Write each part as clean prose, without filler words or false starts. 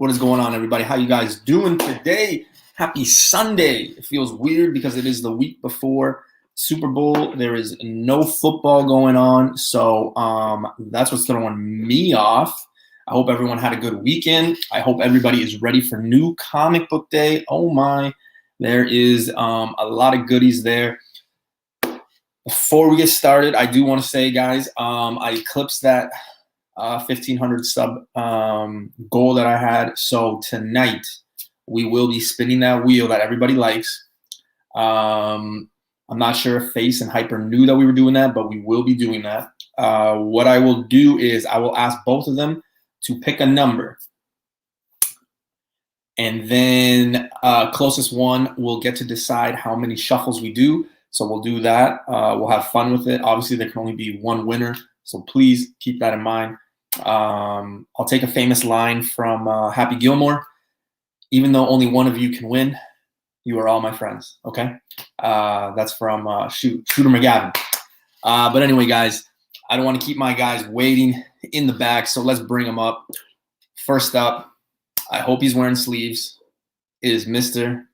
What is going on, everybody? How you guys doing today? Happy Sunday. It feels weird because it is the week before Super Bowl. There is no football going on, so that's what's throwing me off. I hope everyone had a good weekend. I hope everybody is ready for new comic book day. Oh my, there is a lot of goodies there. Before we get started, I do want to say, guys, I eclipsed that 1,500 sub goal that I had. So tonight we will be spinning that wheel that everybody likes. I'm not sure if Face and Hyper knew that we were doing that, but we will be doing that. What I will do is I will ask both of them to pick a number. And then closest one will get to decide how many shuffles we do. So we'll do that. We'll have fun with it. Obviously, there can only be one winner. So please keep that in mind. I'll take a famous line from Happy Gilmore. Even though only one of you can win, you are all my friends. Okay? That's from Shooter McGavin. But anyway, guys, I don't want to keep my guys waiting in the back. So let's bring them up. First up, I hope he's wearing sleeves, is Mr.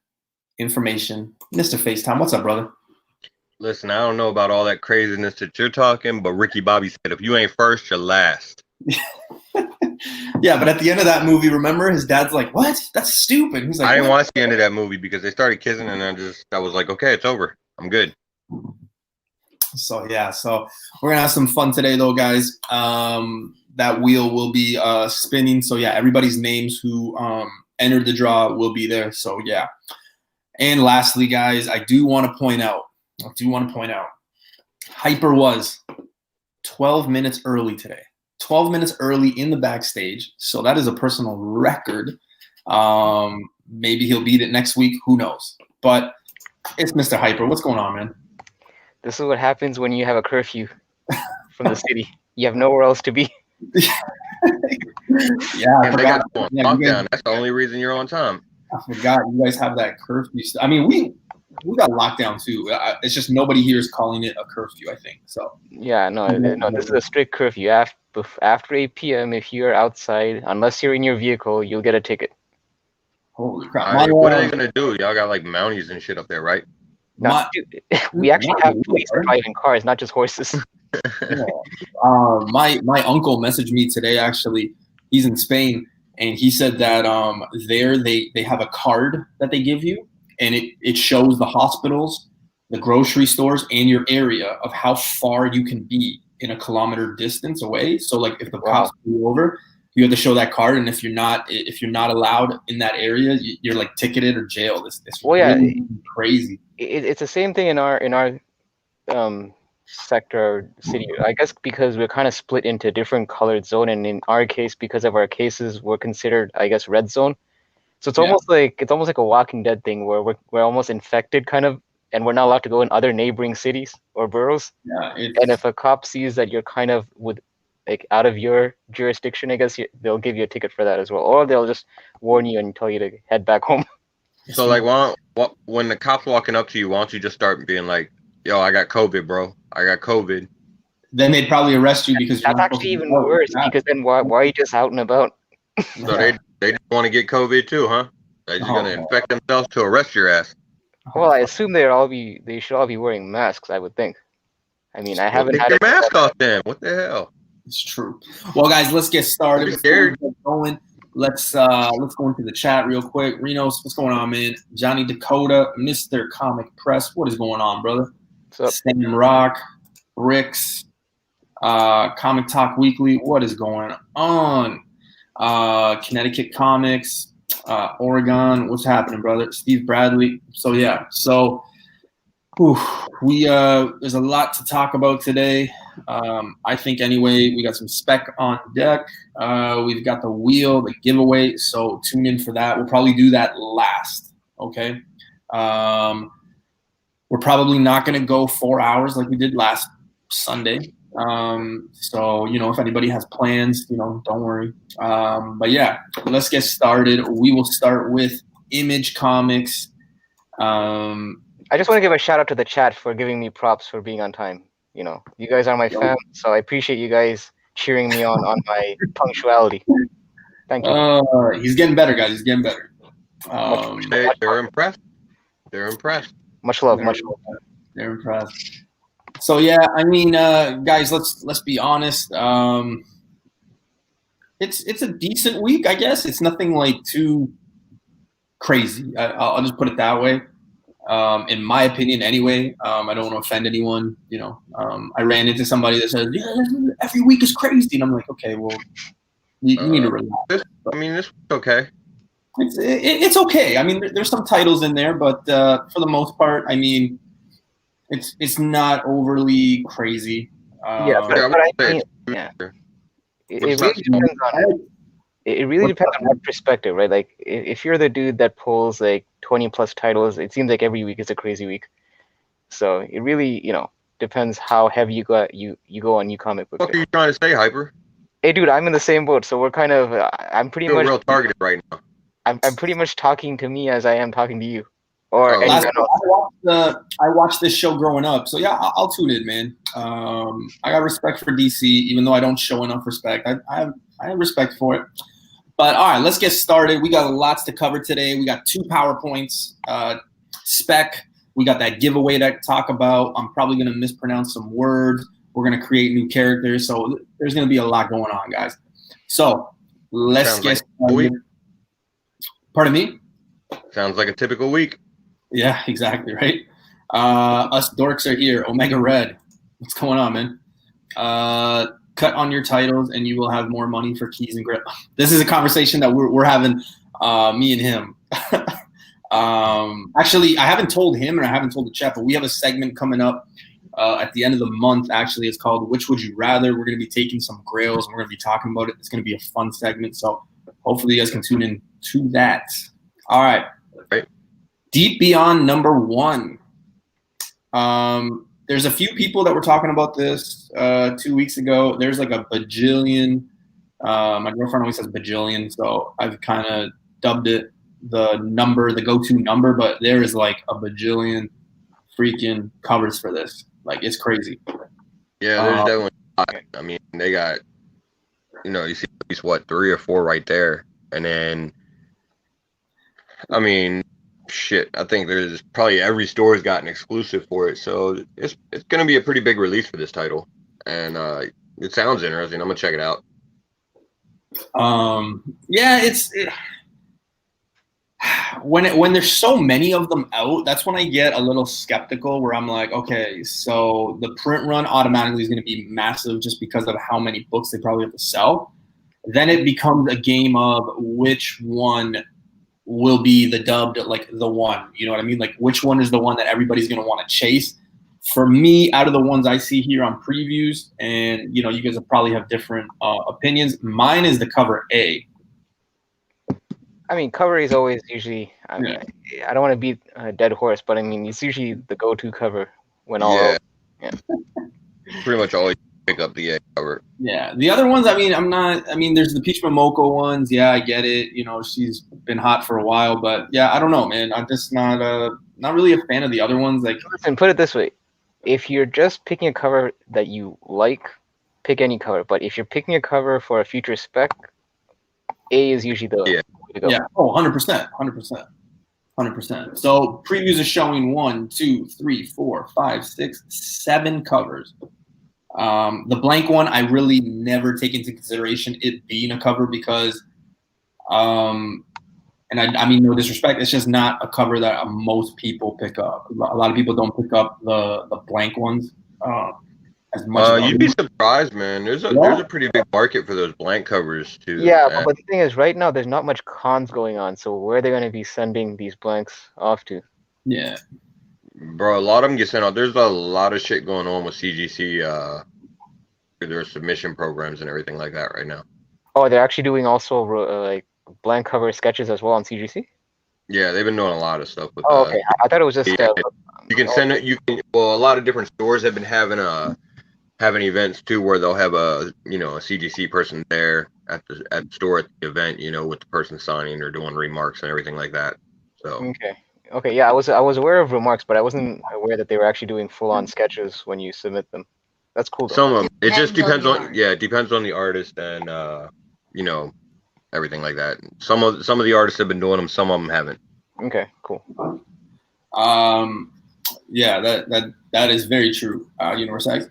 Information, Mr. FaceTime. What's up, brother? Listen, I don't know about all that craziness that you're talking, but Ricky Bobby said, if you ain't first, you're last. Yeah, but at the end of that movie, remember, his dad's like, what? That's stupid. He's like, I didn't watch the end of that movie because they started kissing, and I was like, okay, it's over. I'm good. So, yeah, so we're going to have some fun today, though, guys. That wheel will be spinning. So, yeah, everybody's names who entered the draw will be there. So, yeah. And lastly, guys, I do want to point out, Hyper was 12 minutes early today. 12 minutes early in the backstage. So that is a personal record. Maybe he'll beat it next week. Who knows? But it's Mr. Hyper. What's going on, man? This is what happens when you have a curfew from the city. You have nowhere else to be. Yeah, and they got lockdown. That's the only reason you're on time. I forgot you guys have that curfew. I mean, we got lockdown too. It's just nobody here is calling it a curfew, I think. So yeah, no, this is a strict curfew. After 8 p.m., if you're outside, unless you're in your vehicle, you'll get a ticket. Holy crap! Right, what are they gonna do? Y'all got like Mounties and shit up there, right? No, we actually have police driving cars, not just horses. Yeah. My uncle messaged me today. Actually, he's in Spain, and he said that there they have a card that they give you, and it shows the hospitals, the grocery stores, and your area of how far you can be in a kilometer distance away. So like if the cops pull you over, you have to show that card, and if you're not allowed in that area, you're like ticketed or jailed. It's really crazy. It's the same thing in our sector or city, I guess, because we're kind of split into different colored zone, and in our case, because of our cases, we're considered, I guess, red zone. So it's almost like a Walking Dead thing where we're almost infected, kind of, and we're not allowed to go in other neighboring cities or boroughs. Yeah, and if a cop sees that you're kind of out of your jurisdiction, I guess they'll give you a ticket for that as well, or they'll just warn you and tell you to head back home. So like, when the cops walking up to you, why don't you just start being like, "Yo, I got COVID, bro. I got COVID." Then they'd probably arrest you because that's actually even worse. Because then why are you just out and about? So they just want to get COVID too, huh? They're just gonna infect themselves to arrest your ass. Well, I assume they should all be wearing masks, I would think. I mean, I haven't had your mask off then. What the hell? It's true. Well, guys, let's get started. Let's go into the chat real quick. Renos, what's going on, man? Johnny Dakota, Mr. Comic Press, what is going on, brother? What's up? Sam Rock, Bricks, Comic Talk Weekly, what is going on? Connecticut Comics, Oregon, what's happening, brother? Steve Bradley. So yeah, there's a lot to talk about today. I think anyway, we got some Spec on deck. We've got the wheel, the giveaway. So tune in for that. We'll probably do that last. Okay. We're probably not going to go 4 hours like we did last Sunday. So, if anybody has plans, don't worry. But yeah, let's get started. We will start with Image Comics. I just want to give a shout out to the chat for giving me props for being on time. You guys are my fans, so I appreciate you guys cheering me on my punctuality. Thank you. He's getting better, guys. He's getting better. They're impressed. They're impressed. Much love. Much love. They're impressed. So yeah, I mean, guys, let's be honest. It's a decent week, I guess. It's nothing like too crazy. I'll just put it that way. In my opinion, anyway. I don't want to offend anyone. You know, I ran into somebody that said, "Yeah, every week is crazy," and I'm like, "Okay, well, you need to relax." This week's okay. It's okay. I mean, there's some titles in there, but for the most part, I mean, it's not overly crazy. Yeah, but I mean, yeah. It really depends on it really depends on what perspective, right? Like if you're the dude that pulls like 20 plus titles, it seems like every week is a crazy week. So it really, depends how heavy you go on new comic books. What are you trying to say, Hyper? Hey, dude, I'm in the same boat, so we're kind of. I'm pretty much real targeted right now. I'm pretty much talking to me as I am talking to you. Or I watched this show growing up, so yeah, I'll tune in, man. I got respect for DC, even though I don't show enough respect. I have respect for it. But all right, let's get started. We got lots to cover today. We got 2 PowerPoints, Spec. We got that giveaway to talk about. I'm probably going to mispronounce some words. We're going to create new characters. So there's going to be a lot going on, guys. So let's get started. Pardon me? Sounds like a typical week. Yeah, exactly, right? Us dorks are here. Omega Red. What's going on, man? Cut on your titles and you will have more money for keys and grip. This is a conversation that we're having, me and him. Actually, I haven't told him and I haven't told the chat, but we have a segment coming up at the end of the month. Actually, it's called Which Would You Rather? We're going to be taking some grails and we're going to be talking about it. It's going to be a fun segment. So hopefully you guys can tune in to that. All right. Deep Beyond #1. There's a few people that were talking about this 2 weeks ago. There's like a bajillion. My girlfriend always says bajillion, so I've kind of dubbed it the go-to number, but there is like a bajillion freaking covers for this. Like, it's crazy. Yeah, there's definitely a lot. I mean, they got, you see at least 3 or 4 right there. And then, I mean, shit, I think there's probably every store's got an exclusive for it, so it's gonna be a pretty big release for this title, and it sounds interesting. I'm gonna check it out. Yeah, when there's so many of them out, that's when I get a little skeptical. Where I'm like, okay, so the print run automatically is gonna be massive just because of how many books they probably have to sell. Then it becomes a game of which one will be the dubbed, like the one, you know what I mean? Like which one is the one that everybody's going to want to chase? For me, out of the ones I see here on previews, and you guys will probably have different opinions. Mine is the cover A. I mean, cover A is always usually, I mean, I don't want to beat a dead horse, but I mean, it's usually the go-to cover when all over. Yeah. Pretty much always pick up the A cover. Yeah, the other ones, I mean, there's the Peach Momoko ones. Yeah, I get it. She's been hot for a while, but yeah, I don't know, man. I'm just not really a fan of the other ones. Like, listen, put it this way: if you're just picking a cover that you like, pick any cover. But if you're picking a cover for a future spec, A is usually the way to go. Yeah. Oh, 100%, 100%, 100%. So previews are showing 1, 2, 3, 4, 5, 6, 7 covers. The blank one, I really never take into consideration it being a cover because, and I mean no disrespect, it's just not a cover that most people pick up. A lot of people don't pick up the blank ones as much. You'd be surprised, man. There's a pretty big market for those blank covers too. Yeah, but the thing is, right now there's not much cons going on. So where are they going to be sending these blanks off to? Yeah. Bro, a lot of them get sent out. There's a lot of shit going on with CGC, their submission programs and everything like that right now. Oh, they're actually doing also like blank cover sketches as well on CGC? Yeah, they've been doing a lot of stuff with okay. I thought it was just... you can send it, well, a lot of different stores have been having events too where they'll have a CGC person there at the store at the event, with the person signing or doing remarks and everything like that. So Okay, yeah, I was aware of remarks, but I wasn't aware that they were actually doing full-on sketches when you submit them. That's cool, though. Some of them. It just depends on the artist and everything like that. Some of the artists have been doing them, some of them haven't. Okay, cool. Yeah, that is very true. Universe X.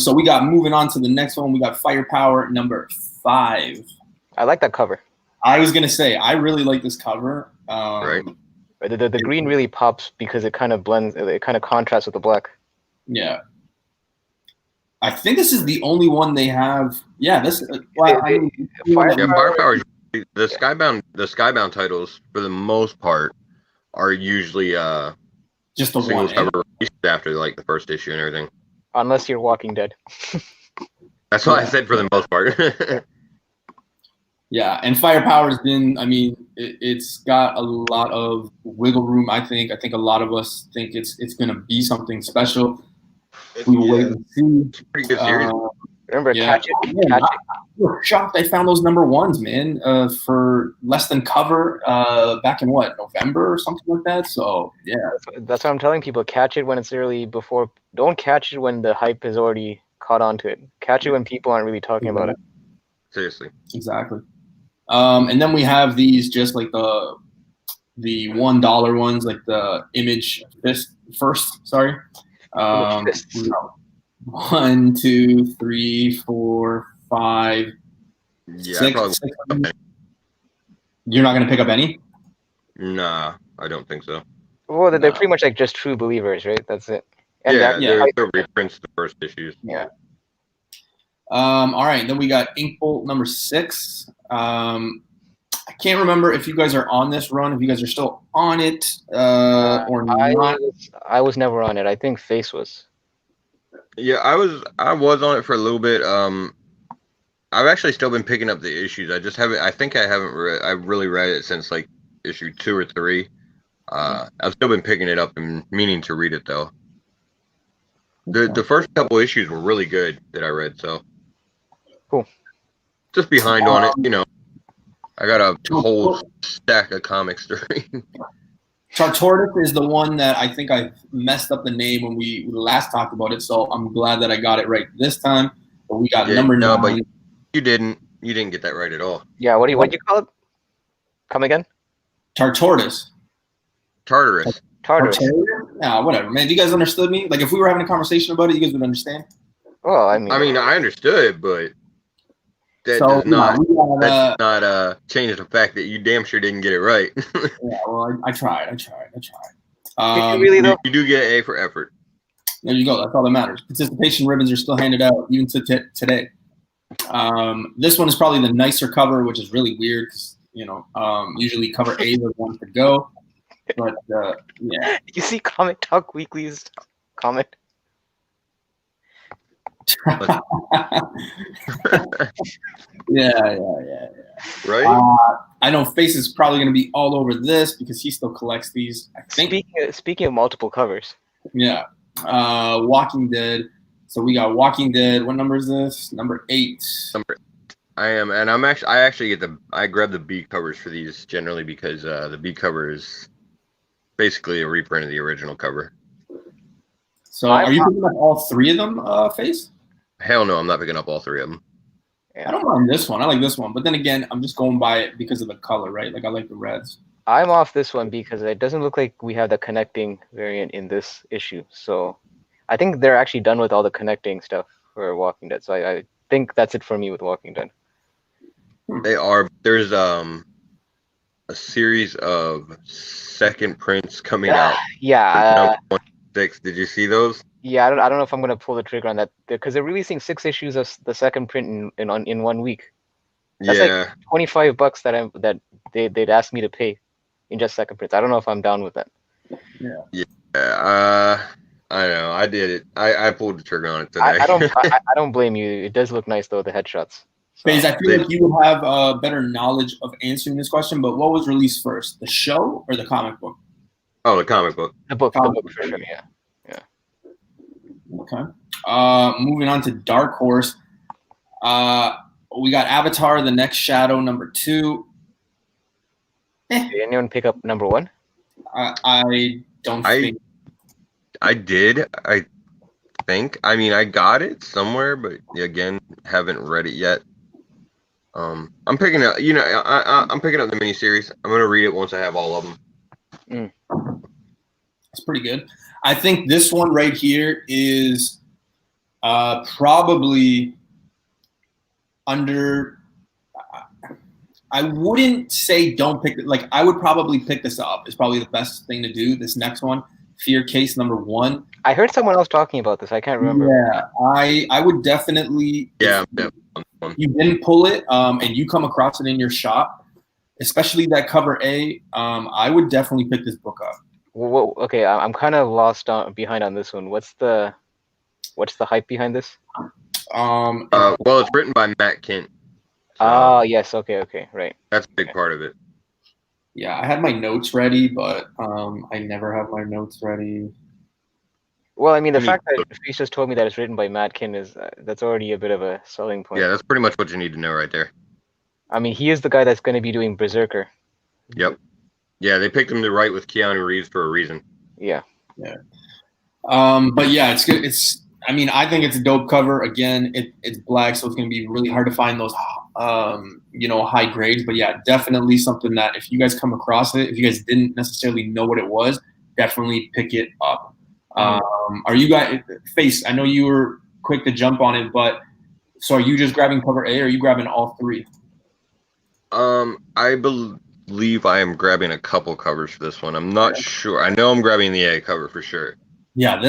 So we got moving on to the next one. We got Firepower number 5. I like that cover. I was gonna say I really like this cover. Right. The green really pops because it kind of blends. It kind of contrasts with the black. Yeah. I think this is the only one they have. Yeah, this. Well, I mean, Firepower. The Skybound titles for the most part are usually just the singles one cover released after like the first issue and everything. Unless you're Walking Dead. That's why I said for the most part. Yeah, and Firepower's been. I mean, it's got a lot of wiggle room. I think a lot of us think it's gonna be something special. We will wait and see. It's a pretty good series. Remember, Catch It. Man, I was shocked I found those number 1s, man, for less than cover back in November or something like that. So yeah, that's what I'm telling people. Catch it when it's early before. Don't catch it when the hype is already caught onto it. Catch it when people aren't really talking about it. Seriously. Exactly. And then we have these just like the $1 ones, like the Image first. Sorry. 1, 2, 3, 4, 5, Yeah, 6. You're not gonna pick up any? Nah, I don't think so. Well, they're pretty much like just True Believers, right? That's it. And they're reprints the first issues. Yeah. All right, then we got Inkbolt number 6. I can't remember if you guys are on this run, if you guys are still on it or not. I was never on it. I think Face was. Yeah, I was on it for a little bit. I've actually still been picking up the issues. I just haven't. I think I haven't read. I really read it since like issue 2 or 3. I've still been picking it up and meaning to read it though. The first couple issues were really good that I read. So cool. Just behind on it, you know. I got a whole stack of comics to read. Tartortis is the one that I think I messed up the name when we last talked about it, so I'm glad that I got it right this time. But we got number 9. But you didn't get that right at all. Yeah, what did you call it? Come again? Tartortis. Tartarus. Yeah, whatever, man. Do you guys understood me? Like, if we were having a conversation about it, you guys would understand? Well, I mean, I understood, but that does not change the fact that you damn sure didn't get it right. Yeah, well, I tried. Did you really though? You do get A for effort. There you go. That's all that matters. Participation ribbons are still handed out even to today. This one is probably the nicer cover, which is really weird because usually cover A is the one to go. But yeah. You see Comic Talk Weekly's comment? Yeah. Right. I know Face is probably going to be all over this because he still collects these. I think. Speaking of multiple covers. Yeah. Walking Dead. So we got Walking Dead. What number is this? Number 8. I actually grab the B covers for these generally because the B cover is basically a reprint of the original cover. So are you picking up all 3 of them, Face? Hell no, I'm not picking up all 3 of them. I don't mind this one. I like this one. But then again, I'm just going by it because of the color, right? Like, I like the reds. I'm off this one because it doesn't look like we have the connecting variant in this issue. So I think they're actually done with all the connecting stuff for Walking Dead. So I think that's it for me with Walking Dead. They are. There's a series of second prints coming out. Yeah. 6. Did you see those? Yeah, I don't know if I'm gonna pull the trigger on that because they're releasing 6 issues of the second print in 1 week. That's like $25 that they'd ask me to pay in just second prints. I don't know if I'm down with that. Yeah. I know. I did it. I pulled the trigger on it today. I don't blame you. It does look nice though, the headshots. So. I feel like you would have better knowledge of answering this question. But what was released first, the show or the comic book? Oh, the comic book. The book for sure. Yeah. Okay. Moving on to Dark Horse. We got Avatar: The Next Shadow number 2. Did anyone pick up number 1? I don't think. I did. I think. I mean, I got it somewhere, but again, haven't read it yet. I'm picking up. I'm picking up the miniseries. I'm gonna read it once I have all of them. It's pretty good. I think this one right here is probably under. I wouldn't say don't pick it. Like, I would probably pick this up. It's probably the best thing to do. This next one, Fear Case number 1. I heard someone else talking about this. I can't remember. Yeah, I would definitely. Yeah. You didn't pull it, and you come across it in your shop, especially that cover A. I would definitely pick this book up. Well, okay, I'm kind of lost behind on this one. What's the hype behind this? Well, it's written by Matt Kent. Oh, yes. Okay, right. That's a big part of it. Yeah, I had my notes ready, but I never have my notes ready. Well, I mean, the fact that Face just told me that it's written by Matt Kent that's already a bit of a selling point. Yeah, that's pretty much what you need to know right there. I mean, he is the guy that's going to be doing Berserker. Yep. Yeah, they picked him to write with Keanu Reeves for a reason. Yeah. But yeah, it's good. I mean, I think it's a dope cover. Again, it's black, so it's going to be really hard to find those, high grades. But yeah, definitely something that if you guys come across it, if you guys didn't necessarily know what it was, definitely pick it up. Are you guys, Face, I know you were quick to jump on it, but so are you just grabbing cover A or are you grabbing all 3? I believe I am grabbing a couple covers for this one. I'm not sure. I know I'm grabbing the A cover for sure. Yeah, I'm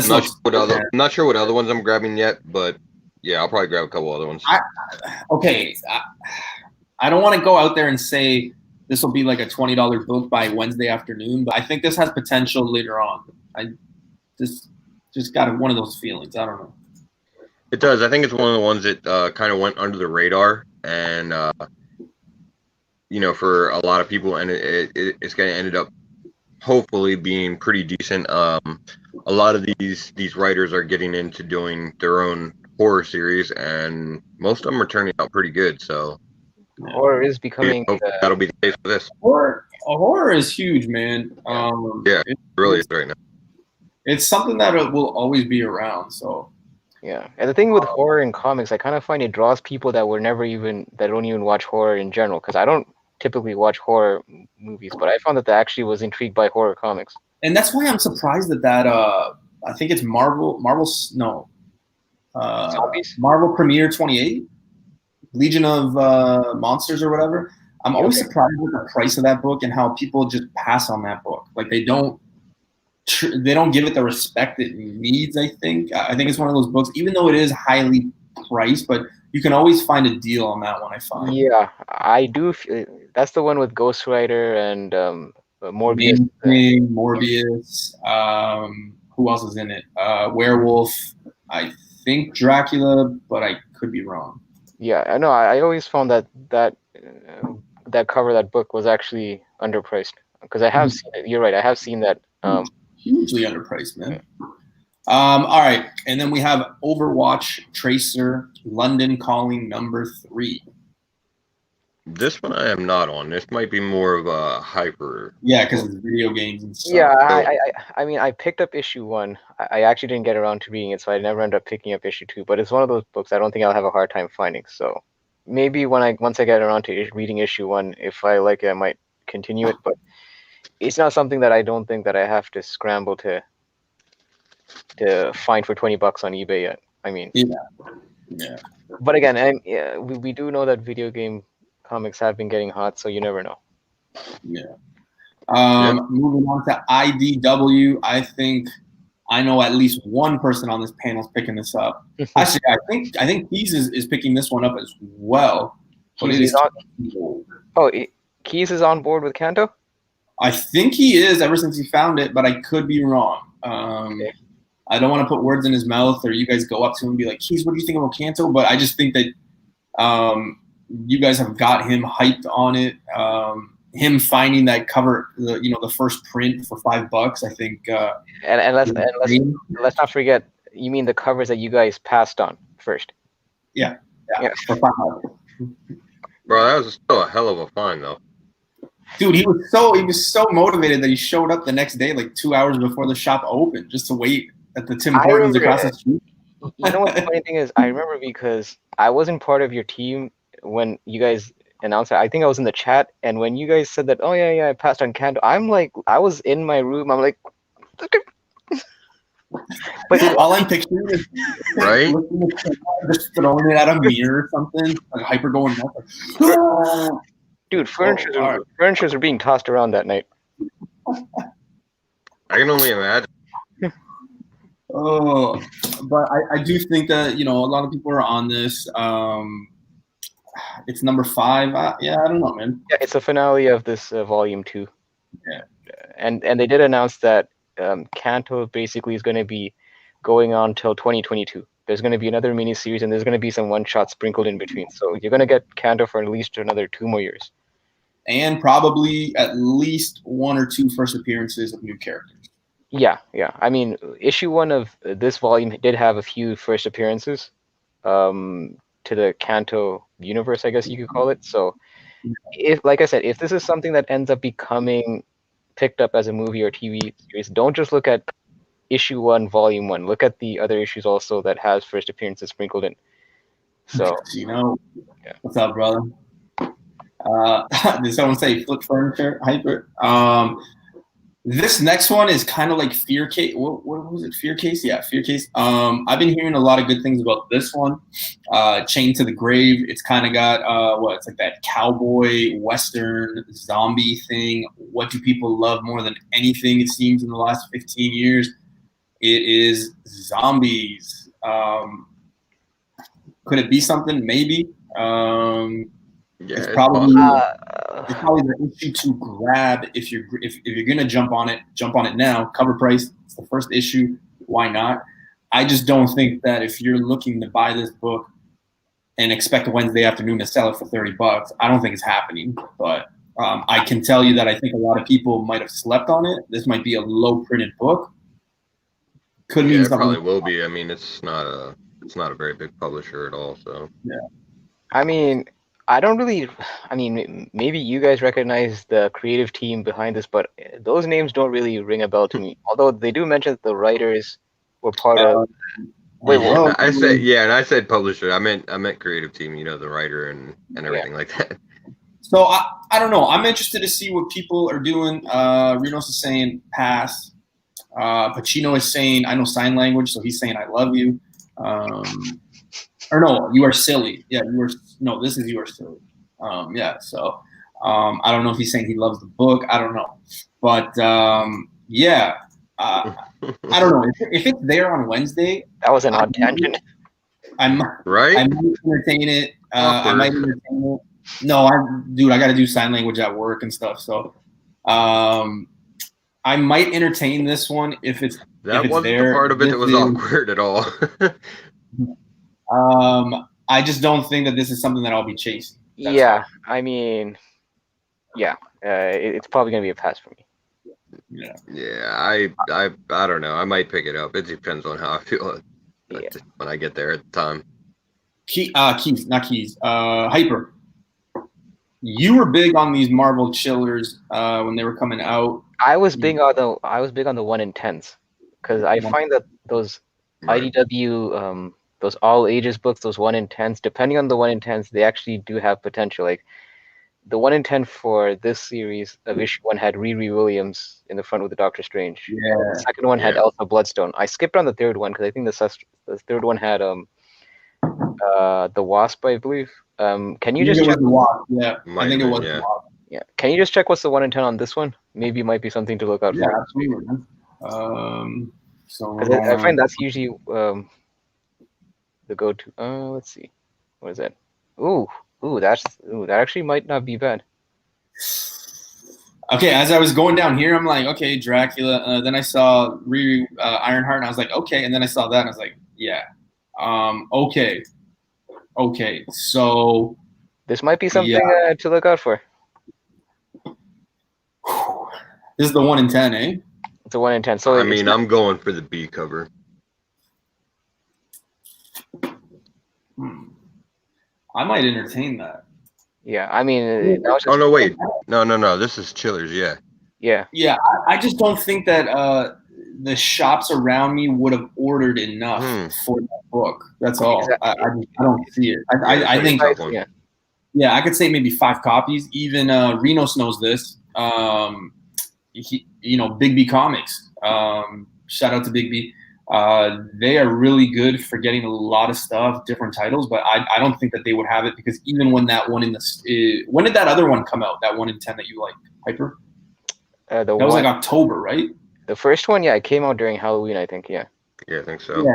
not sure what other ones I'm grabbing yet, but yeah, I'll probably grab a couple other ones. I don't want to go out there and say this will be like a $20 book by Wednesday afternoon, but I think this has potential later on. I just got one of those feelings. I don't know. It does. I think it's one of the ones that kind of went under the radar, and for a lot of people, and it's going to end up hopefully being pretty decent. A lot of these writers are getting into doing their own horror series, and most of them are turning out pretty good. So horror is becoming. That'll be the case for this. Horror is huge, man. It really is right now. It's something that will always be around. So yeah, and the thing with horror in comics, I kind of find it draws people that don't even watch horror in general. Because I don't typically watch horror movies, but I found that I actually was intrigued by horror comics. And that's why I'm surprised that I think it's Marvel Premiere 28, Legion of Monsters or whatever. I'm always surprised with the price of that book and how people just pass on that book. Like they don't give it the respect it needs. I think it's one of those books, even though it is highly priced, but you can always find a deal on that one. I find. Yeah, I do. That's the one with Ghost Rider and Morbius. Morbius. Who else is in it? Werewolf. I think Dracula, but I could be wrong. Yeah, I know. I always found that cover, that book was actually underpriced because I have seen it. You're right. I have seen that. Hugely underpriced, man. All right, and then we have Overwatch Tracer London Calling number 3. This one I am not on. This might be more of a hyper. Yeah, because it's video games and stuff. Yeah, I mean, I picked up issue 1. I actually didn't get around to reading it, so I never ended up picking up issue 2. But it's one of those books I don't think I'll have a hard time finding. So maybe once I get around to reading issue 1, if I like it, I might continue it. But it's not something that I don't think that I have to scramble to find for $20 on eBay yet. I mean, yeah. But again, we do know that video game comics have been getting hot, so you never know. Yeah. Moving on to IDW, I think I know at least one person on this panel is picking this up. Actually, I think Keys is picking this one up as well. Keys is on board with Kanto? I think he is ever since he found it, but I could be wrong. Okay. I don't want to put words in his mouth or you guys go up to him and be like, Keys, what do you think about Kanto? But I just think that you guys have got him hyped on it. Him finding that cover, the first print for $5, I think. And let's not forget, you mean the covers that you guys passed on first? Yeah. For $5. Bro, that was still a hell of a find, though. Dude, he was so motivated that he showed up the next day, like 2 hours before the shop opened, just to wait at the Tim Hortons across the street. You know what the funny thing is? I remember because I wasn't part of your team when you guys announced it, I think I was in the chat, and when you guys said that, oh yeah, I passed on Kanto, I'm like, I was in my room. I'm like, but all I'm picturing is Right? just throwing it at a mirror or something, like hyper going nuts. Like, dude, furnitures all right. furnitures are being tossed around that night. I can only imagine. Oh, but I do think that a lot of people are on this. It's number 5. Yeah, I don't know, man. Yeah, it's the finale of this volume 2. Yeah. And they did announce that Kanto basically is going to be going on till 2022. There's going to be another mini series, and there's going to be some one shots sprinkled in between. So you're going to get Kanto for at least another 2 more years. And probably at least 1 or 2 first appearances of new characters. Yeah. I mean, issue 1 of this volume did have a few first appearances to the Kanto universe, I guess you could call it. So, like I said, if this is something that ends up becoming picked up as a movie or TV series, don't just look at issue 1, volume 1. Look at the other issues also that has first appearances sprinkled in. So, what's up, brother? Did someone say flip furniture hyper? This next one is kind of like Fear Case. What was it? Fear Case? Yeah, Fear Case. I've been hearing a lot of good things about this one. Chained to the Grave. It's kind of got it's like that cowboy western zombie thing. What do people love more than anything? It seems in the last 15 years, it is zombies. Could it be something? Maybe. It's probably the issue to grab if you're gonna jump on it now. Cover price, it's the first issue. Why not? I just don't think that if you're looking to buy this book and expect a Wednesday afternoon to sell it for $30, I don't think it's happening. But I can tell you that I think a lot of people might have slept on it. This might be a low printed book. Could mean something. It probably will be. I mean, it's not a very big publisher at all. So yeah. I mean, maybe you guys recognize the creative team behind this, but those names don't really ring a bell to me. Although they do mention that the writers were part of. I said publisher. I meant creative team. The writer and everything like that. So I don't know. I'm interested to see what people are doing. Renos is saying pass. Pacino is saying I know sign language, so he's saying I love you. Or no, you are silly. Yeah, this is you are silly. So I don't know if he's saying he loves the book. I don't know. But I don't know. If it's there on Wednesday. That was an odd tangent. I might entertain it. I might entertain it. No, I got to do sign language at work and stuff. So I might entertain this one if it's wasn't there. The part of it that was awkward at all. I just don't think that this is something that I'll be chasing. I mean, it's probably gonna be a pass for me. I don't know. I might pick it up. It depends on how I feel when I get there at the time. Hyper. You were big on these Marvel chillers when they were coming out. I was big on the 1 in 10s because I find that those IDW those all ages books, those 1 in 10s, depending on the 1 in 10s, they actually do have potential. Like the 1 in 10 for this series of issue 1 had Riri Williams in the front with the Doctor Strange. Yeah. The second one had Elsa Bloodstone. I skipped on the third one because I think the third one had the Wasp, I believe. Can you just check? Yeah, I think it was the Wasp. Yeah. Can you just check what's the 1 in 10 on this one? Maybe it might be something to look out for. Yeah, absolutely. I find that's usually the go-to. Let's see. What is that? That actually might not be bad. Okay, as I was going down here, I'm like, okay, Dracula. Then I saw Riri Ironheart, and I was like, okay. And then I saw that, and I was like, yeah. Okay. So this might be something to look out for. This is the 1 in 10, eh? It's a 1 in 10. So I'm going for the B cover. I might entertain that. Yeah, I mean. No, wait. No. This is Chillers, yeah. Yeah. Yeah, I just don't think that the shops around me would have ordered enough for that book. That's all. Exactly. I don't see it. I think. Yeah, I could say maybe 5 copies. Even Renos knows this. Big B Comics. Shout out to Big B. They are really good for getting a lot of stuff, different titles, but I don't think that they would have it because even when that one when did that other one come out? That 1 in 10 that you like, Hyper? That was like October, right? The first one, yeah, it came out during Halloween, I think. Yeah. Yeah, I think so.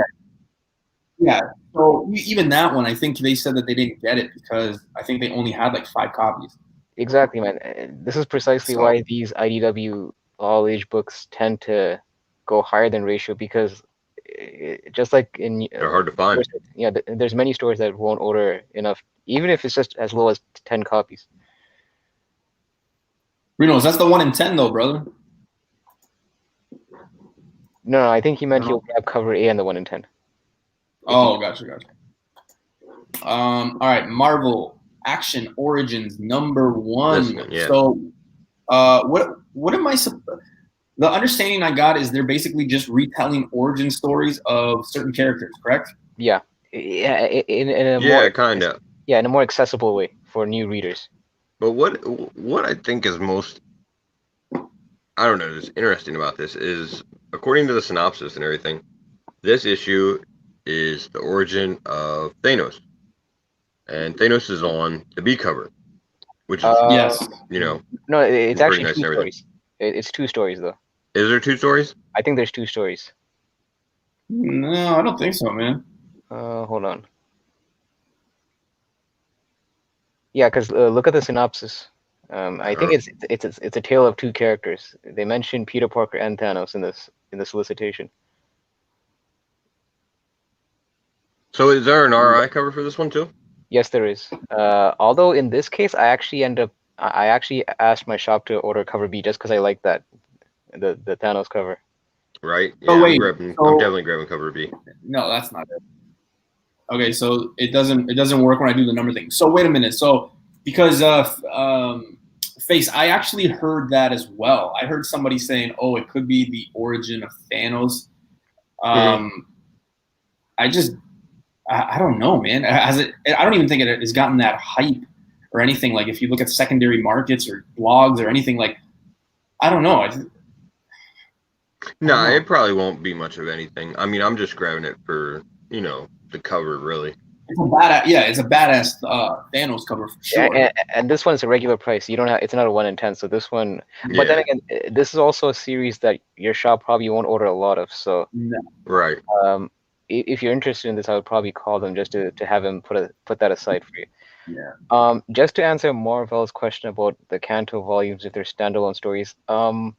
Yeah. So even that one, I think they said that they didn't get it because I think they only had like 5 copies. Exactly, man. This is precisely why these IDW all age books tend to go higher than ratio because just like in they're hard to find. Yeah, there's many stores that won't order enough, even if it's just as low as 10 copies. Renos, that's the 1 in 10 though, brother. No, I think he meant he'll grab cover A and the 1 in 10. Oh, gotcha. All right, Marvel Action Origins #1. Yeah. So, what am I? The understanding I got is they're basically just retelling origin stories of certain characters, correct? Yeah, in a kind of. Yeah, in a more accessible way for new readers. But what I think is most, I don't know, is interesting about this is, according to the synopsis and everything, this issue is the origin of Thanos. And Thanos is on the B cover, which is, yes. No, it's actually nice 2 stories. It's 2 stories, though. Is there 2 stories? I think there's 2 stories. No, I don't think so, man. Hold on. Yeah, because look at the synopsis. I think it's a tale of 2 characters. They mentioned Peter Parker and Thanos in the solicitation. So is there an RI cover for this one too? Yes, there is. Although in this case, I actually asked my shop to order cover B just because I like that, the Thanos cover. Right. Yeah, I'm definitely grabbing cover B. No, that's not it. Okay, so it doesn't work when I do the number thing. So wait a minute. So because Face, I actually heard that as well. I heard somebody saying, "Oh, it could be the origin of Thanos." I don't know, man. Has it? I don't even think it has gotten that hype or anything. Like if you look at secondary markets or blogs or anything, like I don't know. No, it probably won't be much of anything. I mean, I'm just grabbing it for the cover, really. It's a badass Thanos cover for sure. Yeah, and this one's a regular price. You don't have. It's not a 1 in 10. So this one. But then again, this is also a series that your shop probably won't order a lot of. So. No. Right. If you're interested in this, I would probably call them just to have them put that aside for you. Yeah. Just to answer Marvel's question about the Kanto volumes, if they're standalone stories, I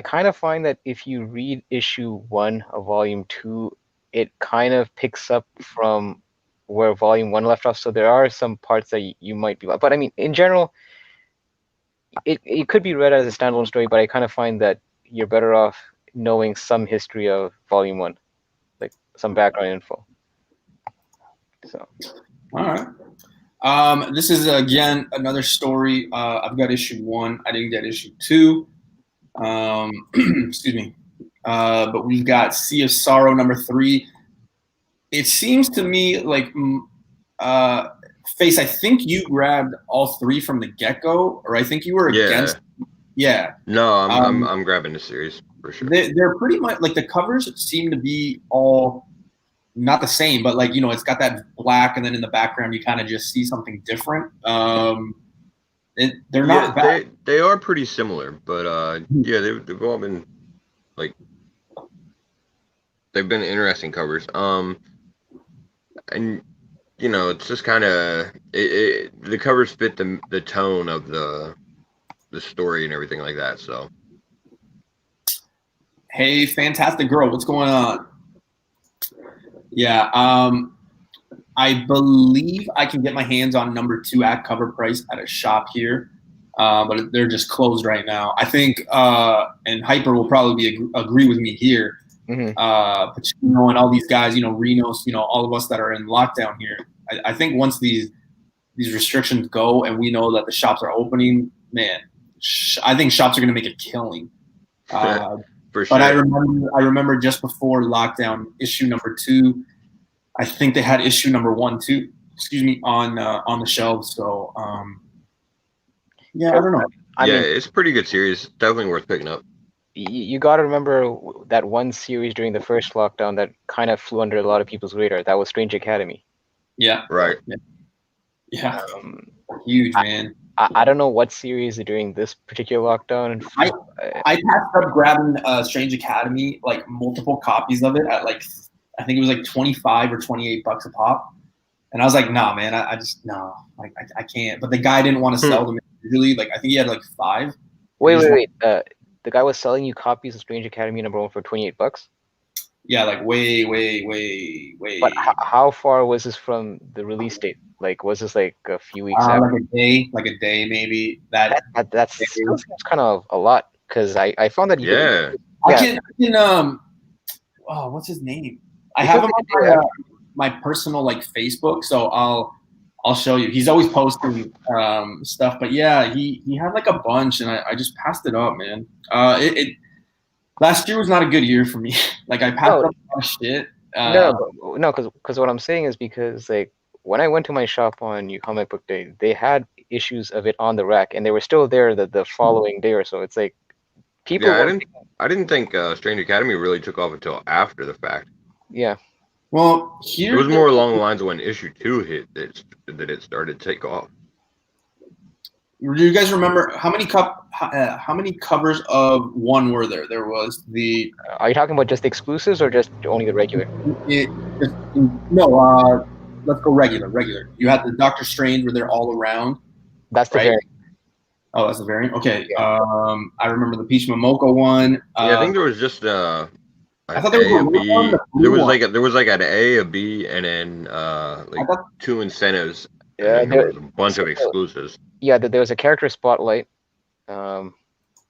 kind of find that if you read issue 1 of volume 2, it kind of picks up from where volume 1 left off. So there are some parts that you might be like, but I mean, in general, it could be read as a standalone story, but I kind of find that you're better off knowing some history of volume 1, like some background info. So, all right. This is again another story. I've got issue 1. I didn't get issue 2. Excuse me. But we've got Sea of Sorrow #3. It seems to me like Face, I think you grabbed all 3 from the get-go, or I think you were against. Yeah. No, I'm grabbing the series for sure. They're pretty much like the covers seem to be all not the same, but like it's got that black, and then in the background you kind of just see something different. They're not bad. They are pretty similar, but they've all been they've been interesting covers. And it's just kind of the covers fit the tone of the story and everything like that. So, hey, Fantastic Girl, what's going on? Yeah, I believe I can get my hands on #2 at cover price at a shop here, but they're just closed right now. I think, and Hyper will probably agree with me here. Pacino and all these guys, Renos, all of us that are in lockdown here. I think once these restrictions go and we know that the shops are opening, man, I think shops are going to make a killing. For sure. But I remember just before lockdown, issue #2, I think they had issue #1 too. on the shelves. So yeah, I don't know. I mean, it's a pretty good series. Definitely worth picking up. you got to remember that one series during the first lockdown that kind of flew under a lot of people's radar. That was Strange Academy. Yeah. Right. Yeah. Huge, man. I don't know what series during this particular lockdown. I passed up grabbing Strange Academy, like multiple copies of it at like, I think it was like 25 or 28 bucks a pop. And I was like, nah, man, I just, no, like I can't. But the guy didn't want to sell them individually. Like, I think he had like 5. Wait. The guy was selling you copies of Strange Academy #1 for 28 bucks? Yeah, like way. But how far was this from the release date? Like, was this like a few weeks after? Like a day maybe. That still seems kind of a lot, because I found that I can what's his name? I have him on my personal like Facebook, so I'll show you. He's always posting stuff, but yeah, he had like a bunch, and I just passed it up, man. Last year was not a good year for me. Like I passed up a lot of shit. No, because what I'm saying is because like when I went to my shop on New Comic Book Day, they had issues of it on the rack, and they were still there the following day or so. It's like people. Yeah, I didn't think Strange Academy really took off until after the fact. Yeah. Well, it was more along the lines of when issue 2 hit that it started to take off. Do you guys remember how many covers of 1 were there? There was the. Are you talking about just the exclusives or just only the regular? No, let's go regular. You had the Doctor Strange where they're all around. That's the variant. Oh, that's the variant. Okay. Yeah. I remember the Peach Momoko one. Yeah, I think there was just I thought there was a B. There was like an A, a B, and then like 2 incentives. Yeah, there was a bunch of exclusives. Yeah, there was a character spotlight. I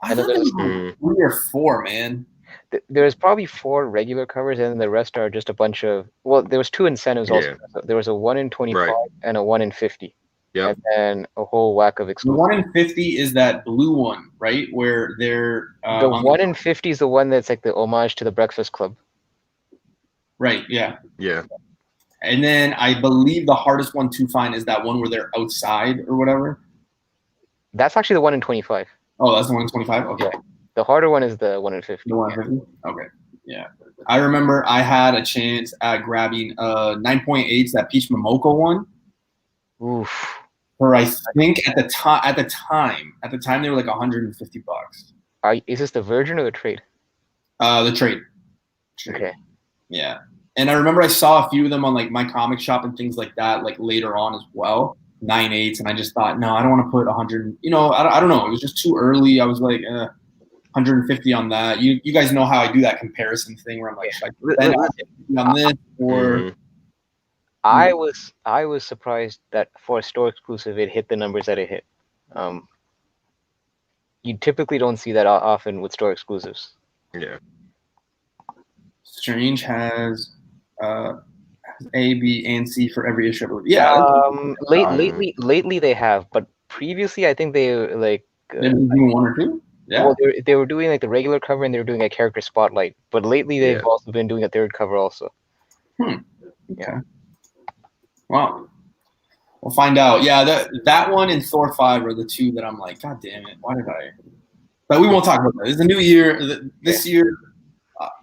thought there was 3 or 4, man. There's probably 4 regular covers, and then the rest are just a bunch of. Well, there was 2 incentives also. There was a 1 in 25 and a 1 in 50. Yeah. And then a whole whack of exclusives. The 1 in 50 is that blue one, right? Where they're the 1 in 50 is the one that's like the homage to the Breakfast Club. Right. Yeah. Yeah. And then I believe the hardest one to find is that one where they're outside or whatever. That's actually the 1 in 25. Oh, that's the 1 in 25? Okay. Yeah. The harder one is the 1 in 50. The 1 in 50? Okay. Yeah. I remember I had a chance at grabbing 9.8s, that Peach Momoko one. Oof. For I think at the time they were like $150. Is this the Virgin or the trade? The trade. Okay. Yeah. And I remember I saw a few of them on like my comic shop and things like that, like later on as well. 9.8s, and I just thought, no, I don't want to put 100. I don't know. It was just too early. I was like 150 on that. You guys know how I do that comparison thing where I'm like, should I put on this or? I was surprised that for a store exclusive it hit the numbers that it hit. You typically don't see that often with store exclusives. Yeah. Strange has A, B, and C for every issue. Yeah. Lately they have, but previously I think they like. They've been doing 1 or 2. Yeah. Well, they were doing like the regular cover and they were doing a character spotlight, but lately they've also been doing a 3rd cover also. Yeah. Well, we'll find out. Yeah, that one and Thor 5 are the 2 that I'm like, God damn it, why did I? But we won't talk about that. It's a new year. This year,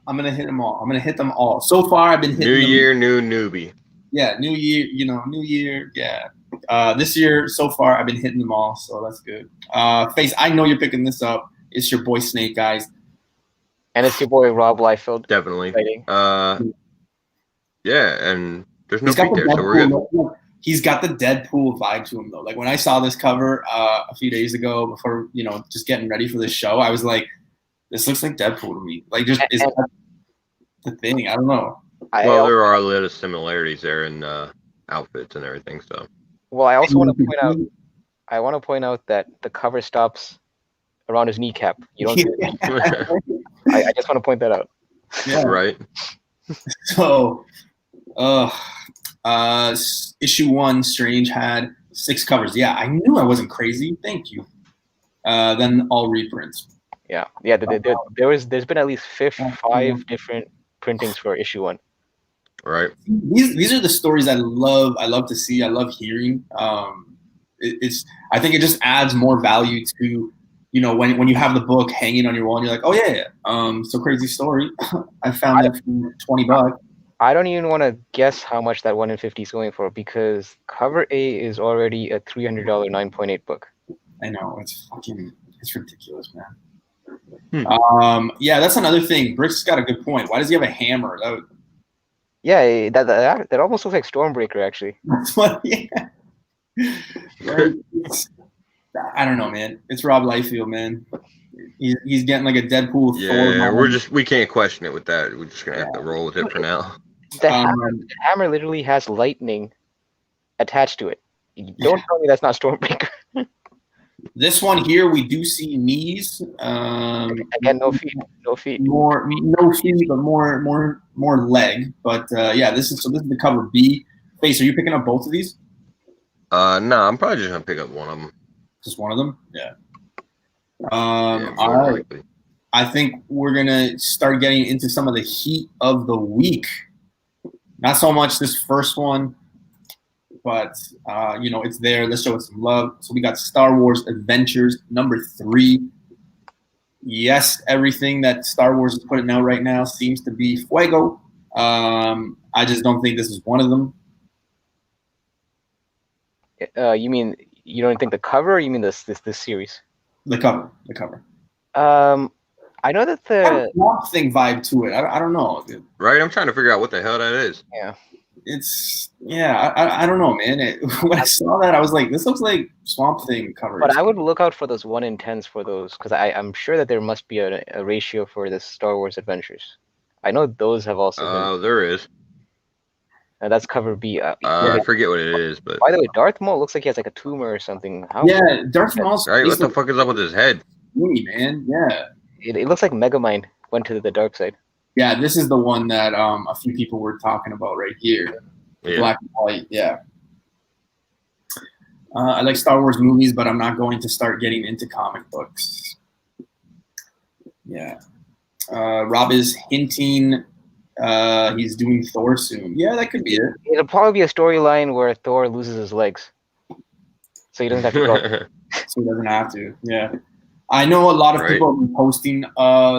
I'm gonna hit them all. I'm gonna hit them all. So far, I've been hitting. New year, new newbie. Yeah, new year. New year. Yeah. This year, so far, I've been hitting them all, so that's good. Face, I know you're picking this up. It's your boy Snake, guys. And it's your boy Rob Liefeld. Definitely. Yeah, and there's no Pete there, so we're good. He's got the Deadpool vibe to him, though. Like, when I saw this cover a few days ago before, just getting ready for this show, I was like, this looks like Deadpool to me. Like, just is that the thing? I don't know. Well, there are a lot of similarities there in outfits and everything, so. Well, I also want to point out that the cover stops around his kneecap. You don't see it. I just want to point that out. Yeah. Right. So, issue 1, Strange had 6 covers. Yeah, I knew I wasn't crazy. Thank you. Then all reprints. Yeah. There's been at least 5 different printings for issue 1. Right. These are the stories I love to see. I love hearing. I think it just adds more value to, you know, when you have the book hanging on your wall and you're like, oh yeah. So crazy story. I found that for $20. I don't even want to guess how much that 1 in 50 is going for, because cover A is already a $300 9.8 book. I know, it's ridiculous, man. Yeah, that's another thing. Brick's got a good point. Why does he have a hammer? Yeah, that almost looks like Stormbreaker, actually. That's what, yeah. Right? I don't know, man. It's Rob Liefeld, man. He's getting like a Deadpool. Yeah, Thor we can't question it with that. We're just gonna have to roll with it for now. The hammer literally has lightning attached to it. Don't tell me that's not Stormbreaker. This one here, we do see knees. Again, no feet. No feet, but more leg. But yeah, this is the cover B. Face, are you picking up both of these? No, I'm probably just gonna pick up one of them. Just one of them? Yeah. All right. I think we're gonna start getting into some of the heat of the week. Not so much this first one, but you know, it's there. Let's show it some love. So we got Star Wars Adventures #3. Yes, everything that Star Wars is putting out right now seems to be fuego. I just don't think this is one of them. You mean you don't think the cover, or you mean this series? The cover. I know that the Swamp Thing vibe to it. I don't know. Right, I'm trying to figure out what the hell that is. Yeah. I don't know, man. When I saw that, I was like, this looks like Swamp Thing cover. But I would look out for those 1 in 10s for those, because I'm sure that there must be a ratio for the Star Wars Adventures. I know those have also been. There is. And that's cover B. I forget what it is, but by the way, Darth Maul looks like he has like a tumor or something. Yeah, Darth Maul's right. What the fuck is up with his head? Man, yeah. It looks like Megamind went to the dark side. Yeah, this is the one that a few people were talking about right here. Yeah. Black and white, yeah. I like Star Wars movies, but I'm not going to start getting into comic books. Yeah. Rob is hinting he's doing Thor soon. Yeah, that could be it. It'll probably be a storyline where Thor loses his legs, so he doesn't have to go. So he doesn't have to. Yeah. I know a lot of people have been posting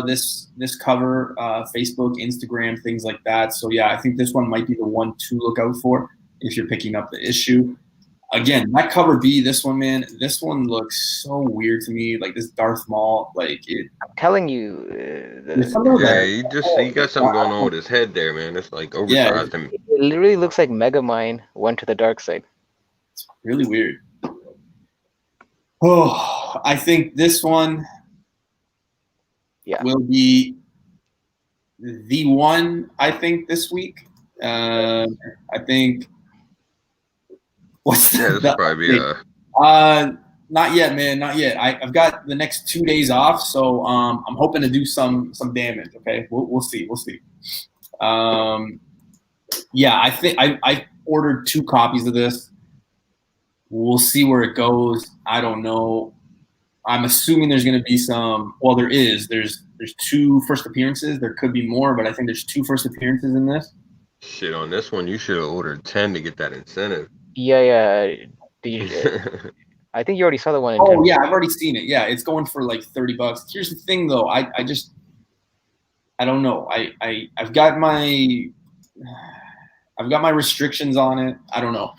this cover, Facebook, Instagram, things like that. So yeah, I think this one might be the one to look out for if you're picking up the issue. Again, that cover B, this one, man, this one looks so weird to me. Like this Darth Maul, like it. I'm telling you. He got something going on with his head there, man. It's like oversized him. It literally looks like Megamind went to the dark side. It's really weird. Oh, I think this one will be the one, I think, this week. I think this will probably be not yet, man, not yet. I've got the next 2 days off, so I'm hoping to do some damage. Okay, we'll see. Yeah, I think I ordered 2 copies of this. We'll see where it goes. I don't know. I'm assuming there's going to be some. Well, there's 2 first appearances. There could be more, but I think there's 2 first appearances in this. Shit, on this one, you should have ordered 10 to get that incentive. Yeah. I think you already saw the one in 10. Oh yeah, I've already seen it. Yeah, it's going for like $30. Here's the thing, though. I don't know. I've got my restrictions on it. I don't know.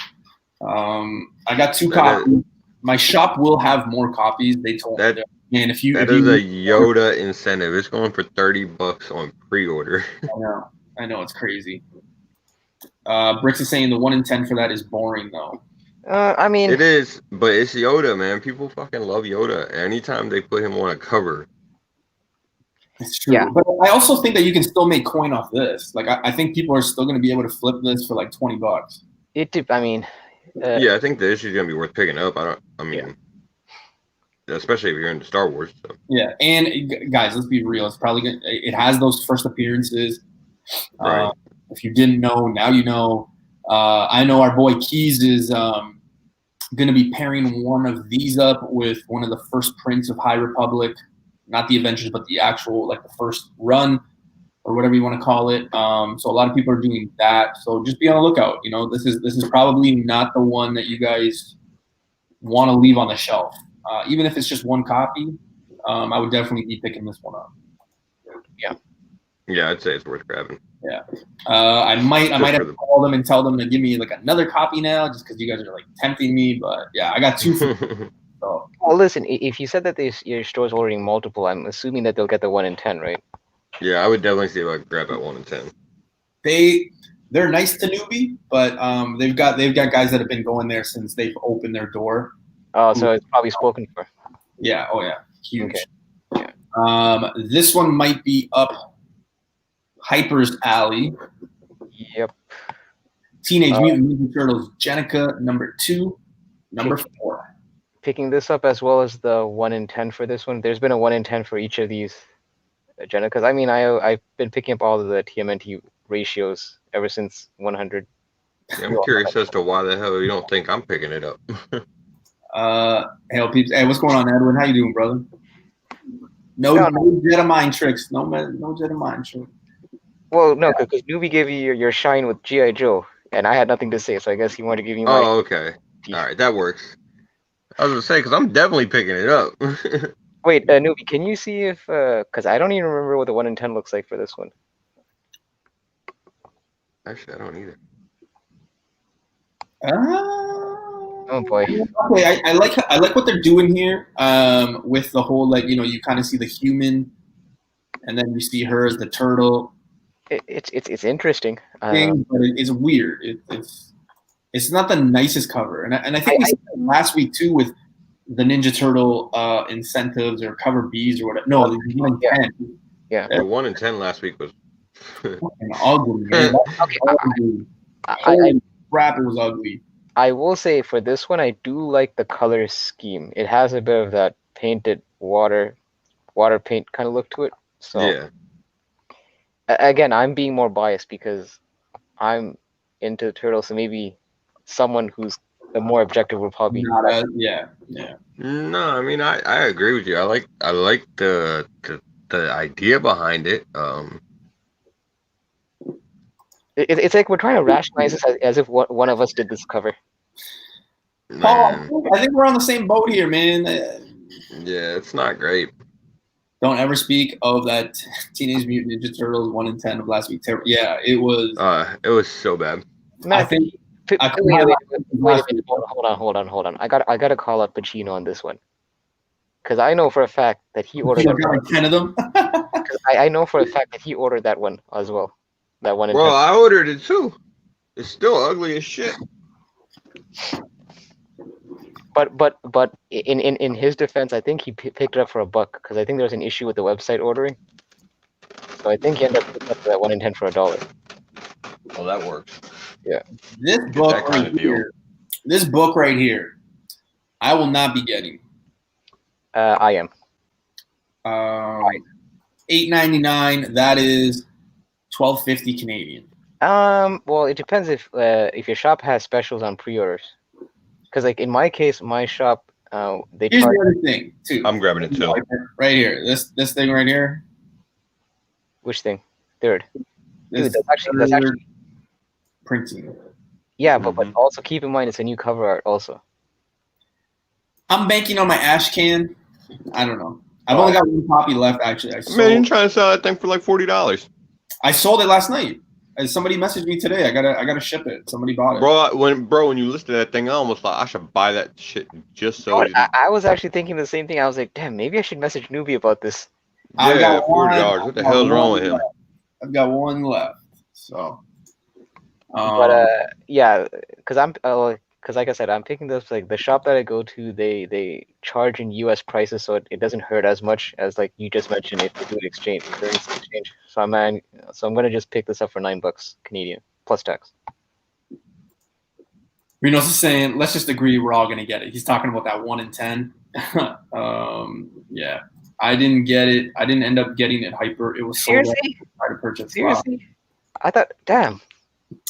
I got 2 copies. My shop will have more copies. They told me. And if you is a Yoda incentive. It's going for $30 on pre-order. I know it's crazy. Bricks is saying the 1 in 10 for that is boring though. I mean, it is, but it's Yoda, man. People fucking love Yoda. Anytime they put him on a cover. It's true. Yeah. But I also think that you can still make coin off this. Like I think people are still going to be able to flip this for like $20. I mean. Yeah, I think the issue is gonna be worth picking up. Especially if you're into Star Wars. So. Yeah, and guys, let's be real. It's probably gonna. It has those first appearances. Right. If you didn't know, now you know. I know our boy Keys is gonna be pairing one of these up with one of the first prints of High Republic, not the Adventures, but the actual like the first run. or whatever you want to call it. So a lot of people are doing that. So just be on the lookout. You know, this is probably not the one that you guys want to leave on the shelf. Even if it's just one copy, I would definitely be picking this one up. Yeah, I'd say it's worth grabbing. Yeah. I might have to call them and tell them to give me like another copy now, just because you guys are like tempting me. But yeah, I got 2 for so. Well, listen, if you said that your store's ordering multiple, I'm assuming that they'll get the 1 in 10, right? Yeah, I would definitely see if I could grab that 1 in 10. They're nice to newbie, but they've got guys that have been going there since they've opened their door. Oh, so it's probably spoken for. Yeah. Oh yeah. Huge. Okay. Yeah. This one might be up Hyper's alley. Yep. Teenage Mutant Ninja Turtles Jenica #2, #4. Picking this up as well as the 1 in 10 for this one. There's been a 1 in 10 for each of these Jenicas. I mean, I've been picking up all of the TMNT ratios ever since 100. Yeah, I'm curious as to why the hell you don't think I'm picking it up. Hey, peeps. Hey, what's going on, Edwin? How you doing, brother? No Jedi mind tricks. No Jedi mind tricks. Well, no, because Newbie gave you your shine with G.I. Joe, and I had nothing to say, so I guess he wanted to give you my... Oh, okay. All right, that works. I was going to say, because I'm definitely picking it up. Wait, Newbie, can you see if... Because I don't even remember what the 1 in 10 looks like for this one. Actually, I don't either. Oh, boy. Okay, I like what they're doing here with the whole, like, you know, you kind of see the human, and then you see her as the turtle. It's interesting. But it's weird. It's not the nicest cover, and I think we said that last week too with the Ninja Turtle incentives or cover Bs or whatever. No, the 1 in 10. Yeah. The 1 in 10 last week was fucking ugly, man. Okay, ugly. Holy crap, it was ugly. I will say for this one, I do like the color scheme. It has a bit of that painted water paint kind of look to it. So yeah. Again, I'm being more biased because I'm into turtles, so maybe someone who's more objective would probably. Yeah. No, I mean I agree with you. I like the idea behind it. It's like we're trying to rationalize this as if one of us did this cover. Paul, I think we're on the same boat here, man. Yeah, it's not great. Don't ever speak of that Teenage Mutant Ninja Turtles 1 in 10 of last week. Yeah, it was. It was so bad. I think. Wait a minute. Hold on. I got to call out Pacino on this one, because I know for a fact that he ordered. Like 10 of them. I know for a fact that he ordered that one as well. That 1 in 10. Well, I ordered it too. It's still ugly as shit. But in his defense, I think he picked it up for $1 because I think there was an issue with the website ordering. So I think he ended up picking up that 1 in 10 for $1. Well, that works. Yeah. This book right here, I will not be getting. I am. $8.99. That is $12.50 Canadian. Well, it depends if your shop has specials on pre-orders. Because like in my case, my shop they Here's charge. the other thing too. I'm grabbing it too. Right here. This thing right here. Which thing? Third. Dude, that's actually printing. Yeah, but also keep in mind it's a new cover art also. I'm banking on my ash can. I don't know. I've only got 1 copy left actually. Man, you're trying to sell that thing for like $40. I sold it last night. Somebody messaged me today. I gotta ship it. Somebody bought it. When you listed that thing, I almost thought I should buy that shit just so. I was actually thinking the same thing. I was like, damn, maybe I should message Newbie about this. Yeah, $40. What the hell's wrong with him? I've got 1 left. So. Yeah, because like I said, I'm picking this like the shop that I go to. They charge in U.S. prices, so it doesn't hurt as much as like you just mentioned if they do an currency exchange. So I'm gonna just pick this up for $9 Canadian plus tax. Reno's is saying, let's just agree we're all gonna get it. He's talking about that 1 in 10. Yeah, I didn't get it. I didn't end up getting it. Hyper. It was sold. Try to purchase. Seriously, I thought, damn.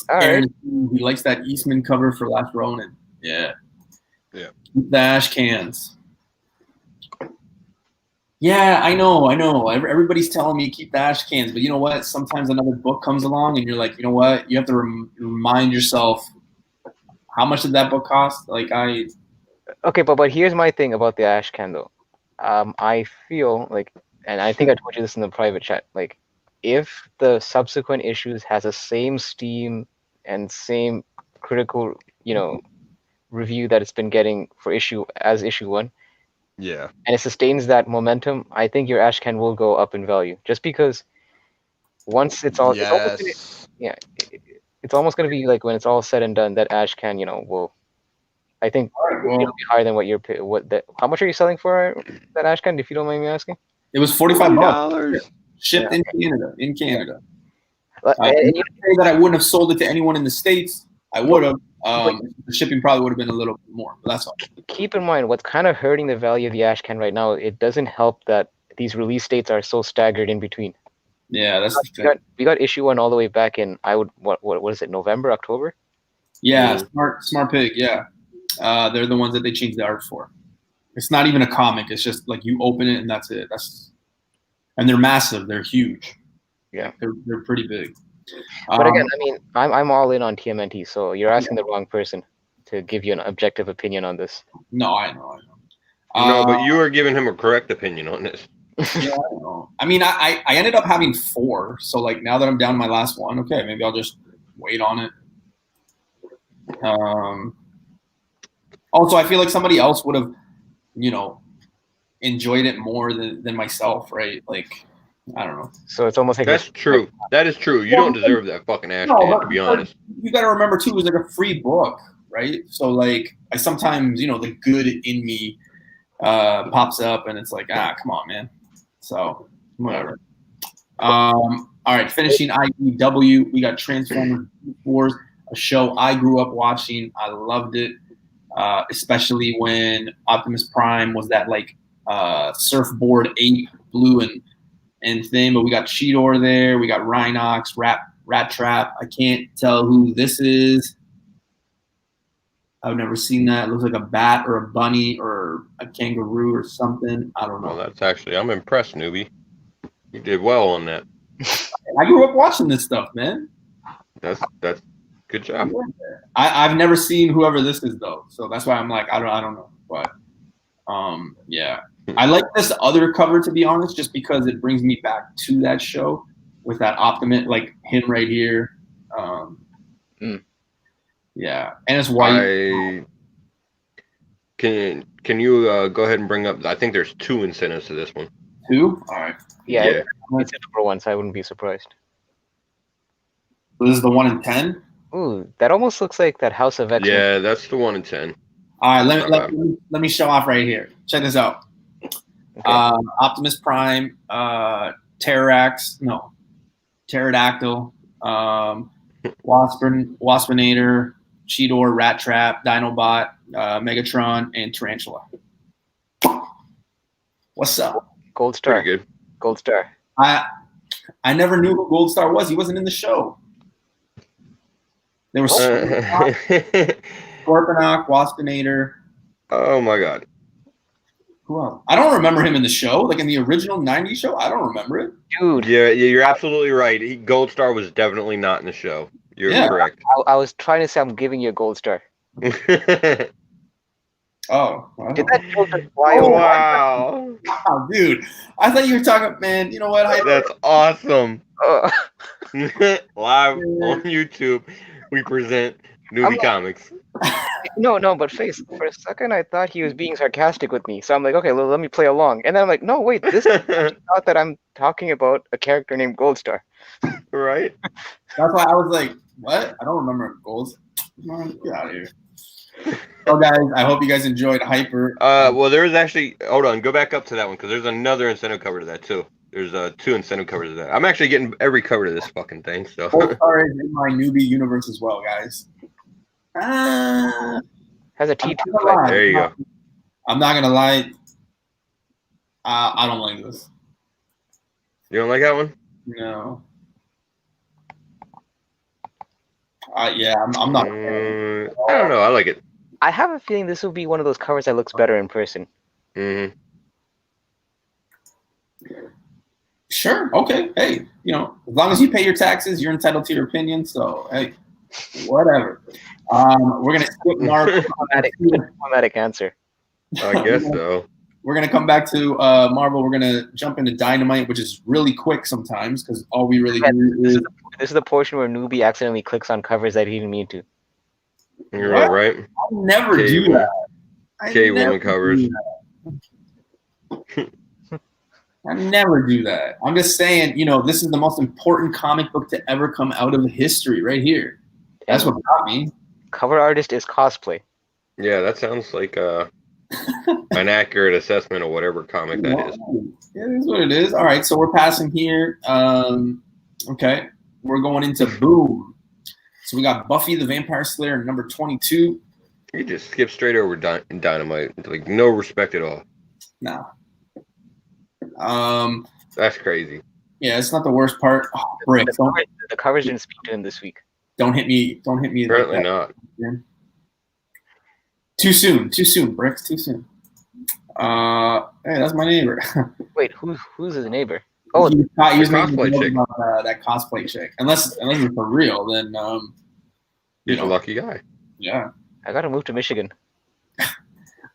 All right. He likes that Eastman cover for Last Ronin. Yeah. Yeah. Keep the ash cans. Yeah, I know. Everybody's telling me keep the ash cans, but you know what? Sometimes another book comes along, and you're like, you know what? You have to remind yourself how much did that book cost? Like Okay, but here's my thing about the ash can though. I feel like, and I think I told you this in the private chat. Like, if the subsequent issues has the same steam and same critical, review that it's been getting for issue one, Yeah. and it sustains that momentum, I think your ash can will go up in value. Just because once it's almost gonna, Yes. yeah, it's almost gonna be like when it's all said and done, that ash can, will. I think all right, it'll well, be higher than how much are you selling for that ash can, if you don't mind me asking? it was $45 $40. shipped Yeah. in Canada. In Canada, And I'm you, not saying that I wouldn't have sold it to anyone in the States. I would have. but The shipping probably would have been a little bit more, but that's all. keep in mind what's kind of hurting the value of the ash can right now. It doesn't help that these release dates are so staggered in between. Yeah, that's the We thing. got issue one all the way back in what is it, November, October? Yeah, Mhm. smart pig. Yeah, they're the ones that they changed the art for. It's not even a comic. It's just like you open it and that's it. And they're massive. They're huge. Yeah. Like, they're pretty big. But again, I mean, I'm all in on TMNT, so you're asking the wrong person to give you an objective opinion on this. No, I know. No, but you are giving him a correct opinion on this. Yeah, I know. I mean, I ended up having 4. So like now that I'm down to my last one, okay, maybe I'll just wait on it. Also, I feel like somebody else would have, enjoyed it more than myself, right? Like, I don't know. So it's almost like That's true. That is true. You don't deserve that fucking ash No, can, but to be honest. you got to remember too, it was like a free book, right? So like, I sometimes, the good in me pops up, and it's like, come on, man. So whatever. All right, finishing IEW, we got Transformers Wars, a show I grew up watching. I loved it, especially when Optimus Prime was that like surfboard ape, blue and thing. But we got Cheetor there, we got Rhinox, Rat Trap. I can't tell who this is. I've never seen that. It looks like a bat or a bunny or a kangaroo or something. I don't know. Well, that's actually, I'm impressed, newbie. You did well on that. I grew up watching this stuff, man. That's good job. I've never seen whoever this is though, so that's why I'm like I don't know, but yeah, I like this other cover to be honest, just because it brings me back to that show with that Optimus, like him right here. Yeah, and it's white. Can you go ahead and bring up? I think there's 2 incentives to this one. 2? All right. Yeah. It's a number 1, so I wouldn't be surprised. So this is the 1 in 10. Ooh, that almost looks like that House of X. Yeah, that's the 1 in 10. All right, let me show off right here. Check this out. Okay. Optimus Prime, Pterodactyl, Waspinator, Cheetor, Rat Trap, Dinobot, Megatron, and Tarantula. What's up? Gold Star. Pretty good. Gold Star. I never knew who Gold Star was. He wasn't in the show. There was Scorponok, Waspinator. Oh my god. Who else? I don't remember him in the show. Like in the original '90s show, I don't remember it. Dude. Yeah, you're absolutely right. Gold Star was definitely not in the show. You're correct. I was trying to say I'm giving you a Gold Star. Oh, wow. Did that joke fly? Oh, wow. Wow, dude. I thought you were talking, man, you know what? That's awesome. Live on YouTube, we present Newbie Comics. No, but Face, for a second I thought he was being sarcastic with me. So I'm like, okay, well, let me play along. And then I'm like, no, wait, this is thought that I'm talking about a character named Gold Star. Right? That's why I was like, what? I don't remember Gold. Get out of here. Well, guys, I hope you guys enjoyed Hyper. Well, there is actually, hold on, go back up to that one, because there's another incentive cover to that, too. There's 2 incentive covers of that. I'm actually getting every cover to this fucking thing, so. Gold Star is in my newbie universe as well, guys. Has a T2. There you go. I'm not gonna lie. I don't like this. You don't like that one? No. Yeah, I'm not. I don't know. I like it. I have a feeling this will be one of those covers that looks better in person. Mm-hmm. Sure. Okay. Hey, as long as you pay your taxes, you're entitled to your opinion. So, hey, whatever. We're gonna skip Marvel. Diplomatic answer. I guess so. We're gonna come back to Marvel. We're gonna jump into Dynamite, which is really quick sometimes because all we really do is this is the portion where newbie accidentally clicks on covers that he didn't mean to. You're right. I never do that. K-Woman covers. I never do that. I'm just saying, this is the most important comic book to ever come out of history right here. That's what got me. Cover artist is cosplay. Yeah, that sounds like an accurate assessment of whatever comic that is. It is what it is. All right, so we're passing here. Okay, we're going into Boom. So we got Buffy the Vampire Slayer number 22. You just skip straight over Dynamite. Like, no respect at all. No. That's crazy. Yeah, it's not the worst part. Oh, Brick. The covers didn't speak to him this week. Don't hit me. Apparently not. Too soon, Bricks. Too soon. Hey, that's my neighbor. Wait, who's his neighbor? Oh, he was cosplay chick. About, that cosplay chick. Unless it's for real, then he's a lucky guy. Yeah. I gotta move to Michigan.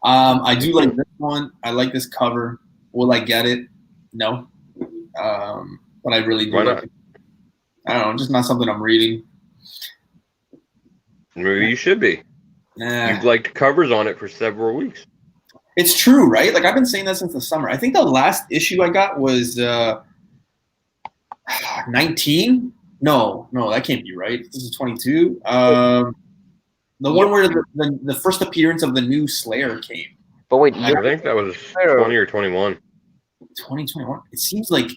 I do like this one. I like this cover. Will I get it? No. But I really do. Why like not? it. I don't know. Just not something I'm reading. Maybe you should be. You've liked covers on it for several weeks. It's true, right? Like, I've been saying that since the summer. I think the last issue I got was 19. No, that can't be right. This is 22. The one where the first appearance of the new Slayer came. But wait, I think that was 20 or 21. 2021. It seems like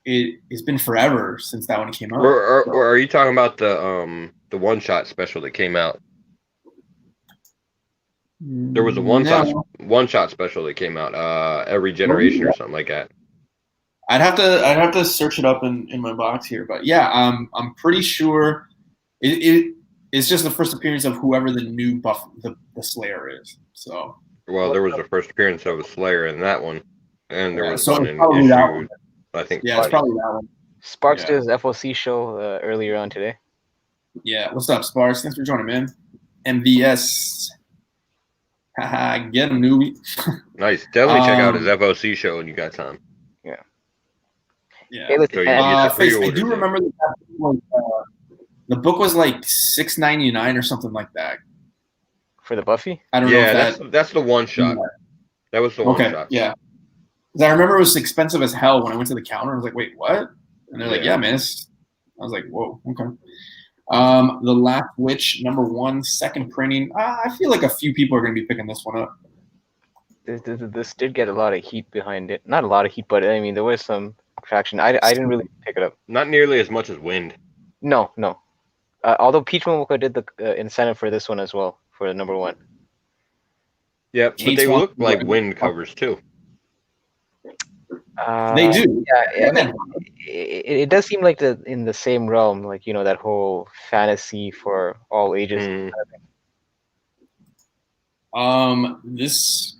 it's been forever since that one came out. Or are you talking about the one-shot special that came out? There was a one-shot special that came out every generation or something like that. I'd have to search it up in my box here, but yeah, I'm pretty sure it's just the first appearance of whoever the new the Slayer is. So there was the first appearance of a Slayer in that one, and there was one in issue. I think. Yeah, it's probably that one. Sparks did his FOC show earlier on today. Yeah, what's up, Sparks? Thanks for joining, man. MVS. Haha, get him, newbie. Nice. Definitely check out his FOC show when you got time. Yeah. Hey, listen, I do remember the book was like $6.99 or something like that. For the Buffy? I don't know if that's the one shot. That was the one shot. Yeah. Because I remember it was expensive as hell when I went to the counter. I was like, wait, what? And they're like, yeah, man. I was like, whoa, okay. The Last Witch, number 1, second printing. I feel like a few people are going to be picking this one up. This did get a lot of heat behind it. Not a lot of heat, but I mean, there was some traction. I didn't really pick it up. Not nearly as much as Wind. No. Although Peach Momoko did the incentive for this one as well, for the number 1. Yeah, but they look like Wind covers too. They do. Yeah. It does seem like in the same realm, like, that whole fantasy for all ages. This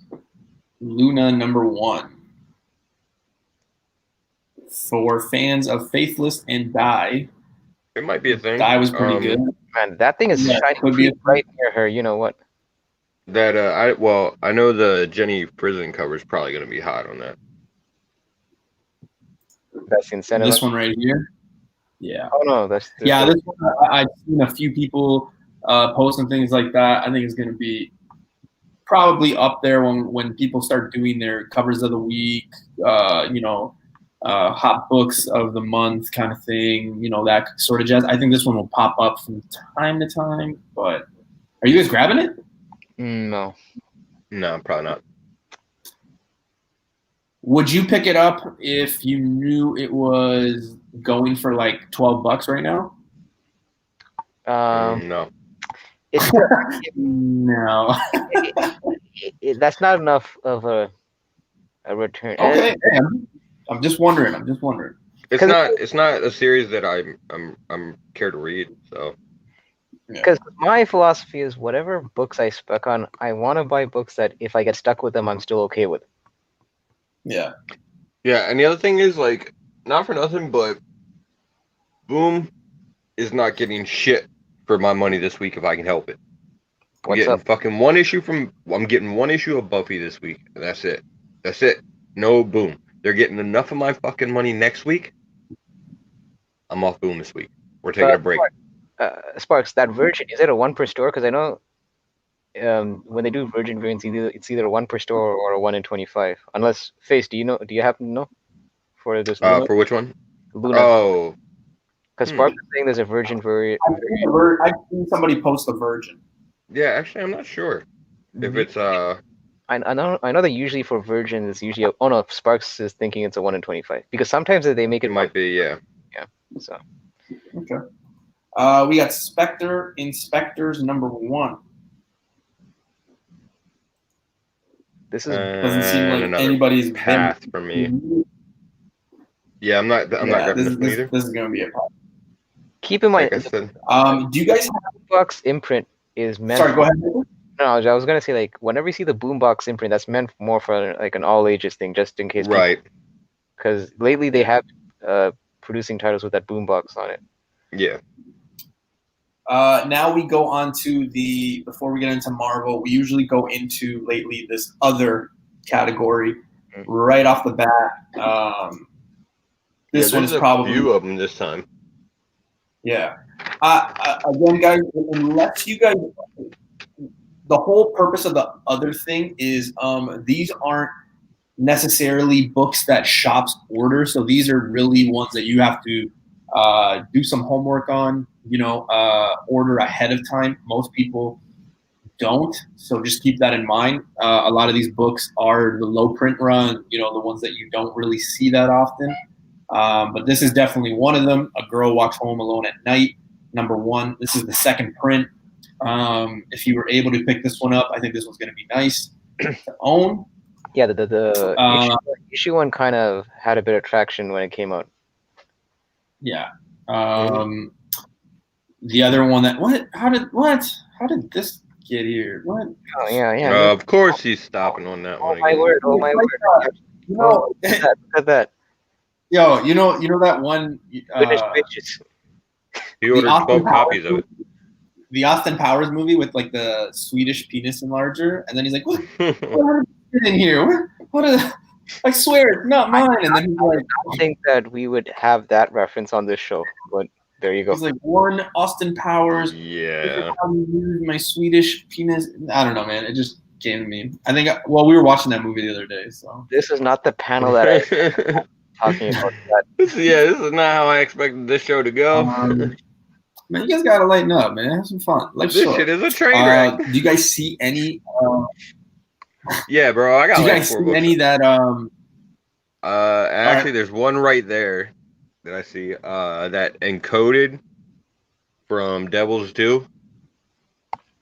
Luna number 1 for fans of Faithless and Die. It might be a thing. Die was pretty good. Man, that thing is shining right near her. You know what? That I know the Jenny Prison cover is probably going to be hot on that. That's incentive. This one right here. Yeah. Oh no, this one I've seen a few people post and things like that. I think it's going to be probably up there when people start doing their covers of the week. Hot books of the month kind of thing. That sort of jazz. I think this one will pop up from time to time. But are you guys grabbing it? No, probably not. Would you pick it up if you knew it was going for like $12 right now? No. No. That's not enough of a return. Okay, I'm just wondering. It's not a series that I'm care to read. So. Because my philosophy is whatever books I spec on, I want to buy books that if I get stuck with them, I'm still okay with. Yeah. Yeah, and the other thing is, like, not for nothing, but Boom is not getting shit for my money this week if I can help it. I'm What's getting up? fucking one issue I'm getting one issue of Buffy this week. And that's it. That's it. No Boom. They're getting enough of my fucking money next week. I'm off Boom this week. We're taking a break. Sparks, that Virgin, is it a 1 per store? Because I know when they do Virgin variants, it's either a 1 per store or a 1 in 25. Unless, Face, do you happen to know for this Luna? For which one? Luna. Oh. Because Sparks is saying there's a Virgin variant. I've seen somebody post a Virgin. Yeah, actually, I'm not sure if it's I know that usually for Virgin it's usually oh no, Sparks is thinking it's a 1 in 25 because sometimes they make it. It might be, yeah. Yeah. So. Okay. We got Spectre Inspectors #1. This is doesn't seem like anybody's path for me. Yeah, I'm not grabbing this one either. This is gonna be a problem. Keep in mind, like I said, do you guys have boombox imprint is meant? Sorry, go ahead. No, I was gonna say like whenever you see the boombox imprint, that's meant more for like an all ages thing, just in case. Right. Because lately they have producing titles with that boombox on it. Yeah. Now we go on to before we get into Marvel, we usually go into lately this other category right off the bat. This one's probably a few of them this time. Yeah. Again, guys, unless you guys, the whole purpose of the other thing is these aren't necessarily books that shops order. So these are really ones that you have to do some homework on, order ahead of time. Most people don't. So just keep that in mind. A lot of these books are the low print run, the ones that you don't really see that often. But this is definitely one of them. A Girl Walks Home Alone at Night, #1. This is the second print. If you were able to pick this one up, I think this one's going to be nice to own. Yeah, the issue one kind of had a bit of traction when it came out. Yeah. The other one how did this get here? What? Oh yeah. Of course he's stopping on that one. Oh my word. Look at that. Yo, you know that one. Goodness gracious. He ordered 12 copies of it. The Austin Powers movie with like the Swedish penis enlarger, and then he's like, "What in here? I swear it's not mine." And then he's like, I think that we would have that reference on this show, but there you go. He's like, "One Austin Powers." Yeah. My Swedish penis. I don't know, man. It just came to me. I think. We were watching that movie the other day, so this is not the panel that I. Talking about that. This is not how I expected this show to go. Man, you guys gotta lighten up, man. Have some fun. This shit is a train wreck. Do you guys see any? Yeah, bro. I got. Do you guys see any that? Actually, there's one right there that I see. That Encoded from Devil's Due.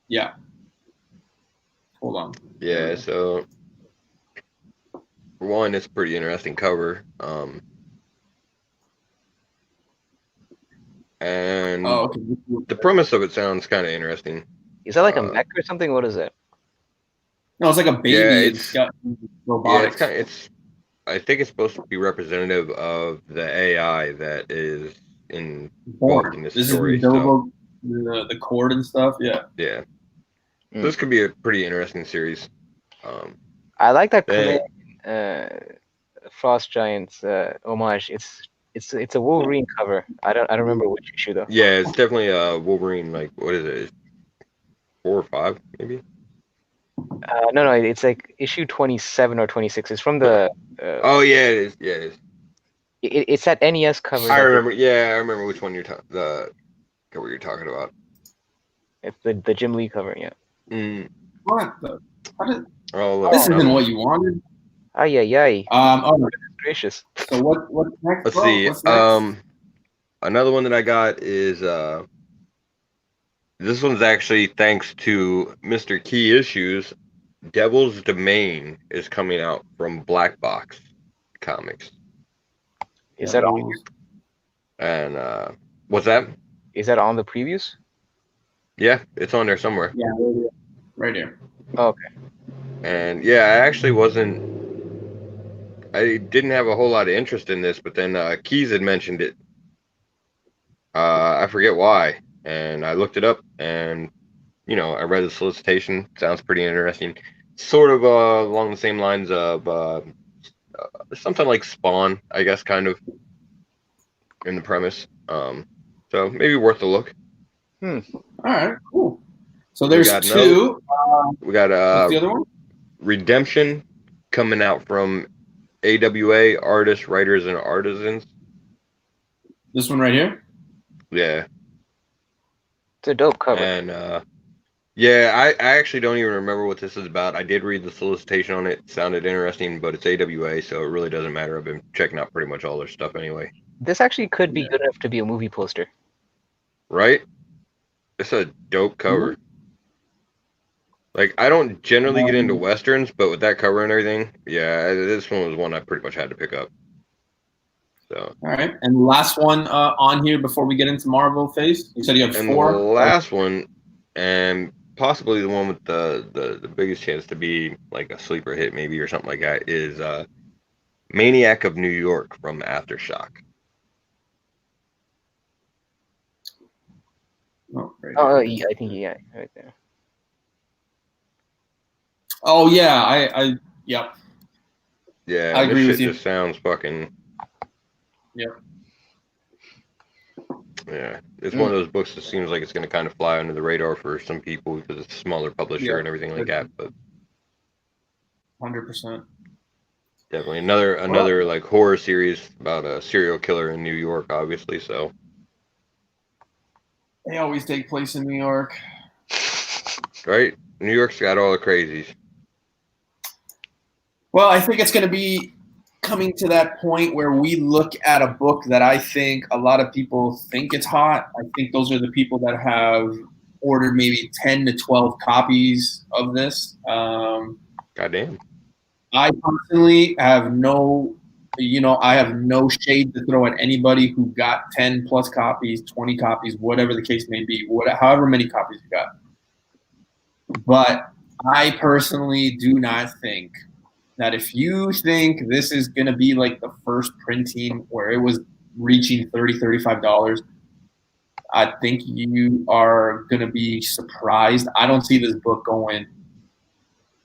Yeah. Hold on. Yeah. So. For one, it's a pretty interesting cover. And the premise of it sounds kind of interesting. Is that like a mech or something? What is it? No, it's like a baby. Yeah, it's got robotics. Yeah, I think it's supposed to be representative of the AI that is involved in this story. Is the cord and stuff. Yeah. Yeah. So this could be a pretty interesting series. I like that Frost Giants homage. It's a Wolverine cover. I don't remember which issue though. Yeah, it's definitely a Wolverine. Like, what is it? 4 or 5 maybe? No, it's like issue 27 or 26. It's from the. Oh yeah, it is. Yeah, it is. It's that NES cover. I remember. Yeah, I remember which one what you're talking about. It's the Jim Lee cover. Yeah. What the? This isn't what you wanted. Ay. Gracious. So what's next? Let's see. Another one that I got is this one's actually thanks to Mr. Key Issues. Devil's Domain is coming out from Black Box Comics. Is that on? And what's that? Is that on the previews? Yeah, it's on there somewhere. Yeah, right here. Oh, okay. And yeah, I actually wasn't I didn't have a whole lot of interest in this, but then Keys had mentioned it. I forget why, and I looked it up, and I read the solicitation. Sounds pretty interesting. Sort of along the same lines of something like Spawn, I guess, kind of in the premise. So maybe worth a look. All right, cool. So there's two. We got what's the other one? Redemption coming out from AWA, Artists, Writers, and Artisans. This one right here? Yeah. It's a dope cover. And I actually don't even remember what this is about. I did read the solicitation on it. It sounded interesting, but it's AWA, so it really doesn't matter. I've been checking out pretty much all their stuff anyway. This actually could be good enough to be a movie poster. Right? It's a dope cover. Like, I don't generally get into Westerns, but with that cover and everything, this one was one I pretty much had to pick up. So. All right. And the last one on here before we get into Marvel phase? You said you have 4? And the last one, and possibly the one with the biggest chance to be like a sleeper hit maybe or something like that, is Maniac of New York from Aftershock. I think right there. Oh yeah, yep. Yeah, I agree with you. Just sounds fucking. Yeah. Yeah, it's one of those books that seems like it's going to kind of fly under the radar for some people because it's a smaller publisher and everything like that. But 100%. Definitely another like horror series about a serial killer in New York, obviously. So they always take place in New York, right? New York's got all the crazies. Well, I think it's going to be coming to that point where we look at a book that I think a lot of people think it's hot. I think those are the people that have ordered maybe 10 to 12 copies of this. Goddamn. I personally have no shade to throw at anybody who got 10 plus copies, 20 copies, whatever the case may be, however many copies you got. But I personally do not think that if you think this is going to be like the first printing where it was reaching $30, $35, I think you are going to be surprised. I don't see this book going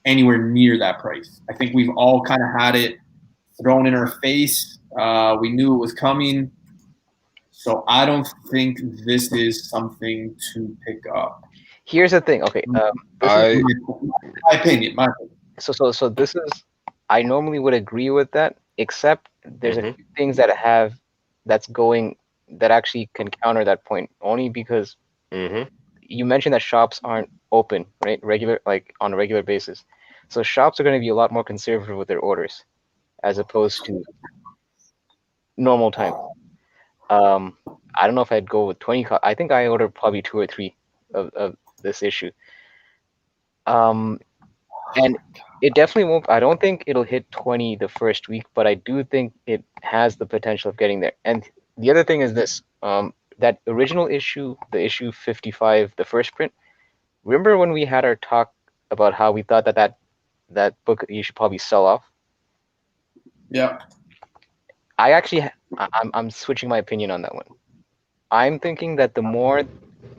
anywhere near that price. I think we've all kind of had it thrown in our face. We knew it was coming. So I don't think this is something to pick up. Here's the thing. Okay. My opinion. So this is, I normally would agree with that, except there's a few things that actually can counter that point, only because you mentioned that shops aren't open, right? On a regular basis. So shops are going to be a lot more conservative with their orders as opposed to normal time. I don't know if I'd go with 20. I think I ordered probably 2 or 3 of this issue. And it definitely won't. I don't think it'll hit 20 the first week, but I do think it has the potential of getting there. And the other thing is this: that original issue, the issue 55, the first print. Remember when we had our talk about how we thought that book you should probably sell off? Yeah. I'm switching my opinion on that one. I'm thinking that the more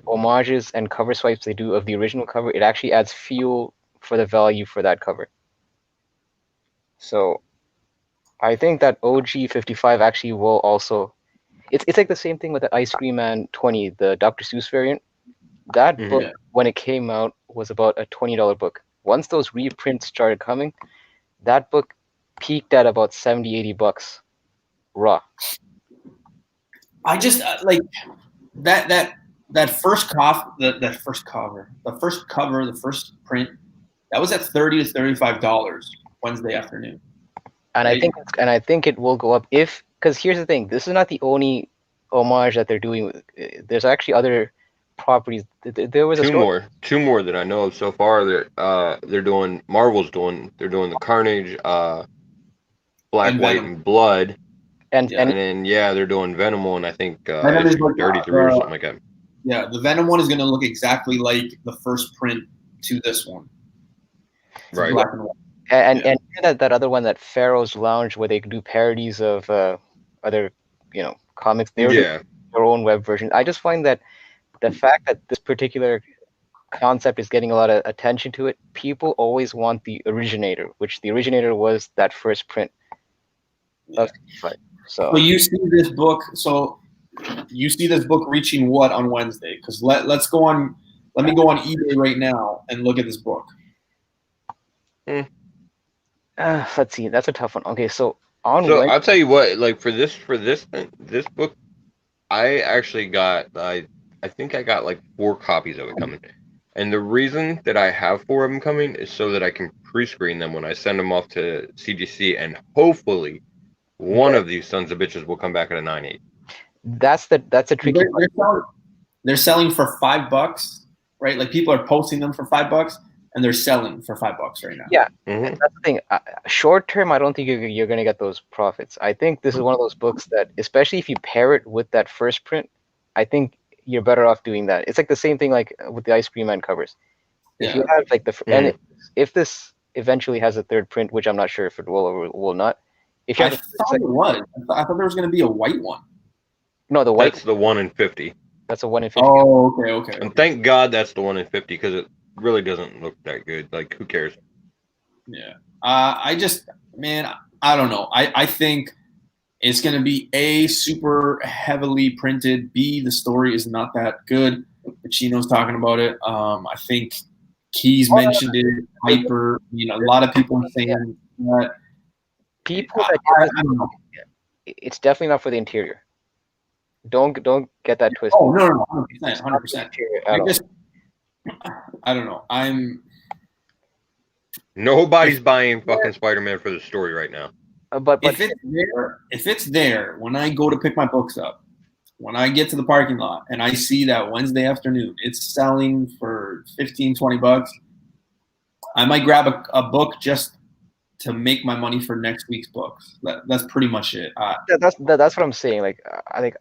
homages and cover swipes they do of the original cover, it actually adds fuel for the value for that cover. So I think that OG 55 actually will also, it's like the same thing with the Ice Cream Man 20, the Dr. Seuss variant. That book, when it came out, was about a $20 book. Once those reprints started coming, that book peaked at about $70-$80 raw. I just like that first cover, the first print, that was at $30 to $35 Wednesday afternoon. And I think it will go up because here's the thing: this is not the only homage that they're doing. There's actually other properties. There was two more that I know of so far. They're doing They're doing the Carnage, Black, White, and Blood, and then they're doing Venom one. I think it's 33 or something like that. Yeah, the Venom one is going to look exactly like the first print to this one. Right. Black and white. And that other one, that Pharaoh's Lounge, where they do parodies of other comics. They're doing their own web version. I just find that the fact that this particular concept is getting a lot of attention to it, people always want the originator, which the originator was that first print of 65. So you see this book. So you see this book reaching what on Wednesday? Because let's go on. Let me go on eBay right now and look at this book. Let's see. That's a tough one. Okay, so Wednesday, I'll tell you what. Like for this book, I actually got. I think I got like 4 copies of it coming. And the reason that I have 4 of them coming is so that I can pre-screen them when I send them off to CGC, and hopefully one of these sons of bitches will come back at a 9.8. That's a tricky part. They're selling for $5, right? Like people are posting them for $5, and they're selling for $5 right now. Yeah, that's the thing. Short term, I don't think you're going to get those profits. I think this is one of those books that, especially if you pair it with that first print, I think you're better off doing that. It's like the same thing like with the Ice Cream Man covers. If you have like and if this eventually has a third print, which I'm not sure if it will or will not. If you I thought it was. I thought there was going to be a white one. No, the white. That's the 1 in 50. That's a 1 in 50. Oh, okay. And thank God that's the 1 in 50, because it really doesn't look that good. Like, who cares? Yeah. I don't know. I think it's going to be A, super heavily printed. B, the story is not that good. Pacino's talking about it. I think Keys mentioned it. Hyper. A lot of people are saying that. People that I don't know. It's definitely not for the interior. Don't get that twisted. Oh no, 100%. I don't know. Nobody's buying fucking Spider-Man for the story right now. But if it's there when I go to pick my books up, when I get to the parking lot and I see that Wednesday afternoon it's selling for $15-$20, I might grab a book just to make my money for next week's books. That's pretty much it. That's what I'm saying. Like I think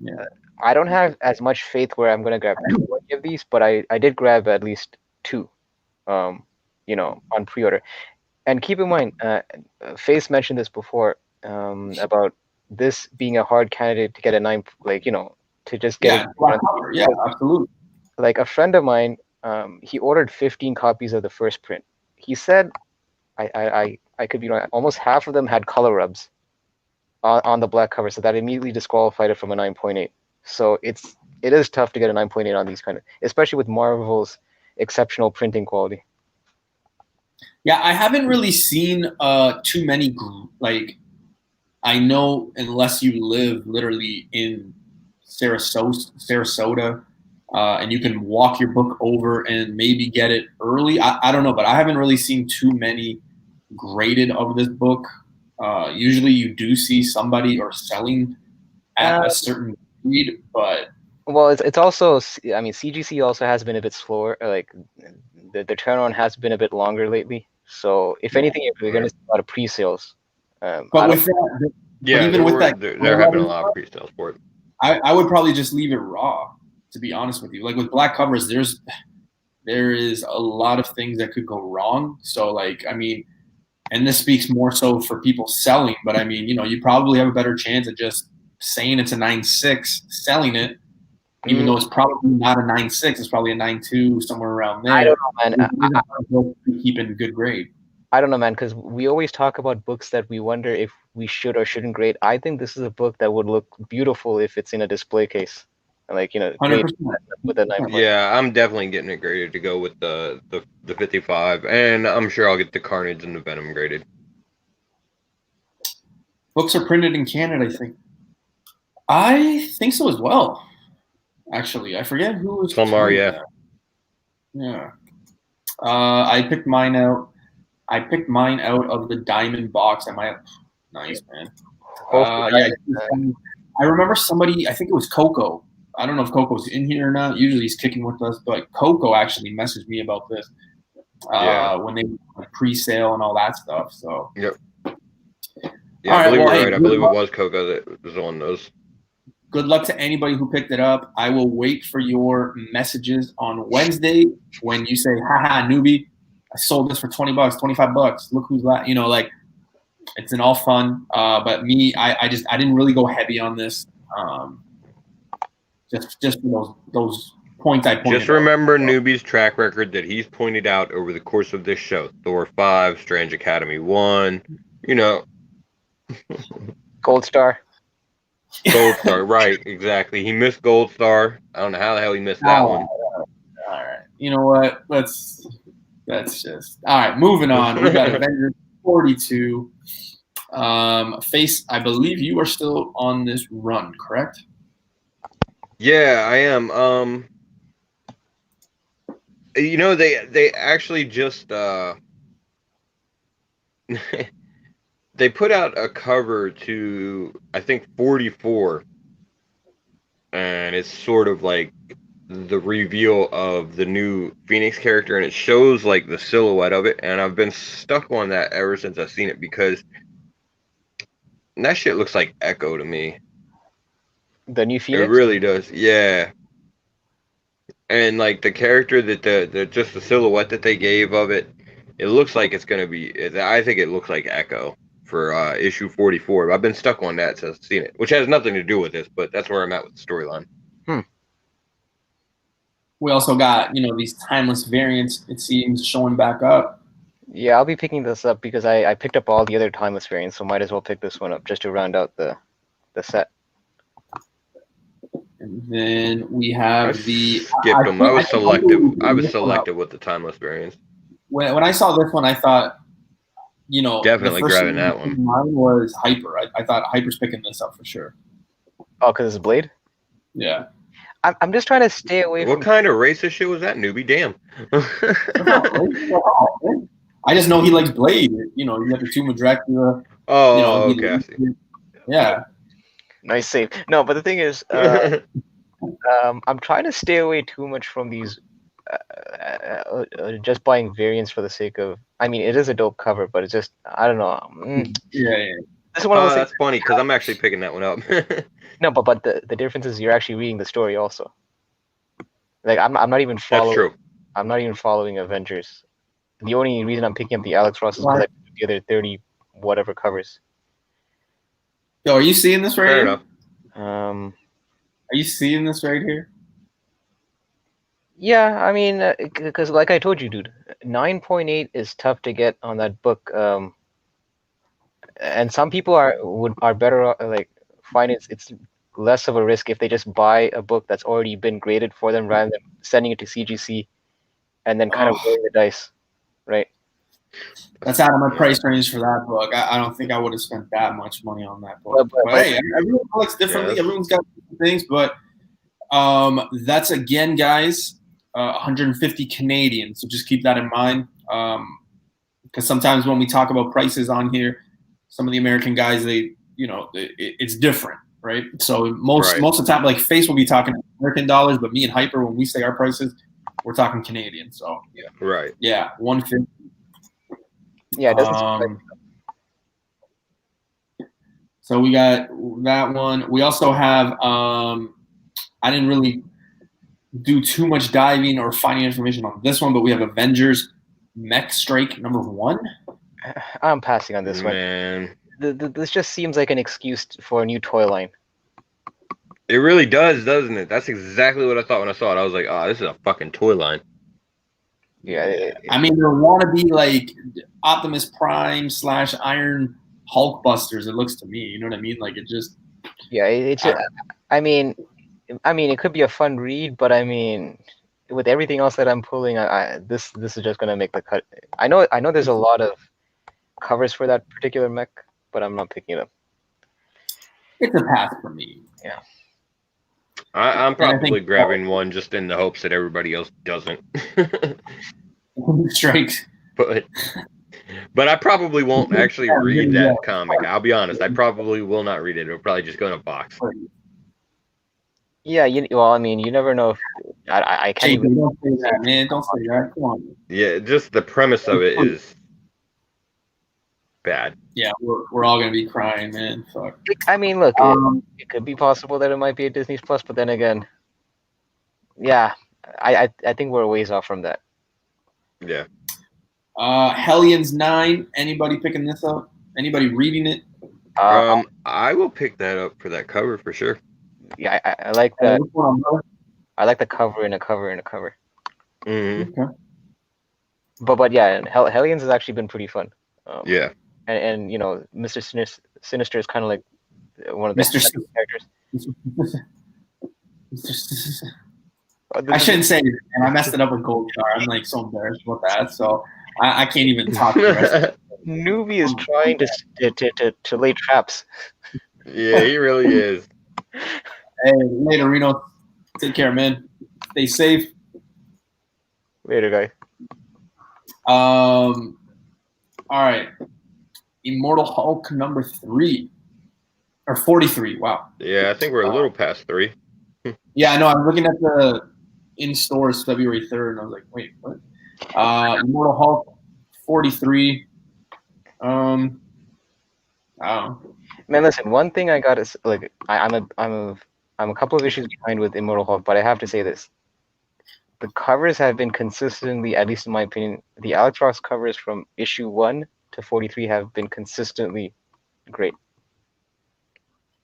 I don't have as much faith where I'm gonna grab 2 of these, but I did grab at least 2, on pre-order. And keep in mind, Face mentioned this before about this being a hard candidate to get a 9, to just get. Yeah, absolutely. Like a friend of mine, he ordered 15 copies of the first print. He said, I could be wrong, almost half of them had color rubs on the black cover, so that immediately disqualified it from a 9.8. So it is tough to get a 9.8 on these kind of, especially with Marvel's exceptional printing quality. Yeah, I haven't really seen too many, like, I know unless you live literally in Sarasota, and you can walk your book over and maybe get it early. I don't know, but I haven't really seen too many graded of this book. Usually you do see somebody or selling at a certain speed, but it's also, I mean, CGC also has been a bit slower. Like the turnaround has been a bit longer lately. So if anything, we're going to see a lot of pre-sales. But with that, they're having a lot of pre-sales for it. I would probably just leave it raw, to be honest with you. Like with black covers, there is a lot of things that could go wrong. So like, I mean, and this speaks more so for people selling, but I mean, you probably have a better chance of just saying it's a 9.6, selling it, even though it's probably not a 9.6, it's probably a 9.2, somewhere around there. I don't know, man. Keeping good grade. I don't know, man, because we always talk about books that we wonder if we should or shouldn't grade. I think this is a book that would look beautiful if it's in a display case. Like, 100%. With a 9. Yeah, I'm definitely getting it graded to go with the 55, and I'm sure I'll get the Carnage and the Venom graded. Books are printed in Canada, I think. I think so as well. Actually, I forget who was. Some are, yeah. Yeah. I picked mine out. I picked mine out of the diamond box. Nice, man. Yeah. I remember somebody. I think it was Coco. I don't know if Coco's in here or not. Usually he's kicking with us, but Coco actually messaged me about this when they pre-sale and all that stuff. So. Yep. Yeah, I believe you're right. I believe it was Coco that was on those. Good luck to anybody who picked it up. I will wait for your messages on Wednesday when you say, haha, newbie. I sold this for $20, $25. Look who's that. You know, like it's an all fun. But me, I didn't really go heavy on this. Just those points I pointed out. Just remember Newbie's track record that he's pointed out over the course of this show. Thor 5, Strange Academy 1, you know. Gold Star. Gold Star, right, exactly. He missed Gold Star. I don't know how the hell he missed that one. All right. You know what? That's just all right. Moving on. We got Avengers 42. Face, I believe you are still on this run, correct? Yeah, I am. You know, they actually just they put out a cover to, I think, 44, and it's sort of like the reveal of the new Phoenix character, and it shows like the silhouette of it, and I've been stuck on that ever since I've seen it, because that shit looks like Echo to me. The new Phoenix? It really does, yeah. And like the character that the just the silhouette that they gave of it, it looks like it's gonna be. I think it looks like Echo for issue 44. I've been stuck on that since I've seen it, which has nothing to do with this, but that's where I'm at with the storyline. We also got, you know, these timeless variants, it seems, showing back up. Yeah, I'll be picking this up because I picked up all the other timeless variants, so might as well pick this one up just to round out the set. And then we have skipped them. I was selective with the timeless variants. When I saw this one, I thought, you know, definitely grabbing that one. Mine was Hyper. I thought Hyper's picking this up for sure. Oh, because it's Blade? Yeah. I'm just trying to stay away from... What kind of racist shit was that, Newbie? Damn. I just know he likes Blade. You know, you have the Tomb of Dracula. Oh, you know, okay, I see. Yeah. Nice save. No, but the thing is, I'm trying to stay away too much from these just buying variants for the sake of... I mean, it is a dope cover, but it's just, I don't know. Yeah. This is one of those that's funny, because I'm actually picking that one up. No, but the difference is you're actually reading the story also. Like, I'm not even following... That's true. I'm not even following Avengers. The only reason I'm picking up the Alex Ross is because I picked up the other 30 whatever covers. Yo, are you seeing this right Fair here? Enough. Are you seeing this right here? Yeah, I mean, because like I told you, dude, 9.8 is tough to get on that book. And some people are better, like, find it's less of a risk if they just buy a book that's already been graded for them rather than sending it to CGC and then kind of rolling the dice, right? That's out of my price range for that book. I don't think I would have spent that much money on that book. But hey, everyone collects differently. Yeah. Everyone's got different things. But that's, again, guys, 150 Canadian. So just keep that in mind. Because sometimes when we talk about prices on here, some of the American guys, it's different, right? So most of the time, like Face will be talking American dollars, but me and Hyper, when we say our prices, we're talking Canadian. So yeah, right, yeah, 150. Yeah, it doesn't. So we got that one. We also have. I didn't really do too much diving or finding information on this one, but we have Avengers Mech Strike #1. I'm passing on this one. This just seems like an excuse for a new toy line. It really does, doesn't it? That's exactly what I thought when I saw it. I was like, oh, this is a fucking toy line. Yeah. I mean, there want to be like Optimus Prime / Iron Hulk Busters, it looks to me. You know what I mean? Like, it just... Yeah, it's... I mean, it could be a fun read, but I mean, with everything else that I'm pulling, this is just gonna make the cut. I know there's a lot of covers for that particular mech, but I'm not picking it up. It's a pass for me. Yeah. I'm probably grabbing one just in the hopes that everybody else doesn't. Straight. But I probably won't actually read that comic. I'll be honest. I probably will not read it. It'll probably just go in a box. Yeah, well, I mean, you never know if I can't even... Don't say that, man. Don't say that. Come on. Yeah, just the premise of it is bad. Yeah, we're all gonna be crying, man. Fuck. I mean, look, it could be possible that it might be a Disney Plus, but then again, yeah, I think we're a ways off from that. Yeah. Hellions 9. Anybody picking this up? Anybody reading it? I will pick that up for that cover for sure. Yeah, I like that. I like the cover and a cover and a cover. Mm-hmm. Okay. But yeah, and Hellions has actually been pretty fun. Yeah. And you know, Mr. Sinister is kind of like one of the characters. I shouldn't say it, and I messed it up with Gold Star. I'm like so embarrassed about that, so I can't even talk the rest of it. Newbie is trying to lay traps. Yeah, he really is. Hey, later, Reno. Take care, man. Stay safe. Later, guy. All right. Immortal Hulk number 3. Or 43. Wow. Yeah, I think we're a little past 3. Yeah, I know. I'm looking at the in stores February 3rd, and I was like, wait, what? Immortal Hulk 43. I don't know. Man, listen. One thing I got is like I'm a couple of issues behind with Immortal Hulk, but I have to say this: the covers have been consistently, at least in my opinion, the Alex Ross covers from issue 1 to 43 have been consistently great.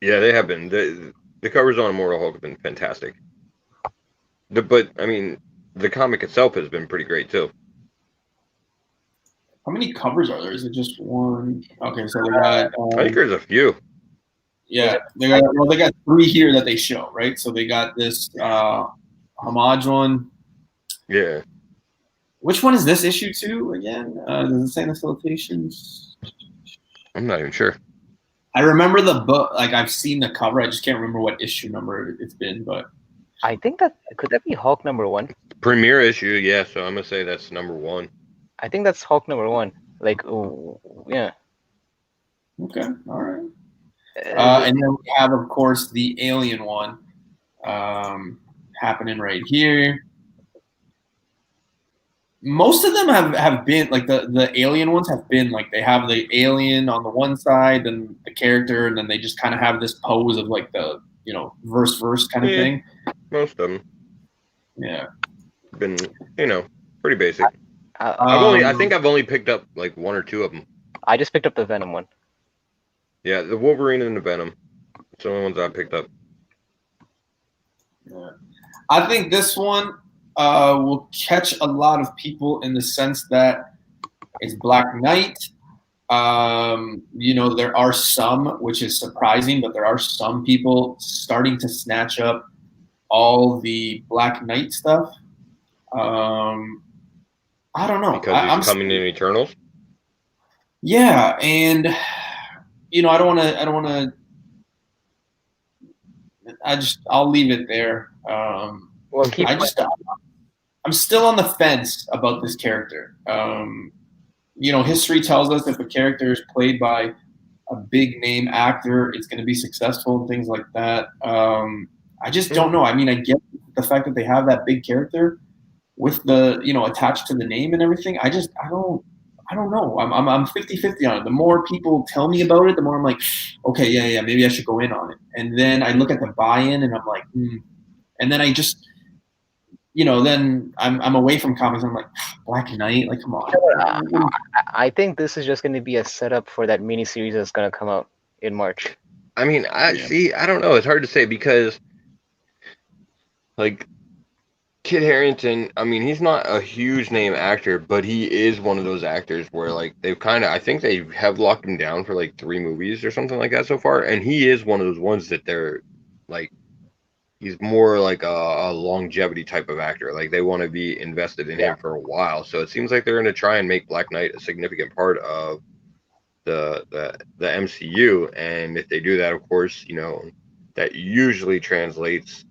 Yeah, they have been. The covers on Immortal Hulk have been fantastic. But I mean, the comic itself has been pretty great too. How many covers are there? Is it just one? Okay, so they got. I think there's a few. Yeah, they got 3 here that they show, right? So they got this homage one. Yeah. Which one is this issue 2 again? Does it say in the citations? I'm not even sure. I remember the book. Like I've seen the cover. I just can't remember what issue number it's been, but I think that could that be Hulk number 1? Premiere issue, yeah. So I'm gonna say that's number 1. I think that's Hulk number 1. Like, yeah. Okay, all right. And then we have, of course, the Alien one happening right here. Most of them have been like the Alien ones have been like they have the alien on the one side and the character, and then they just kind of have this pose of like the verse kind of thing. Most of them. Yeah. Been pretty basic. I think I've only picked up like 1 or 2 of them. I just picked up the Venom one. Yeah, the Wolverine and the Venom. It's the only ones I picked up. Yeah. I think this one will catch a lot of people in the sense that it's Black Knight. There are some, which is surprising, but there are some people starting to snatch up all the Black Knight stuff. I don't know. Because he's coming in Eternals? Yeah, and I don't want to. I'll leave it there. I'm still on the fence about this character. History tells us if a character is played by a big name actor, it's going to be successful and things like that. I just don't know. I mean, I get the fact that they have that big character with the attached to the name and everything. I don't know. I'm 50-50 on it. The more people tell me about it, the more I'm like, okay, yeah, maybe I should go in on it. And then I look at the buy-in and I'm like, and then I just, then I'm away from comics. I'm like, Black Knight, like, come on. I think this is just going to be a setup for that mini series that's going to come out in March. I mean, I don't know. It's hard to say because, like, Kit Harington, I mean, he's not a huge name actor, but he is one of those actors where, like, I think they have locked him down for, like, 3 movies or something like that so far, and he is one of those ones that they're, like, he's more like a longevity type of actor. Like, they want to be invested in him for a while, so it seems like they're going to try and make Black Knight a significant part of the MCU, and if they do that, of course, that usually translates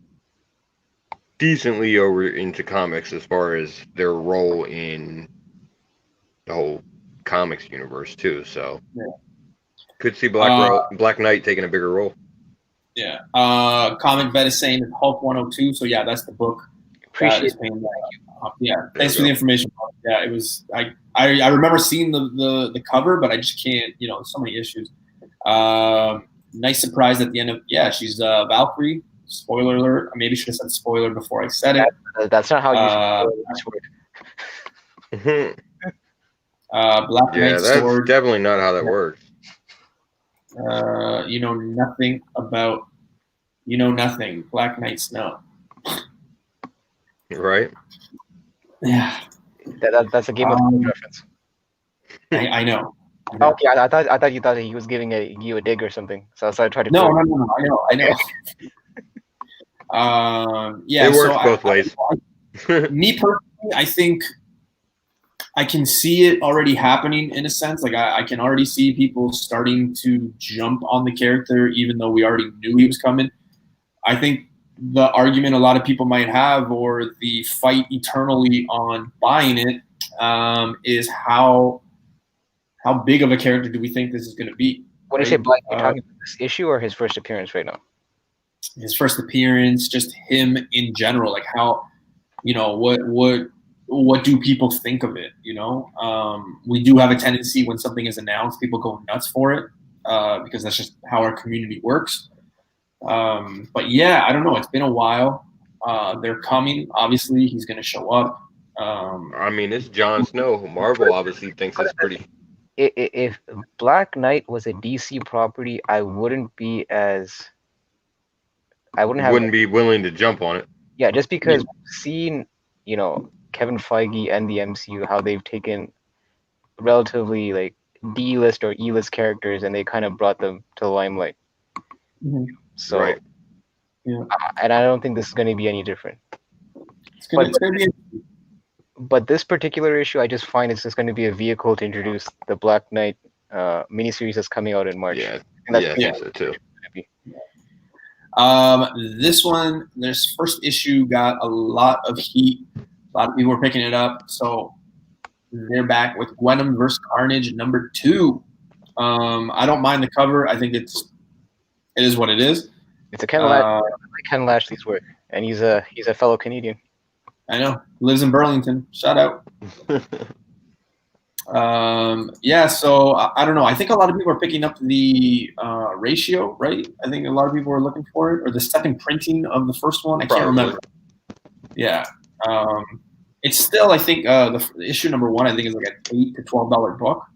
decently over into comics as far as their role in the whole comics universe too. So could see Black Knight taking a bigger role. Yeah. Comic Vet is saying it's Hulk 102. So yeah, that's the book. Appreciate it. Yeah. Thanks for the information. Yeah, it was. I remember seeing the cover, but I just can't. So many issues. Nice surprise at the end of. Yeah, she's Valkyrie. Spoiler alert. Maybe should have said spoiler before I said it. That's not how you should work. Black Yeah, Knight that's sword. definitely not how that works. You know nothing about. You know nothing. Black Knight Snow. Right? Yeah. That's a Game of Thrones reference. I know. Okay, I thought you thought he was giving you a dig or something. So I tried to. No. I know. Yeah. It works so both ways. Me personally, I think I can see it already happening in a sense. Like I can already see people starting to jump on the character, even though we already knew he was coming. I think the argument a lot of people might have, or the fight eternally on buying it, is how big of a character do we think this is going to be? When you say Black, you're talking about this issue or his first appearance right now? His first appearance, just him in general, like how, what do people think of it? We do have a tendency when something is announced, people go nuts for it because that's just how our community works. But yeah, I don't know. It's been a while. They're coming. Obviously, he's going to show up. I mean, it's Jon Snow, who Marvel obviously thinks is pretty. If Black Knight was a DC property, I wouldn't be willing to jump on it. Yeah, just because we've seen, Kevin Feige and the MCU, how they've taken relatively like D-list or E-list characters and they kind of brought them to the limelight. Mm-hmm. So, right. Yeah. And I don't think this is going to be any different. It's gonna be. But this particular issue, I just find it's just going to be a vehicle to introduce the Black Knight miniseries that's coming out in March. Yeah, I think so too. This one, this first issue got a lot of heat. A lot of people were picking it up. So they're back with Gwenom vs. Carnage #2. I don't mind the cover. I think it is what it is. It's a Ken Lashley's work, and he's a fellow Canadian. I know. Lives in Burlington. Shout out. Yeah, so I don't know. I think a lot of people are picking up the ratio, right? I think a lot of people are looking for it, or the second printing of the first one. I can't remember. Yeah. It's still, I think, the issue #1, I think, is like an $8 to $12 book.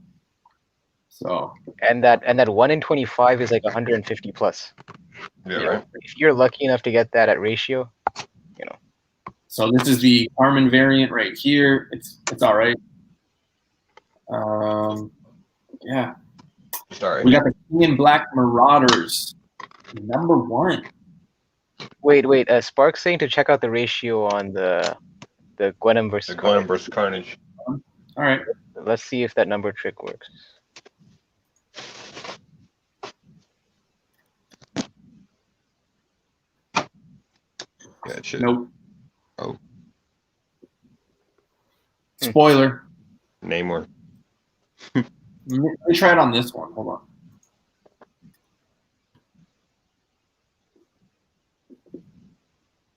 So. And that 1 in 25 is like 150 plus. Yeah, right. If you're lucky enough to get that at ratio, So this is the Carmen variant right here. It's all right. Yeah. Sorry. We got the King in Black Marauders #1. Wait. Spark's saying to check out the ratio on the Gwenom versus Carnage. All right. Let's see if that number trick works. Yeah, it should. Nope. Oh. Spoiler. Namor. Let me try it on this one. Hold on.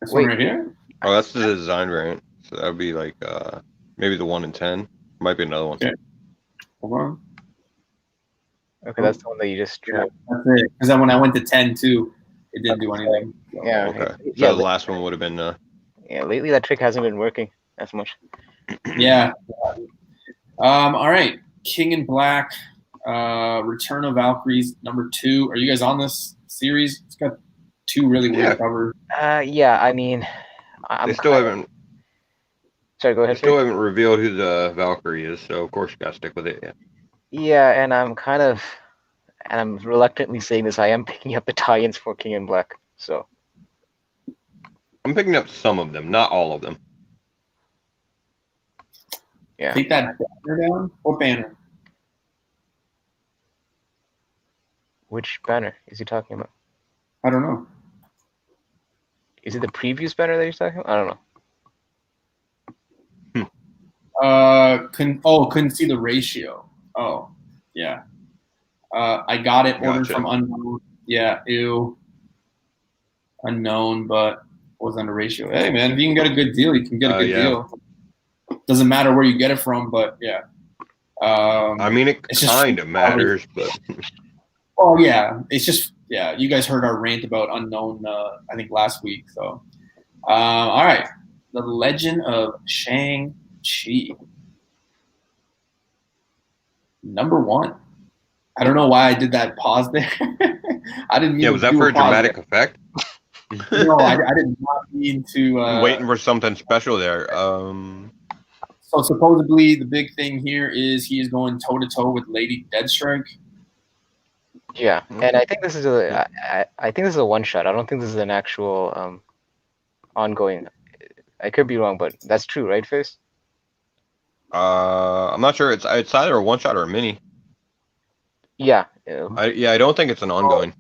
This one right here? Oh, that's the design variant. So that would be like maybe the 1 in 10. Might be another one. Okay. Hold on. Okay, that's the one that you just tried. Yeah, that's it. Because then when I went to 10 too, it didn't do anything. So. Yeah. Okay. So the last one would have been. Yeah, lately that trick hasn't been working as much. Yeah. All right. King in Black, Return of Valkyries #2. Are you guys on this series? It's got 2 really weird covers. Yeah. I mean, they still haven't. Sorry, go ahead. They still haven't revealed who the Valkyrie is, so of course you gotta stick with it. Yeah. Yeah, and I'm reluctantly saying this. I am picking up the tie-ins for King in Black. So. I'm picking up some of them, not all of them. Yeah. Take that banner down. What banner? Which banner is he talking about? I don't know. Is it the previews banner that he's talking about? I don't know. Couldn't see the ratio. Oh, yeah. I got it ordered from unknown. Yeah, ew. Unknown, but was under ratio. Hey, man, if you can get a good deal, you can get a good deal. Doesn't matter where you get it from, but yeah. I mean, it kind of matters, but. Oh yeah, it's just you guys heard our rant about unknown. I think last week. So, all right, The Legend of Shang-Chi. Number 1. I don't know why I did that pause there. I didn't mean Yeah, to was that do for a a pause dramatic there. effect? No, I did not mean to. Waiting for something special there. So supposedly the big thing here is he is going toe to toe with Lady Deathstrike. Yeah, and I think this is I think this is a one shot. I don't think this is an actual ongoing. I could be wrong, but that's true, right, Face? I'm not sure. It's either a one shot or a mini. Yeah. I don't think it's an ongoing.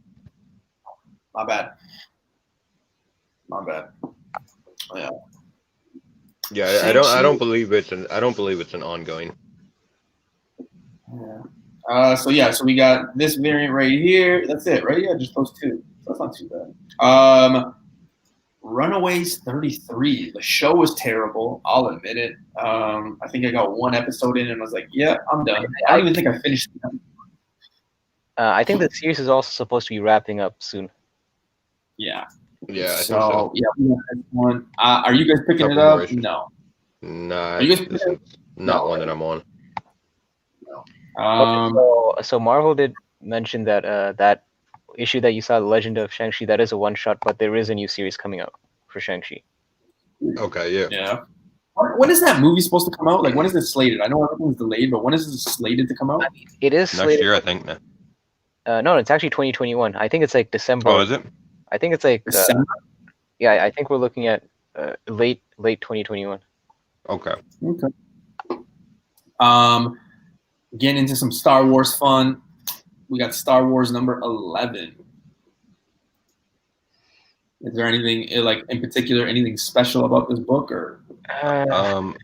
My bad. Yeah. Yeah, I don't believe it's an ongoing. Yeah. So we got this variant right here. That's it, right? Yeah, just those two. That's not too bad. Runaways 33. The show was terrible. I'll admit it. I think I got 1 episode in and was like, yeah, I'm done. I don't even think I finished it. I think the series is also supposed to be wrapping up soon. Yeah. Yeah, I think so. Yeah, we got this one. Are you guys picking it up? No. Nah, Are you guys this is not one that I'm on. No. So Marvel did mention that that issue that you saw, The Legend of Shang-Chi, that is a one-shot, but there is a new series coming out for Shang-Chi. Okay, yeah. Yeah. When is that movie supposed to come out? Like, when is it slated? I know everything's delayed, but when is it slated to come out? It is next year, I think. No, it's actually 2021. I think it's like December. Oh, is it? I think it's like December? yeah. I think we're looking at late 2021. Okay. Getting into some Star Wars fun. We got Star Wars number 11. Is there anything like in particular, anything special about this book, or? I'm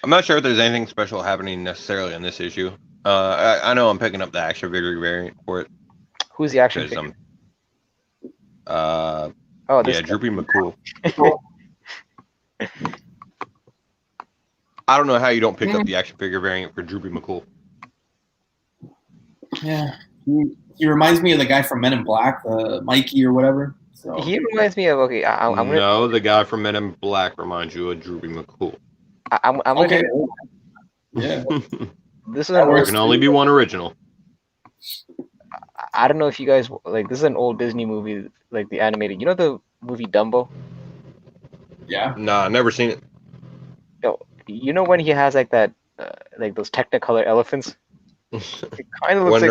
not sure if there's anything special happening necessarily in this issue. I know I'm picking up the action figure variant for it. Who's the action figure? Droopy McCool. I don't know how you don't pick up the action figure variant for Droopy McCool. Yeah, he reminds me of the guy from Men in Black, Mikey or whatever. So. He reminds me of the guy from Men in Black reminds you of Droopy McCool. I'm okay. Yeah. This is there can only be one original. I don't know if you guys like. This is an old Disney movie, like the animated. You know the movie Dumbo? Yeah. Nah, never seen it. Yo, you know when he has like that, like those Technicolor elephants? It kind of looks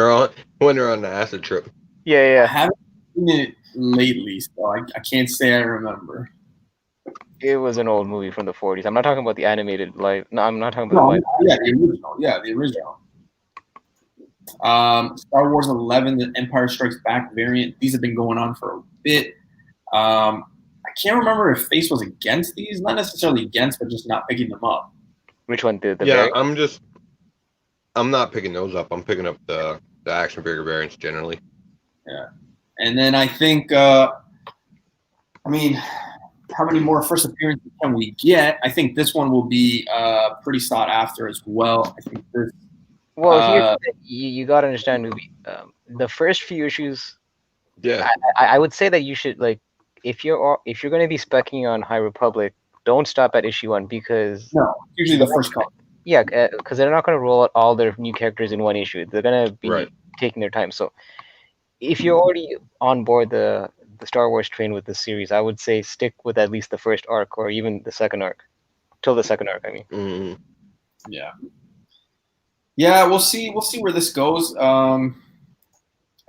when they're on the acid trip. Yeah. I haven't seen it lately, so I can't say I remember. It was an old movie from the 40s. I'm not talking about the animated live. No, I'm not talking about the original. Yeah, the original. Star Wars 11, the Empire Strikes Back variant. These have been going on for a bit. I can't remember if Face was against these. Not necessarily against, but just not picking them up. Which one? The variant? I'm not picking those up. I'm picking up the action figure variants generally. Yeah. And then I think, how many more first appearances can we get? I think this one will be pretty sought after as well. I think this. Well, you got to understand, the first few issues. Yeah. I would say that you should, like, if you're going to be speccing on High Republic, don't stop at issue 1 because usually the first couple. Yeah, because they're not going to roll out all their new characters in one issue. They're going to be taking their time. So if you're already on board the Star Wars train with this series, I would say stick with at least the first arc or even the second arc. Till the second arc, I mean. Mm-hmm. Yeah. Yeah, we'll see where this goes. I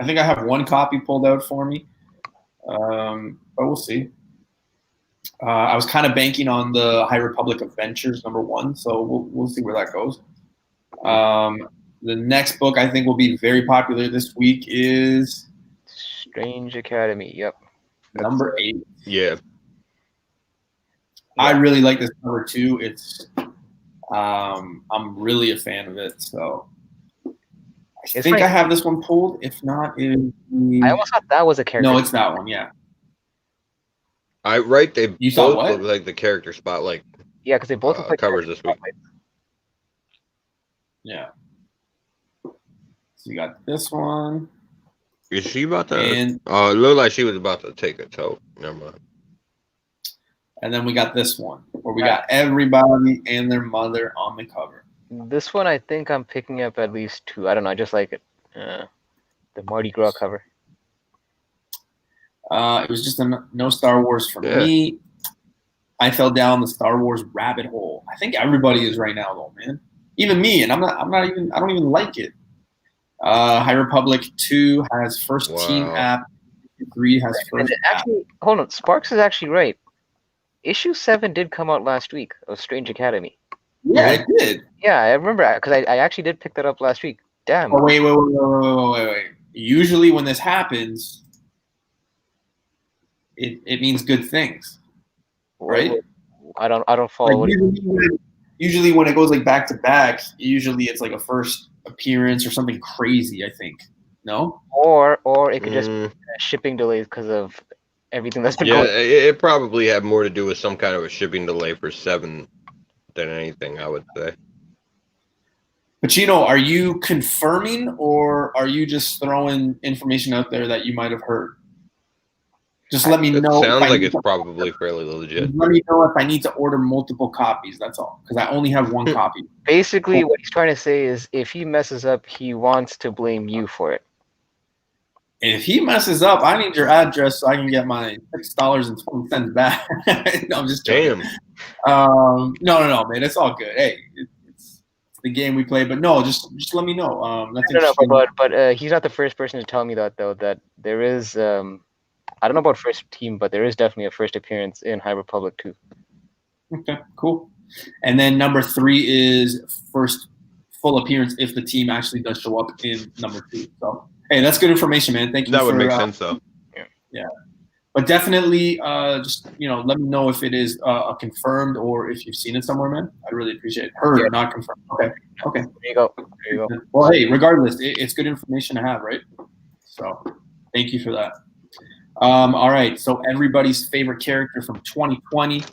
think I have 1 copy pulled out for me. But we'll see. I was kind of banking on the High Republic Adventures number 1, so we'll see where that goes. The next book I think will be very popular this week is Strange Academy. Yep. Number 8. Yeah. I really like this number 2. It's I'm really a fan of it, so I think I have this one pulled. If not, I almost thought that was a character. No, it's that one. Yeah. They you both look like the character spotlight. Yeah, because they both look like covers this week. Yeah. So you got this one. Is she about to? It looked like she was about to take a toe. Never mind. And then we got this one where we got everybody and their mother on the cover. This one, I think I'm picking up at least 2. I don't know. I just like it. The Mardi Gras cover. It was just no Star Wars for Yeah. me. I fell down the Star Wars rabbit hole. I think everybody is right now, though, man. Even me, and I'm not even. I don't even like it. High Republic 2 has first team app. 3 has first app. Actually, hold on. Sparks is actually right. Issue 7 did come out last week of Strange Academy. Yeah, it did. Yeah, I remember because I actually did pick that up last week. Damn. Oh, wait. Usually when this happens, it means good things, right? I don't follow. Like usually when it goes like back to back, usually it's like a first appearance or something crazy. I think. No. Or it could just be shipping delays because of everything that's been Yeah, going. it probably had more to do with some kind of a shipping delay for 7 than anything, I would say. Pacino, are you confirming or are you just throwing information out there that you might have heard? Just let me know. It sounds like it's probably fairly legit. Let me know if I need to order multiple copies. That's all, because I only have 1 copy. Basically, what he's trying to say is, if he messes up, he wants to blame you for it. If he messes up, I need your address so I can get my $6.20 back. No, I'm just joking. Damn. No, man. It's all good. Hey, it's the game we play. But no, just let me know. That's but he's not the first person to tell me that, though, that there is I don't know about first team, but there is definitely a first appearance in High Republic 2. Okay, cool. And then number 3 is first full appearance if the team actually does show up in number 2. So, hey, that's good information, man. Thank you. That would make sense, though. Yeah. But definitely just, let me know if it is confirmed or if you've seen it somewhere, man. I'd really appreciate it. Heard, not confirmed. Okay. There you go. Well, hey, regardless, it's good information to have, right? So thank you for that. All right, so everybody's favorite character from 2020,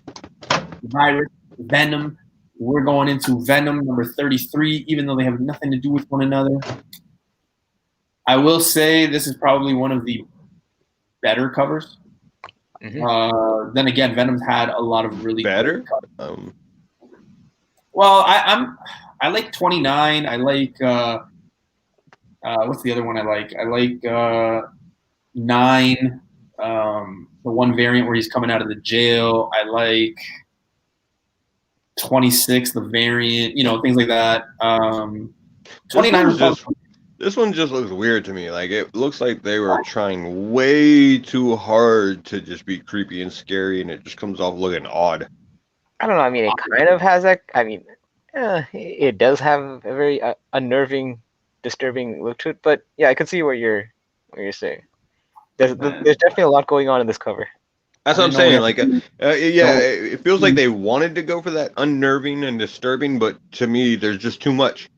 Virus, Venom. We're going into Venom number 33, even though they have nothing to do with one another. I will say this is probably one of the better covers. Mm-hmm. Then again, Venom's had a lot of really better covers. Well, I like 29. I like what's the other one I like? I like 9. The one variant where he's coming out of the jail. I like 26, the variant, things like that. 29. This one just looks weird to me. Like, it looks like they were trying way too hard to just be creepy and scary, and it just comes off looking odd. I don't know. I mean, it kind of has that. I mean, it does have a very unnerving, disturbing look to it. But yeah, I can see what you're saying. There's definitely a lot going on in this cover. That's what I'm saying. Like, it feels like they wanted to go for that unnerving and disturbing, but to me, there's just too much.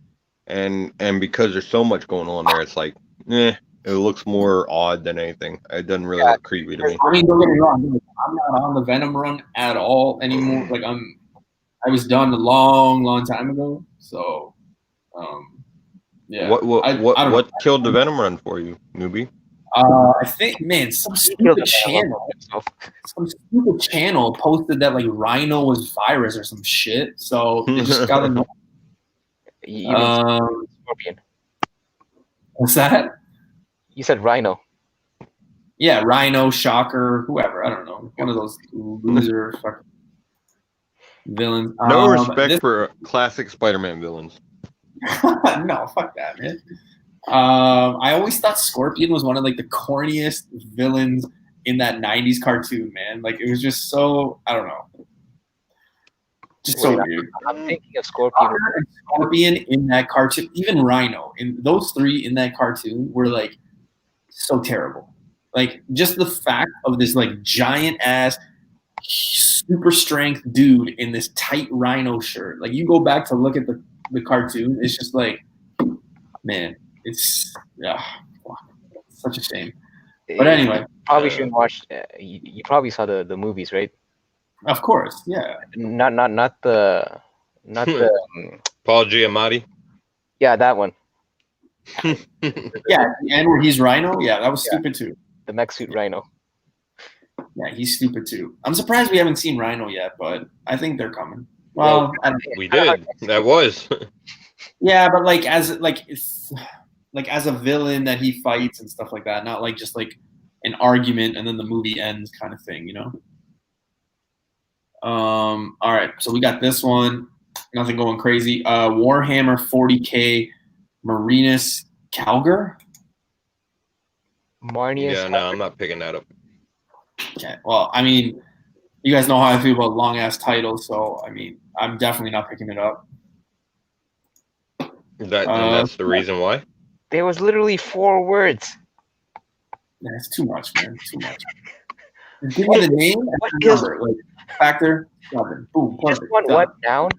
And because there's so much going on there, it's like, it looks more odd than anything. It doesn't really look creepy to me. I mean, don't get me wrong. I'm not on the Venom run at all anymore. Like, I was done a long time ago. So, yeah. What killed the Venom run for you, newbie? I think, man, some stupid channel posted that like Rhino was virus or some shit. So they just got annoyed. Scorpion. What's that? You said Rhino. Yeah, Rhino, Shocker, whoever. I don't know. One of those loser fucking villains. No respect for classic Spider-Man villains. No, fuck that, man. I always thought Scorpion was one of like the corniest villains in that 90s cartoon, man. Like, it was just so, I don't know. Just so weird. I'm thinking of Scorpion in that cartoon, even Rhino, and those 3 in that cartoon were like so terrible. Like, just the fact of this like giant ass, super strength dude in this tight Rhino shirt. Like, you go back to look at the cartoon, it's just like, man, it's such a shame. But anyway, probably shouldn't watch. You probably saw the movies, right? Of course, yeah. Not the Paul Giamatti. Yeah, that one. Yeah, and where he's Rhino. Yeah, that was stupid too. The mech suit Rhino. Yeah, he's stupid too. I'm surprised we haven't seen Rhino yet, but I think they're coming. Well, I don't, we did. That was. yeah, but like as a villain that he fights and stuff like that, not like just like an argument and then the movie ends kind of thing, you know. All right, so we got this one. Nothing going crazy. Warhammer 40K Marinus Calgar. Marnius. Yeah, no, I'm not picking that up. Okay. Well, I mean, you guys know how I feel about long ass titles, so I mean, I'm definitely not picking it up. And that's the reason why. There was literally 4 words. Yeah, it's too much, man. Too much. Just give me the name and the number, like factor, nothing. Boom, Just perfect. want Done. what down?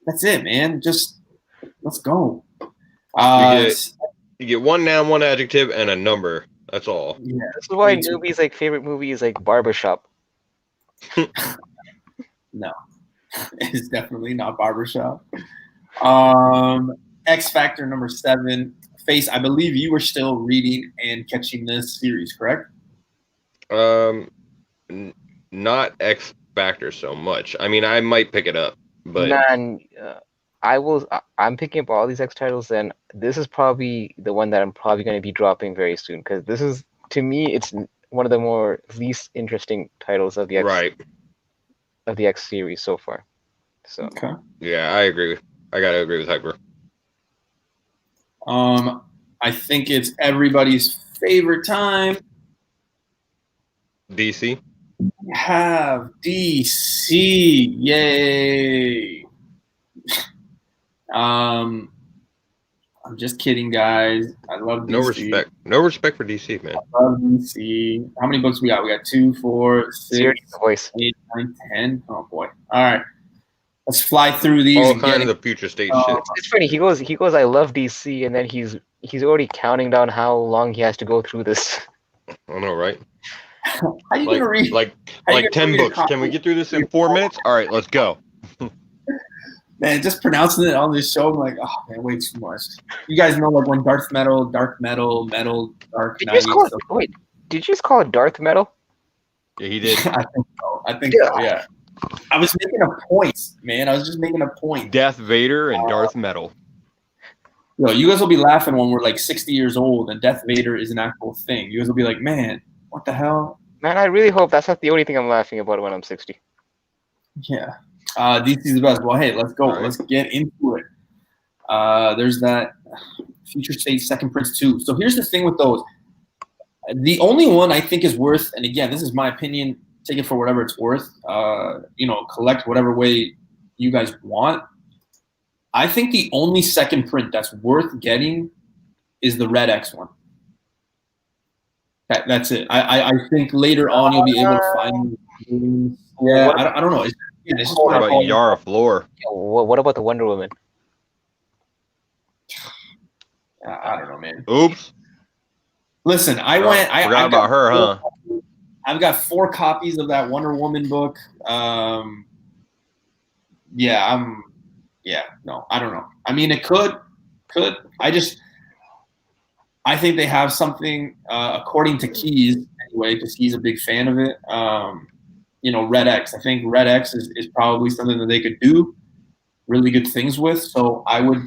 That's it, man. Just let's go. You get one noun, one adjective, and a number. That's all. Yeah, This is why me too. newbies like favorite movie is like Barbershop. No, it's definitely not Barbershop. X Factor number 7. Face, I believe you were still reading and catching this series, correct? Not X Factor so much. I mean, I might pick it up, but Man, I'm picking up all these X titles, and this is probably the one that I'm probably going to be dropping very soon because this is, to me, it's one of the more least interesting titles of the X series so far. So Okay. yeah, I agree. I gotta agree with Hyper. I think it's everybody's favorite time. DC. We have DC. Yay. I'm just kidding, guys. I love DC. No respect. No respect for DC, man. I love DC. How many books we got? We got 2, 4, 6, Serious voice. 8, 9, 10. Oh boy. All right. Let's fly through these. All and kinds get of future state Oh. shit. It's funny. He goes. I love DC, and then he's already counting down how long he has to go through this. I know, right? How you gonna read? Like How you gonna 10 read a books. Can we copy? get through this in 4 minutes? All right, let's go. Man, just pronouncing it on this show, I'm like, oh man, way too much. You guys know, like when Dark Metal, Dark Did you Knight. just call it? Wait, did you just call it Darth Metal? Yeah, he did. I think so. Yeah. I was making a point, man. I was just making a point. Darth Vader and Darth Metal. Yo, you guys will be laughing when we're like 60 years old and Darth Vader is an actual thing. You guys will be like, man, what the hell? Man, I really hope that's not the only thing I'm laughing about when I'm 60. Yeah. DC's the best. Well, hey, let's go. All right. Let's get into it. There's that Future State Second Prince 2. So here's the thing with those. The only one I think is worth, and again, this is my opinion, take it for whatever it's worth, collect whatever way you guys want. I think the only second print that's worth getting is the Red X one. That's it. I think later on you'll be able to find. Yeah, I don't know. It's just What my about opinion. Yara Floor? What about the Wonder Woman? I don't know, man. Oops. Listen, I Forgot got about her, huh? I've got 4 copies of that Wonder Woman book. No, I don't know. I mean, it could. I think they have something, according to Keys, anyway, because he's a big fan of it. Red X. I think Red X is probably something that they could do really good things with. So I would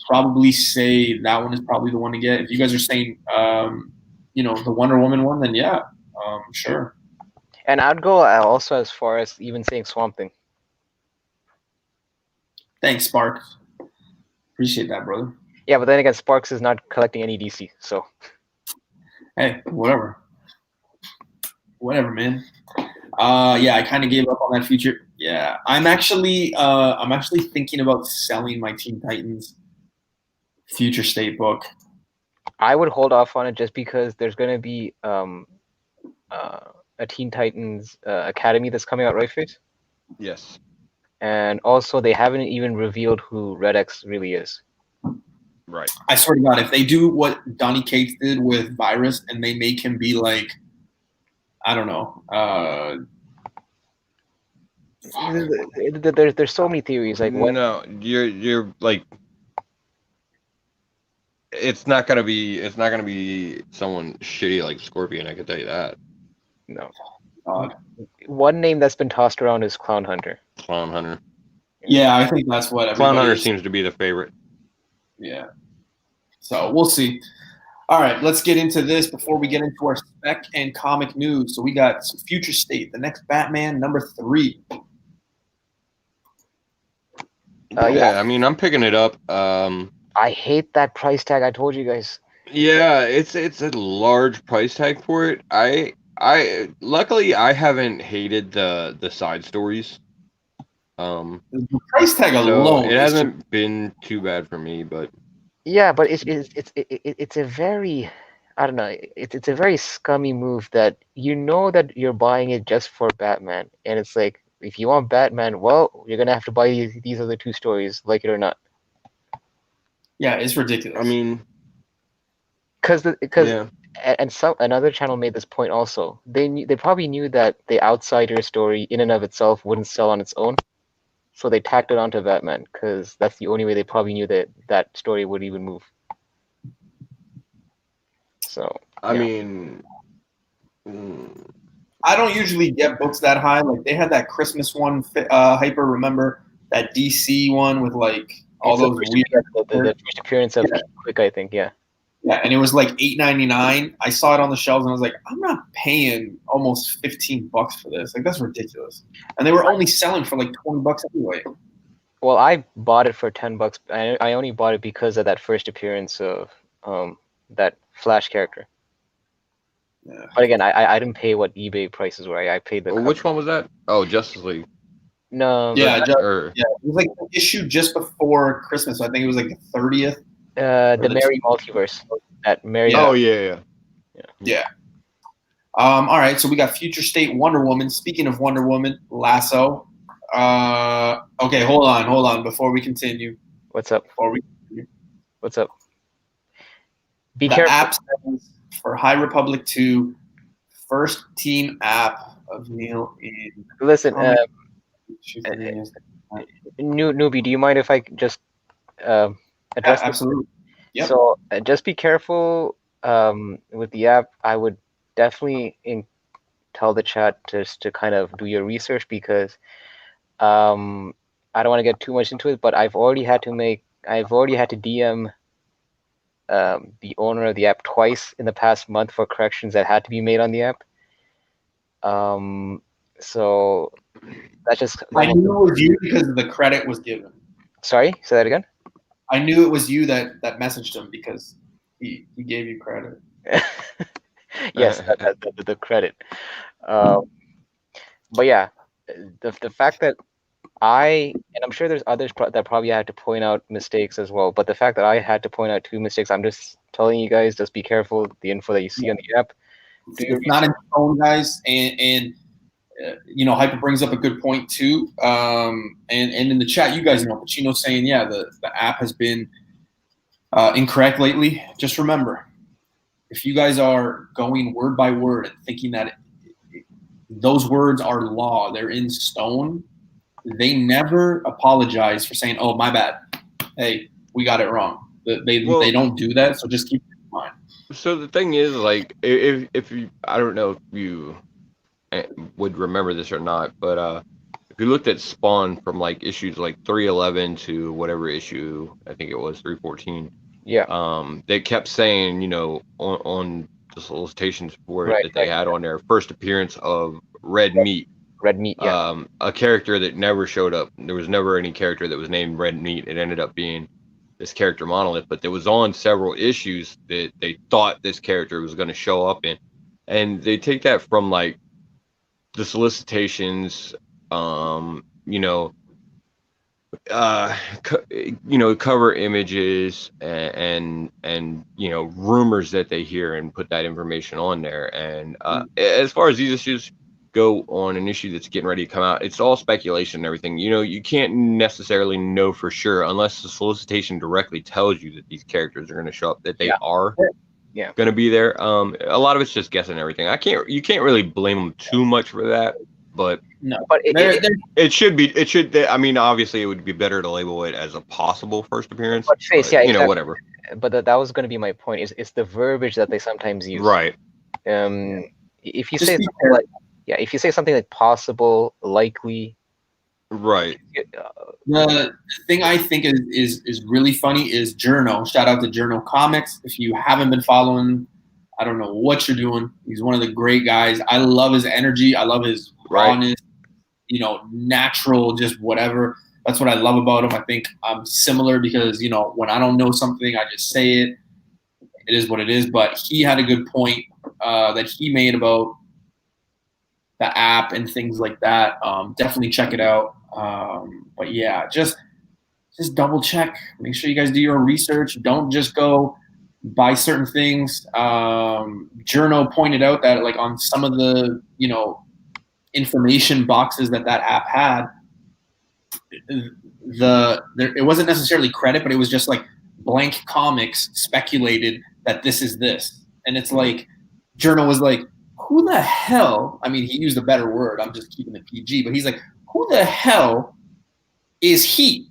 probably say that one is probably the one to get. If you guys are saying, the Wonder Woman one, then yeah, sure. And I'd go also as far as even saying Swamp Thing. Thanks, Sparks. Appreciate that, brother. Yeah, but then again, Sparks is not collecting any DC, so. Hey, whatever. Whatever, man. I kind of gave up on that feature. Yeah, I'm actually thinking about selling my Teen Titans Future State book. I would hold off on it just because there's going to be a Teen Titans Academy that's coming out, right, Face? Yes. And also, they haven't even revealed who Red X really is. Right. I swear to God, if they do what Donny Cates did with Virus and they make him be like, I don't know. There's so many theories. Like, what? No, you're like, it's not gonna be someone shitty like Scorpion. I can tell you that. No. God. One name that's been tossed around is Clown Hunter. Clown Hunter. Yeah, I think that's what Clown everybody Hunter is. seems to be the favorite. Yeah. So we'll see. All right, let's get into this before we get into our spec and comic news. So we got some Future State, the next Batman, number 3. Yeah, I mean, I'm picking it up. I hate that price tag. I told you guys. Yeah, it's a large price tag for it. I luckily I haven't hated the side stories. The price tag So alone it is just, hasn't been too bad for me, but Yeah, but it's a very, I don't know, it's a very scummy move that you know that you're buying it just for Batman, and it's like if you want Batman, well, you're gonna have to buy these other 2 stories, like it or not. yeah, it's ridiculous. I mean, Because yeah. and some another channel made this point also. They probably knew that the Outsider story in and of itself wouldn't sell on its own, so they tacked it onto Batman because that's the only way they probably knew that that story would even move. So I yeah. mean, I don't usually get books that high. Like they had that Christmas one, Hyper. Remember that DC one with like all It's the those first weird. the first appearance of Yeah. Quick, I think. Yeah. Yeah, and it was like $8.99. I saw it on the shelves and I was like, I'm not paying almost $15 for this. Like that's ridiculous. And they were only selling for like $20 anyway. Well, I bought it for $10. I only bought it because of that first appearance of that Flash character. Yeah. But again, I didn't pay what eBay prices were. I paid the which cover. one was that? Oh, Justice League. No, Yeah, Or yeah. It was like the issue just before Christmas. So I think it was like the 30th. the the Mary multiverse. That Mary. Yeah. oh yeah. Yeah. All right, so we got Future State Wonder Woman. Speaking of Wonder Woman, Lasso. Okay, hold on. Before we continue, What's up? What's up? Be the careful. app says for High Republic 2, first team app of Neil in. Listen, Newbie, newbie, do you mind if I just address this? absolutely. Yep. So just be careful with the app. I would definitely tell the chat just to kind of do your research because I don't want to get too much into it, but I've already had to DM the owner of the app twice in the past month for corrections that had to be made on the app. So that's just. I knew it was you because the credit was given. Sorry, say that again. I knew it was you that messaged him because he gave you credit. Yes, the credit. But yeah, the fact that and I'm sure there's others that probably had to point out mistakes as well, but the fact that I had to point out 2 mistakes, I'm just telling you guys, just be careful the info that you see on the app. It's not in stone, guys, and Hyper brings up a good point too. And in the chat, you guys know, Pacino's saying, yeah, the app has been incorrect lately. Just remember, if you guys are going word by word and thinking that those words are law, they're in stone, they never apologize for saying, oh, my bad. Hey, we got it wrong. They don't do that, so just keep it in mind. So the thing is, like, if you, I don't know if you would remember this or not, but if you looked at Spawn from like issues like 311 to whatever issue, I think it was 314. Yeah. They kept saying, on the solicitations for it that they had on their first appearance of Red Meat. Red Meat, yeah. A character that never showed up. There was never any character that was named Red Meat. It ended up being this character Monolith, but there was on several issues that they thought this character was going to show up in, and they take that from like the solicitations, cover images and rumors that they hear and put that information on there. And as far as these issues go on an issue that's getting ready to come out, it's all speculation and everything. You can't necessarily know for sure unless the solicitation directly tells you that these characters are going to show up, that they are going to be there. A lot of it's just guessing everything. You can't really blame them too much for that, but no, but it should be. It should. I mean, obviously, it would be better to label it as a possible first appearance. But face, yeah, exactly. Whatever. But that was going to be my point. It's the verbiage that they sometimes use. Right. If you say something like possible, likely, Right. The thing I think is really funny is Journo. Shout out to Journo Comics. If you haven't been following, I don't know what you're doing. He's one of the great guys. I love his energy. I love his rawness, natural, just whatever. That's what I love about him. I think I'm similar because, when I don't know something, I just say it. It is what it is. But he had a good point that he made about the app and things like that. Definitely check it out. But yeah, just double check. Make sure you guys do your own research. Don't just go buy certain things. Journo pointed out that like on some of the information boxes that app had, it wasn't necessarily credit, but it was just like blank comics speculated that this is this, and it's like Journo was like, who the hell? I mean, he used a better word. I'm just keeping it PG, but he's like, who the hell is he?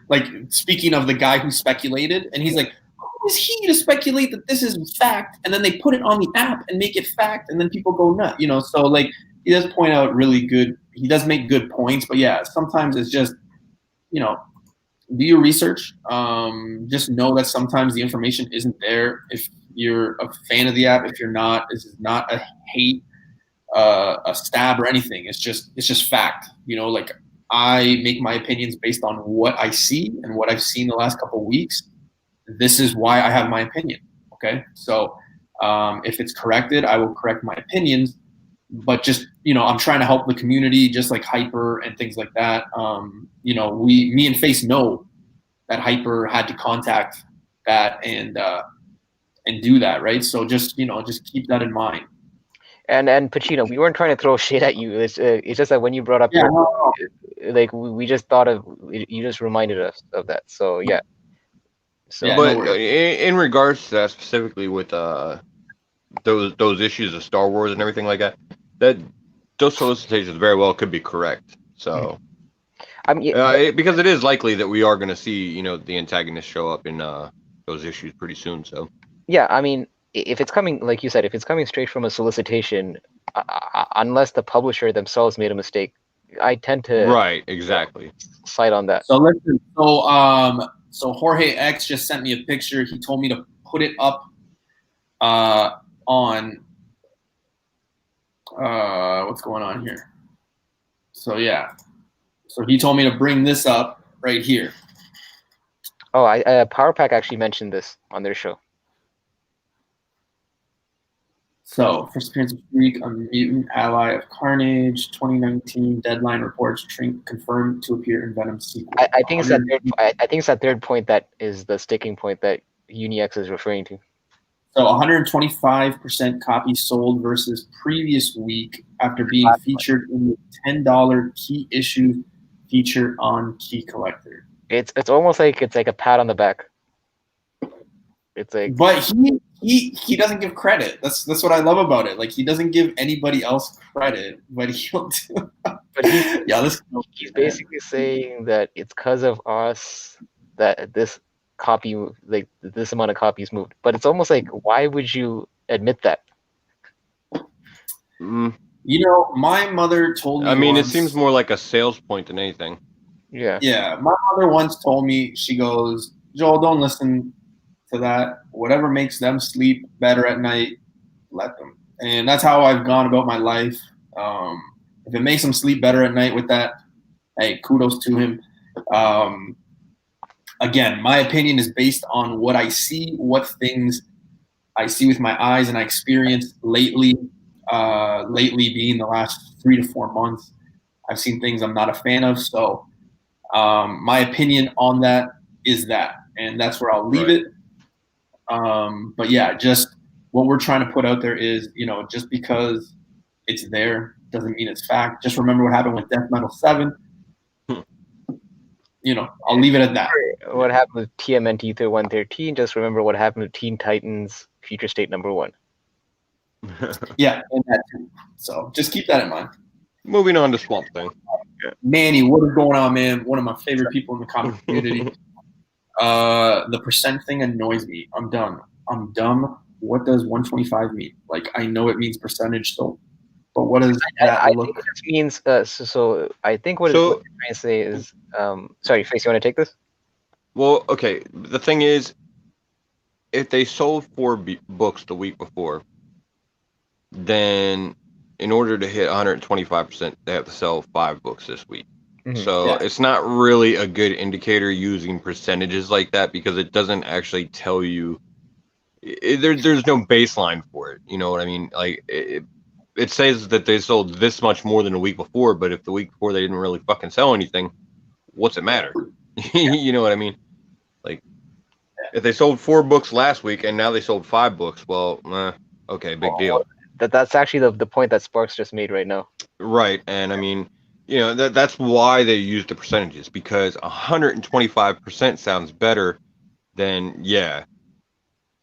Like, speaking of the guy who speculated, and he's like, who is he to speculate that this is fact? And then they put it on the app and make it fact, and then people go nuts, So, like, he does point out really good. He does make good points, but yeah, sometimes it's just, do your research. Just know that sometimes the information isn't there. If you're a fan of the app, if you're not, this is not a hate, a stab or anything. It's just fact. Like I make my opinions based on what I see and what I've seen the last couple of weeks. This is why I have my opinion. Okay, so if it's corrected, I will correct my opinions. But just I'm trying to help the community, just like Hyper and things like that. Me and Face know that Hyper had to contact that and do that, right? So just keep that in mind. And Pacino, we weren't trying to throw shit at you. It's just that when you brought up, like we just thought of, you just reminded us of that. So yeah. So, yeah, but in regards to that specifically with those issues of Star Wars and everything like that, those solicitations very well could be correct. So, I mean, because it is likely that we are going to see, the antagonist show up in those issues pretty soon. So, yeah, I mean, if it's coming, like you said, if it's coming straight from a solicitation, unless the publisher themselves made a mistake, I tend to exactly cite on that. So listen, so Jorge X just sent me a picture. He told me to put it up on what's going on here. So yeah, so he told me to bring this up right here. Oh, Power Pack actually mentioned this on their show. So, first appearance of Freak, a mutant ally of Carnage, 2019 deadline reports Trink confirmed to appear in Venom sequel. I think it's that third point that is the sticking point that UniX is referring to. So 125% copies sold versus previous week after being featured in the $10 key issue feature on Key Collector. It's almost like it's like a pat on the back. It's like, but he doesn't give credit. That's what I love about it. Like he doesn't give anybody else credit, but he'll do. But he's basically saying that it's because of us that this copy, like this amount of copies moved. But it's almost like, why would you admit that? My mother told me. I mean, it seems more like a sales point than anything. Yeah. Yeah, my mother once told me, she goes, Joel, don't listen to that. Whatever makes them sleep better at night, let them. And that's how I've gone about my life. If it makes them sleep better at night with that, hey, kudos to him. Again, my opinion is based on what I see, what things I see with my eyes and I experienced lately. Lately being the last 3 to 4 months, I've seen things I'm not a fan of. So my opinion on that is that, and that's where I'll leave it. But yeah, just what we're trying to put out there is, just because it's there doesn't mean it's fact. Just remember what happened with Death Metal 7. I'll leave it at that. What happened with TMNT 113? Just remember what happened with Teen Titans Future State #1. Yeah, and that too. So just keep that in mind. Moving on to Swamp Thing. Manny, what is going on, man? One of my favorite people in the comic community. The percent thing annoys me. I'm done. I'm dumb. What does 125 mean? Like, I know it means percentage, so But what does that I look? think this means so I think what you're trying to say is sorry, Face, you want to take this? Well, okay. The thing is, if they sold 4 books the week before, then in order to hit 125%, they have to sell 5 books this week. So it's not really a good indicator using percentages like that because it doesn't actually tell you. There's no baseline for it. You know what I mean? Like it says that they sold this much more than the week before, but if the week before they didn't really fucking sell anything, what's it matter? You know what I mean? Like if they sold 4 books last week and now they sold 5 books, well, okay, big deal. That's actually the point that Sparks just made right now. Right, and I mean, you know, that's why they use the percentages, because 125% sounds better than,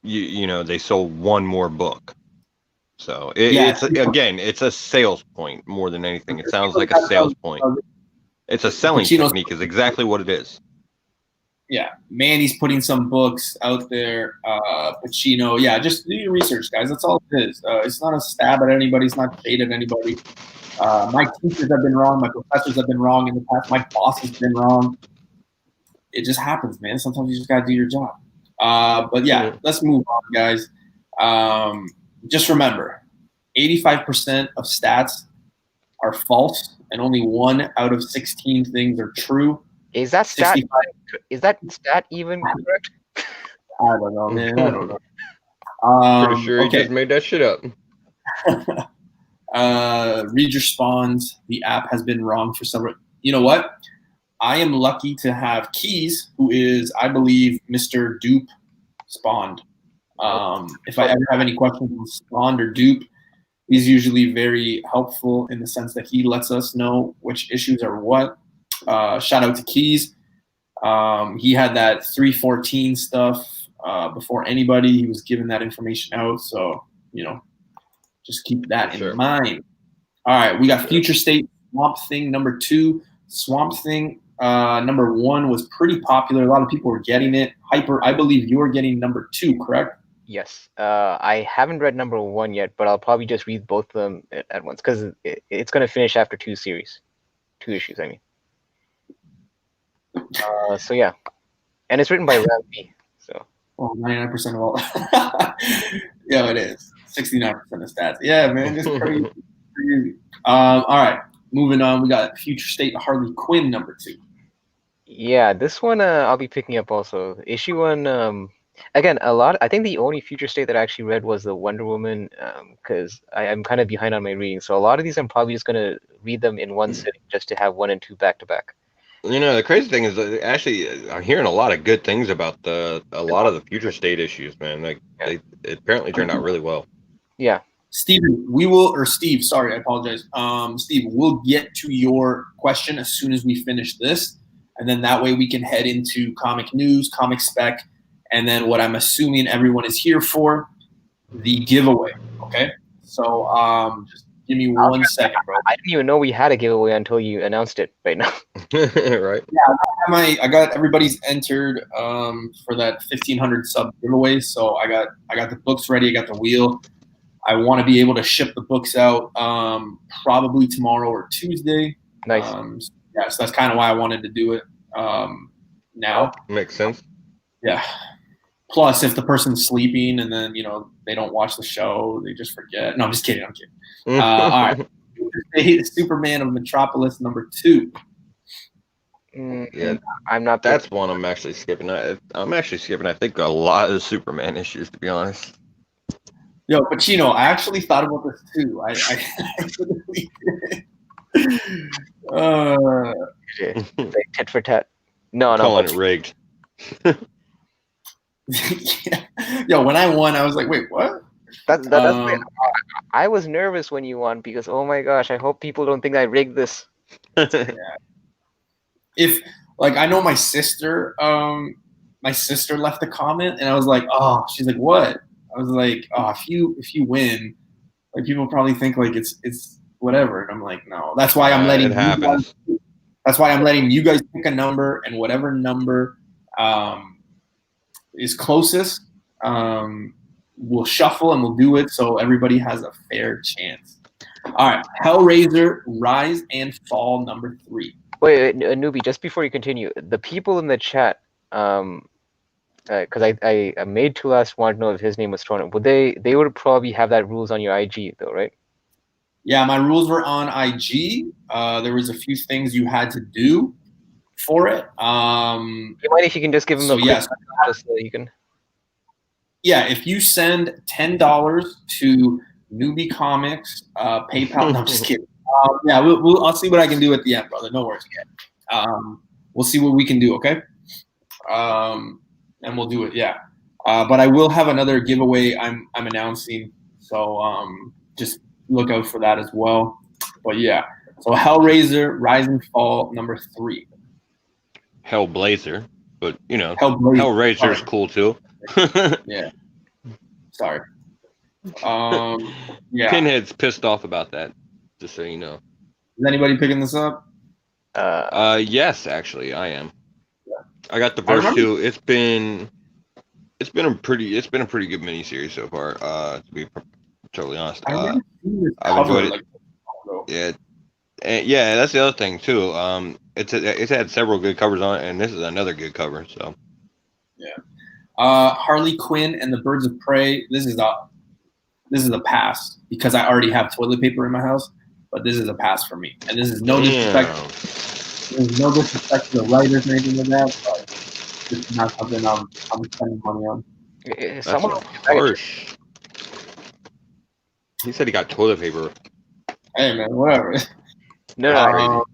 you know, they sold 1 more book. So it's a sales point more than anything. It sounds like a sales point. It's a selling technique is exactly what it is. Yeah, Manny's putting some books out there. Pacino, just do your research, guys. That's all it is. It's not a stab at anybody. It's not shade at anybody. My teachers have been wrong. My professors have been wrong in the past. My boss has been wrong. It just happens, man. Sometimes you just gotta do your job. But yeah, let's move on, guys. Just remember, 85% of stats are false, and only 1 out of 16 things are true. Is that stat even correct? I don't know, man. I don't know. Pretty sure he just made that shit up. Read your spawns. The app has been wrong for several. You know what? I am lucky to have Keys, who is, I believe, Mr. Dupe spawned. If I ever have any questions on spawned or dupe, he's usually very helpful in the sense that he lets us know which issues are what. Shout out to Keys. He had that 314 stuff before anybody. He was giving that information out. So, you know, just keep that in mind. All right, we got Future State Swamp Thing number 2. Swamp Thing number 1 was pretty popular. A lot of people were getting it. Hyper, I believe you are getting number 2, correct? Yes. I haven't read number 1 yet, but I'll probably just read both of them at once because it's going to finish after 2 issues, I mean. So yeah, and it's written by Ramsey. So 99% of all. Yeah, it is 69% of stats. Yeah, man, just crazy. All right, moving on. We got Future State Harley Quinn number 2. Yeah, this one I'll be picking up also. Issue 1. Again, I think the only Future State that I actually read was the Wonder Woman, because I'm kind of behind on my reading. So a lot of these I'm probably just gonna read them in one sitting just to have 1 and 2 back to back. You know, the crazy thing is that actually I'm hearing a lot of good things about a lot of the Future State issues, man. Like it apparently turned out really well. Yeah. Steve, sorry, I apologize. Steve, we'll get to your question as soon as we finish this. And then that way we can head into comic news, comic spec, and then what I'm assuming everyone is here for, the giveaway. Okay? So just give me 1 second, bro. I didn't even know we had a giveaway until you announced it right now. Right. Yeah, I got everybody's entered for that 1,500 sub giveaway. So I got the books ready. I got the wheel. I want to be able to ship the books out probably tomorrow or Tuesday. Nice. So that's kind of why I wanted to do it now. Makes sense. Yeah. Plus, if the person's sleeping and then, you know, they don't watch the show, they just forget. No, I'm just kidding. All right. Superman of Metropolis number 2. Yeah, I'm not. That's one I'm actually skipping. I'm actually skipping, I think, a lot of the Superman issues, to be honest. Yo, Pacino, I actually thought about this too. Like tit for tat. No. Calling it rigged. Yeah. Yo, when I won, I was like, wait, what? I was nervous when you won because, oh my gosh, I hope people don't think I rigged this. Yeah. If, like, I know my sister left a comment, and I was like, oh, she's like, what? I was like, oh, if you win, like, people probably think like it's whatever, and I'm like, no. That's why I'm letting you guys pick a number, and whatever number is closest, we'll shuffle and we'll do it so everybody has a fair chance. All right, Hellraiser, Rise and Fall number 3. Wait, newbie. Just before you continue, the people in the chat, because I made two last want to know if his name was thrown. Would they would probably have that rules on your IG though, right? Yeah, my rules were on IG. There was a few things you had to do for it. You mind if you can just give him So a quick yes, just so you can. yeah. If you send $10 to Newbie Comics PayPal, no, I'm just kidding. Yeah, I'll see what I can do at the end, brother. No worries. We'll see what we can do. Okay. And we'll do it. Yeah. But I will have another giveaway I'm announcing. So just look out for that as well. But yeah. So Hellraiser, Rise and Fall number 3. Hellblazer, but you know, Hellblazer. Hellraiser is cool too. Yeah. Sorry. Yeah. Pinhead's pissed off about that, just so you know. Is anybody picking this up? Yes, actually, I am. Yeah. I got the first two. It's been a pretty good miniseries so far. To be totally honest, I've enjoyed it. Yeah, and yeah, that's the other thing too. It's had several good covers on it, and this is another good cover. So yeah, Harley Quinn and the Birds of Prey. This is a pass because I already have toilet paper in my house. But this is a pass for me, and this is no disrespect. There's no disrespect to the writers or anything like that, but this is not something I'm spending money on. That's harsh. He said he got toilet paper. Hey man, whatever. No.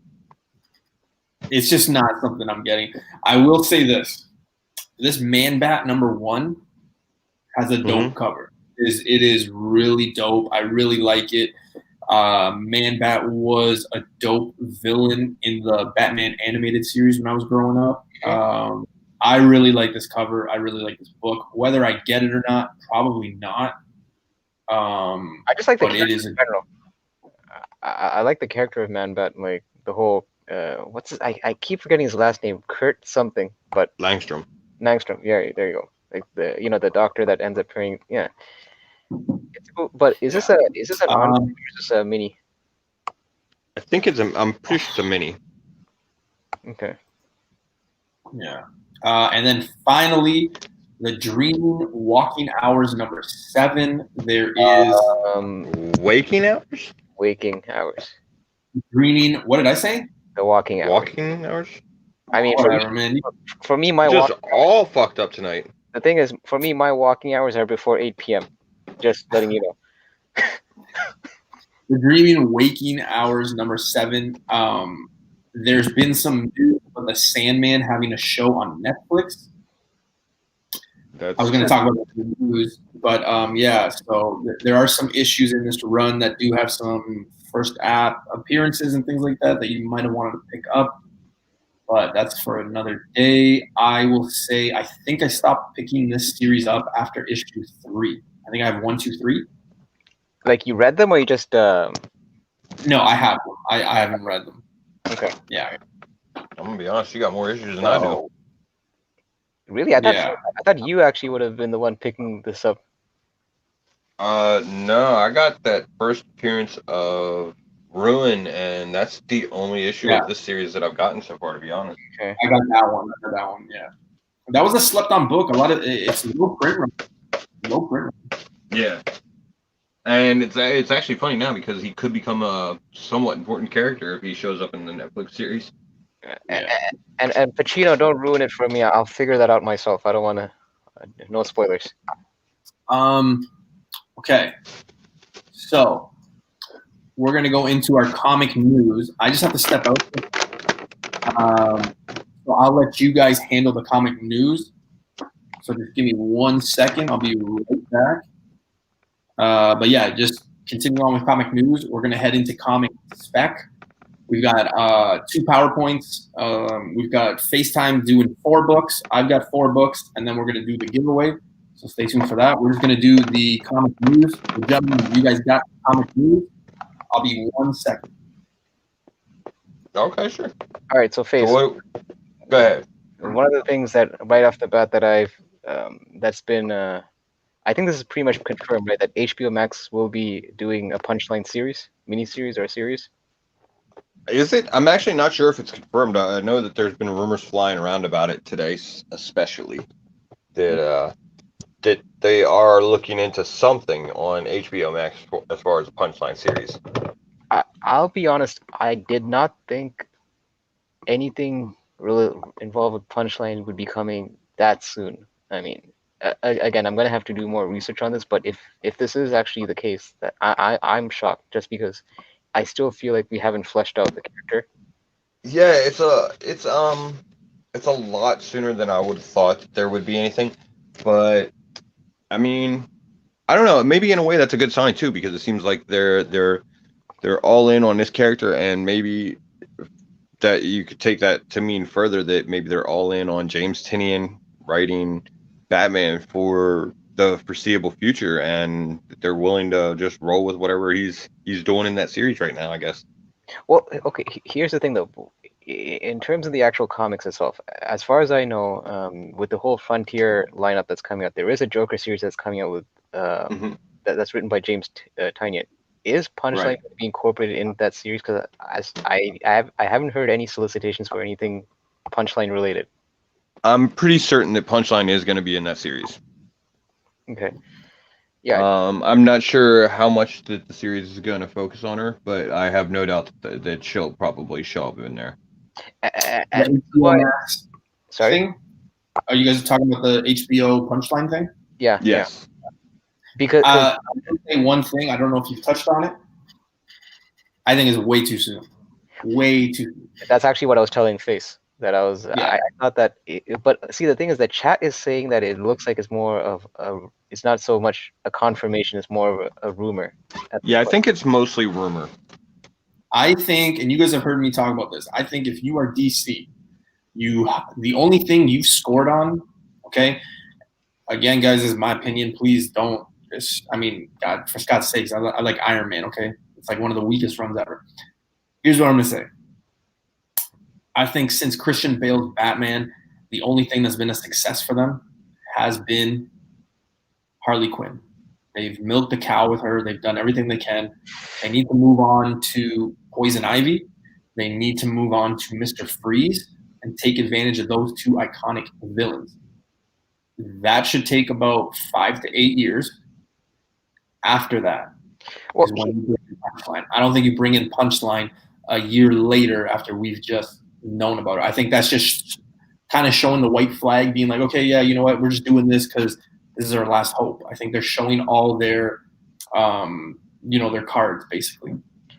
It's just not something I'm getting. I will say this: this Man Bat number 1 has a dope cover. It is really dope. I really like it. Man Bat was a dope villain in the Batman animated series when I was growing up. I really like this cover. I really like this book. Whether I get it or not, probably not. I just like the character in general. I like the character of Man Bat, like the whole. What's his? I keep forgetting his last name. Kurt something, but Langstrom. Yeah, there you go. Like the doctor that ends up appearing. Yeah. It's cool, but is this an on or is this a mini? I think I'm pretty sure it's a mini. Okay. Yeah. And then finally, the Dreaming Walking Hours number 7. There is Waking Hours. Waking Hours. Dreaming. What did I say? The Walking Hours. Walking Hours. I mean, for me, my just all fucked up tonight. The thing is, for me, my walking hours are before 8 p.m. Just letting you know. The Dreaming Waking Hours number 7. There's been some news about the Sandman having a show on Netflix. I was going to talk about the news, but yeah. So there are some issues in this run that do have some first app appearances and things like that you might have wanted to pick up. But that's for another day. I will say I think I stopped picking this series up after issue 3. I think I have 1, 2, 3. Like you read them, or you just? No, I have them. I haven't read them. Okay. Yeah. I'm gonna be honest. You got more issues than I do. Really? I thought you actually would have been the one picking this up. No, I got that first appearance of Ruin, and that's the only issue of this series that I've gotten so far, to be honest. Okay. I got that one. Yeah. That was a slept-on book. A lot of it's low print run. Yeah. And it's actually funny now because he could become a somewhat important character if he shows up in the Netflix series. And Pacino, don't ruin it for me. I'll figure that out myself. I don't want to. No spoilers. Okay. So we're gonna go into our comic news. I just have to step out. So I'll let you guys handle the comic news. So just give me 1 second. I'll be right back. But yeah, just continue on with comic news. We're gonna head into comic spec. We've got 2 PowerPoints. We've got FaceTime doing 4 books. I've got 4 books, and then we're gonna do the giveaway. So stay tuned for that. We're just gonna do the comic news. So gentlemen, you guys got comic news. I'll be 1 second. Okay, sure. All right, so Face. Go ahead. One of the things that right off the bat that I've that's been I think this is pretty much confirmed, right? That HBO Max will be doing a Punchline series, miniseries, or a series. Is it? I'm actually not sure if it's confirmed. I know that there's been rumors flying around about it today, especially that they are looking into something on HBO Max as far as a Punchline series. I'll be honest, I did not think anything really involved with Punchline would be coming that soon. I mean, again, I'm gonna have to do more research on this, but if this is actually the case, that I'm shocked just because I still feel like we haven't fleshed out the character. Yeah, it's a lot sooner than I would have thought that there would be anything, but I mean, I don't know. Maybe in a way that's a good sign too, because it seems like they're all in on this character, and maybe that you could take that to mean further that maybe they're all in on James Tynion writing Batman for the foreseeable future, and they're willing to just roll with whatever he's doing in that series right now, I guess. Well, okay, here's the thing though. In terms of the actual comics itself, as far as I know, with the whole Frontier lineup that's coming out, there is a Joker series that's coming out with that's written by James Tynion. Is Punchline Right. going to be incorporated in that series? Because I haven't heard any solicitations for anything Punchline related. I'm pretty certain that Punchline is going to be in that series. Okay. Yeah. I'm not sure how much that the series is going to focus on her, but I have no doubt that she'll probably show up in there. The HBO Max Sorry. thing? Are you guys talking about the HBO Punchline thing? Yeah. Yes. Yeah. Because I'm going to say one thing. I don't know if you've touched on it. I think it's way too soon. Way too soon. That's actually what I was telling Face. That I was. Yeah. I thought that. But see, the thing is that chat is saying that it looks like it's more of a. It's not so much a confirmation. It's more of a rumor. Yeah, I think it's mostly rumor. I think, and you guys have heard me talk about this. I think if you are DC, the only thing you've scored on, okay. Again, guys, this is my opinion. Please don't. I mean, God, for God's sakes, I like Iron Man. Okay, it's like one of the weakest runs ever. Here's what I'm gonna say. I think since Christian Bale's Batman, the only thing that's been a success for them has been Harley Quinn. They've milked the cow with her. They've done everything they can. They need to move on to Poison Ivy. They need to move on to Mr. Freeze and take advantage of those two iconic villains. That should take about 5 to 8 years. After that is when you bring in Punchline. I don't think you bring in Punchline a year later after we've just known about it. I think that's just kind of showing the white flag, being like, okay, yeah, you know what, we're just doing this because this is our last hope. I think they're showing all their, their cards basically.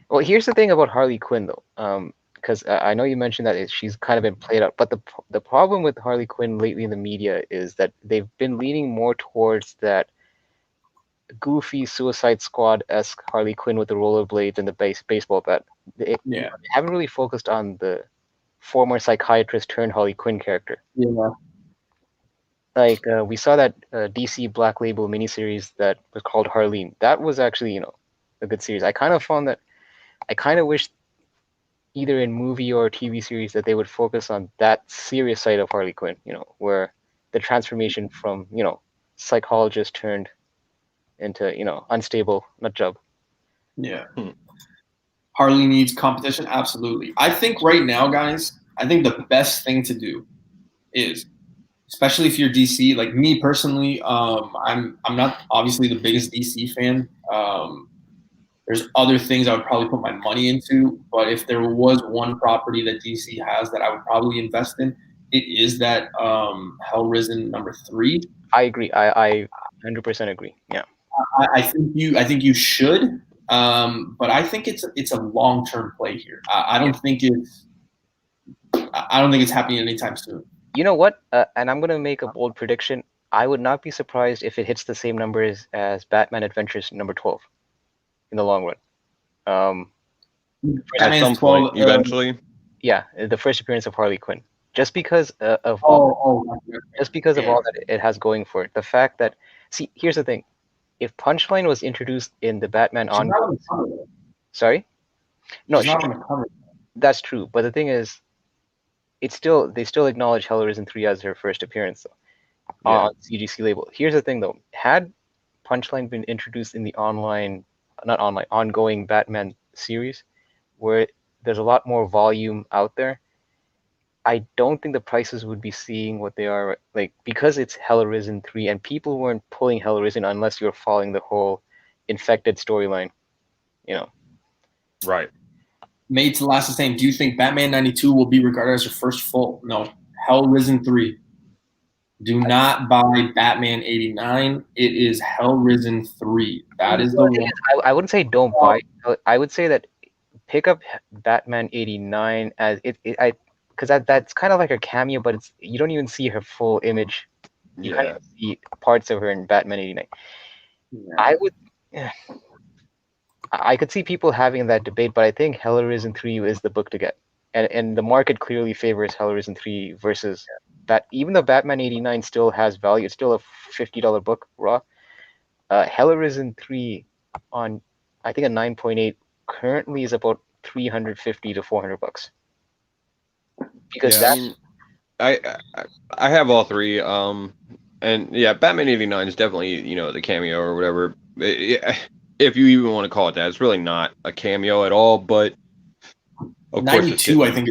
Well, here's the thing about Harley Quinn though, because I know you mentioned that she's kind of been played out, but the problem with Harley Quinn lately in the media is that they've been leaning more towards that goofy Suicide Squad-esque Harley Quinn with the rollerblades and the baseball bat. They haven't really focused on the former psychiatrist turned Harley Quinn character. Yeah. Like we saw that DC Black Label miniseries that was called Harleen. That was actually, a good series. I kind of wish either in movie or TV series that they would focus on that serious side of Harley Quinn, where the transformation from, psychologist turned into, unstable nut job. Yeah. Harley needs competition? Absolutely. I think right now, guys, I think the best thing to do is, especially if you're DC, like me personally, I'm not obviously the biggest DC fan. There's other things I would probably put my money into, but if there was one property that DC has that I would probably invest in, it is that Hellrisen #3. I agree. I 100% agree. Yeah. I think you should, but I think it's a long-term play here. I don't think it's happening anytime soon. You know what? And I'm gonna make a bold prediction. I would not be surprised if it hits the same numbers as Batman Adventures #12 in the long run. At some point, eventually. Yeah, the first appearance of Harley Quinn. Just because of just because of all that it has going for it. The fact that, see, here's the thing. If Punchline was introduced in the Batman on sorry? No, that's true. But the thing is, they still acknowledge Hellrisen 3 as her first appearance on CGC label. Here's the thing though. Had Punchline been introduced in the ongoing Batman series, where there's a lot more volume out there. I don't think the prices would be seeing what they are like because it's Hell Arisen 3, and people weren't pulling Hell Arisen unless you're following the whole infected storyline, you know. Right. Made to last the same. Do you think Batman 92 will be regarded as your first full? No. Hell Risen 3. Do not buy Batman 89. It is Hell Risen 3. That is the one. I wouldn't say don't buy. I would say that pick up Batman 89 as because that's kind of like a cameo, but you don't even see her full image. You kind of see parts of her in Batman 89. Yeah. I could see people having that debate, but I think Hell Arisen 3 is the book to get. And the market clearly favors Hell Arisen 3 versus even though Batman 89 still has value, it's still a $50 book raw. Hell Arisen 3 on I think a 9.8 currently is about $350 to $400. Because I have all three. And yeah, Batman 89 is definitely, the cameo or whatever. If you even want to call it that, it's really not a cameo at all. But of 92, I think,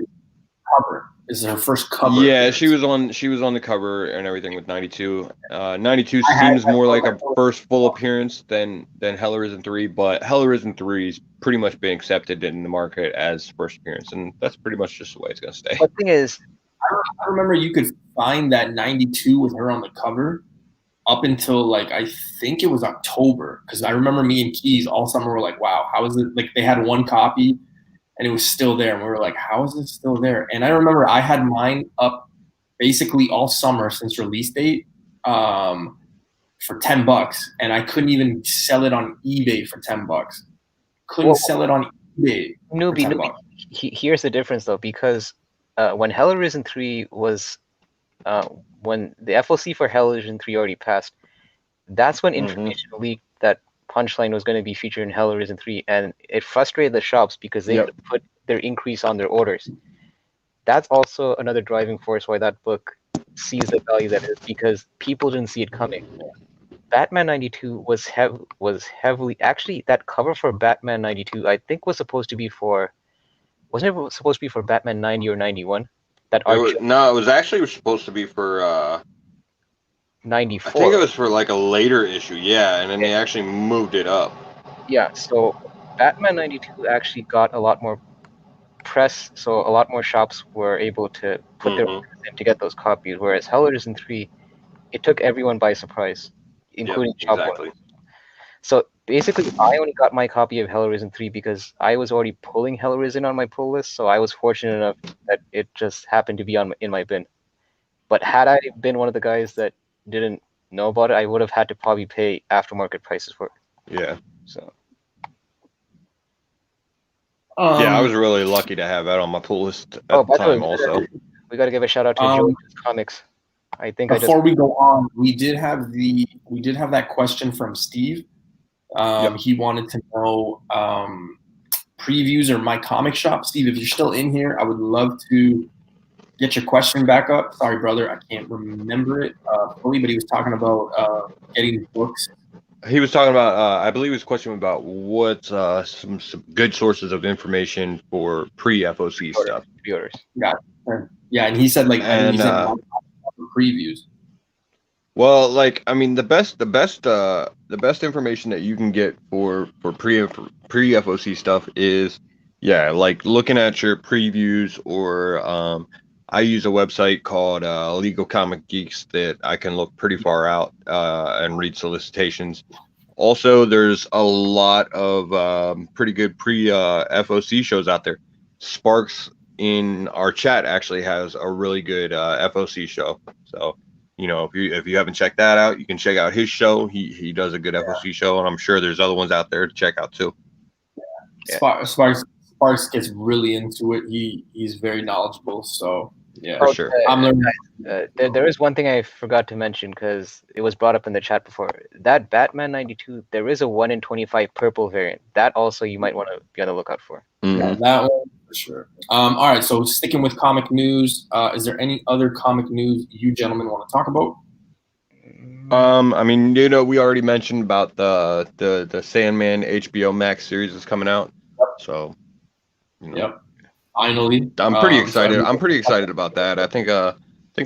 is her first cover. Yeah, she was on the cover and everything with 92. 92 seems more like a first full appearance than Hell Arisen 3, but Hell Arisen 3's pretty much been accepted in the market as first appearance, and that's pretty much just the way it's gonna stay. But the thing is, I remember you could find that 92 with her on the cover up until I think it was October, because I remember me and Keys all summer were like, wow, how is it? Like they had one copy and it was still there, and we were like, how is it still there? And I remember I had mine up basically all summer since release date for $10, and I couldn't even sell it on eBay for $10. Couldn't sell it on eBay. Newbie. Here's the difference though, because when Hell Arisen 3 was when the FOC for Hell Arisen 3 already passed, that's when information leaked that Punchline was going to be featured in Hell Arisen 3, and it frustrated the shops because they had to put their increase on their orders. That's also another driving force why that book sees the value that it is, because people didn't see it coming. Batman 92 was heavily actually, that cover for Batman 92 I think was supposed to be for, wasn't it supposed to be for Batman 90 or 91? It was actually supposed to be for 94. I think it was for like a later issue, and then they actually moved it up. Yeah, so Batman 92 actually got a lot more press, so a lot more shops were able to put their orders in to get those copies, whereas Hell Arisen 3, it took everyone by surprise, including shop owners. So basically, I only got my copy of Hell Arisen 3 because I was already pulling Hell Arisen on my pull list, so I was fortunate enough that it just happened to be in my bin. But had I been one of the guys that didn't know about it, I would have had to probably pay aftermarket prices for it. Yeah. So. I was really lucky to have that on my pull list at the time. Also, we got to give a shout out to Joe Comics. I think before we go on, we did have that question from Steve. He wanted to know previews or my comic shop. Steve, if you're still in here, I would love to get your question back up. Sorry, brother, I can't remember it fully, but he was talking about getting books. He was talking about, I believe his question about what some good sources of information for pre-FOC stuff. Pre-orders. Yeah, and he said previews. Well, the best information that you can get for pre-FOC stuff is, looking at your previews, or I use a website called Legal Comic Geeks that I can look pretty far out and read solicitations. Also, there's a lot of pretty good pre-FOC shows out there. Sparks in our chat actually has a really good FOC show. So, if you haven't checked that out, you can check out his show. He does a good FOC show, and I'm sure there's other ones out there to check out too. Sparks gets really into it. He's very knowledgeable. So for sure. I'm learning. There is one thing I forgot to mention because it was brought up in the chat before. That Batman 92, there is a 1 in 25 purple variant. That also you might want to be on the lookout for. Yeah, that one for sure. All right, so sticking with comic news, is there any other comic news you gentlemen want to talk about? I mean, we already mentioned about the Sandman HBO Max series is coming out, so Yep. Finally, I'm pretty so excited. I'm pretty everybody- excited about that. I think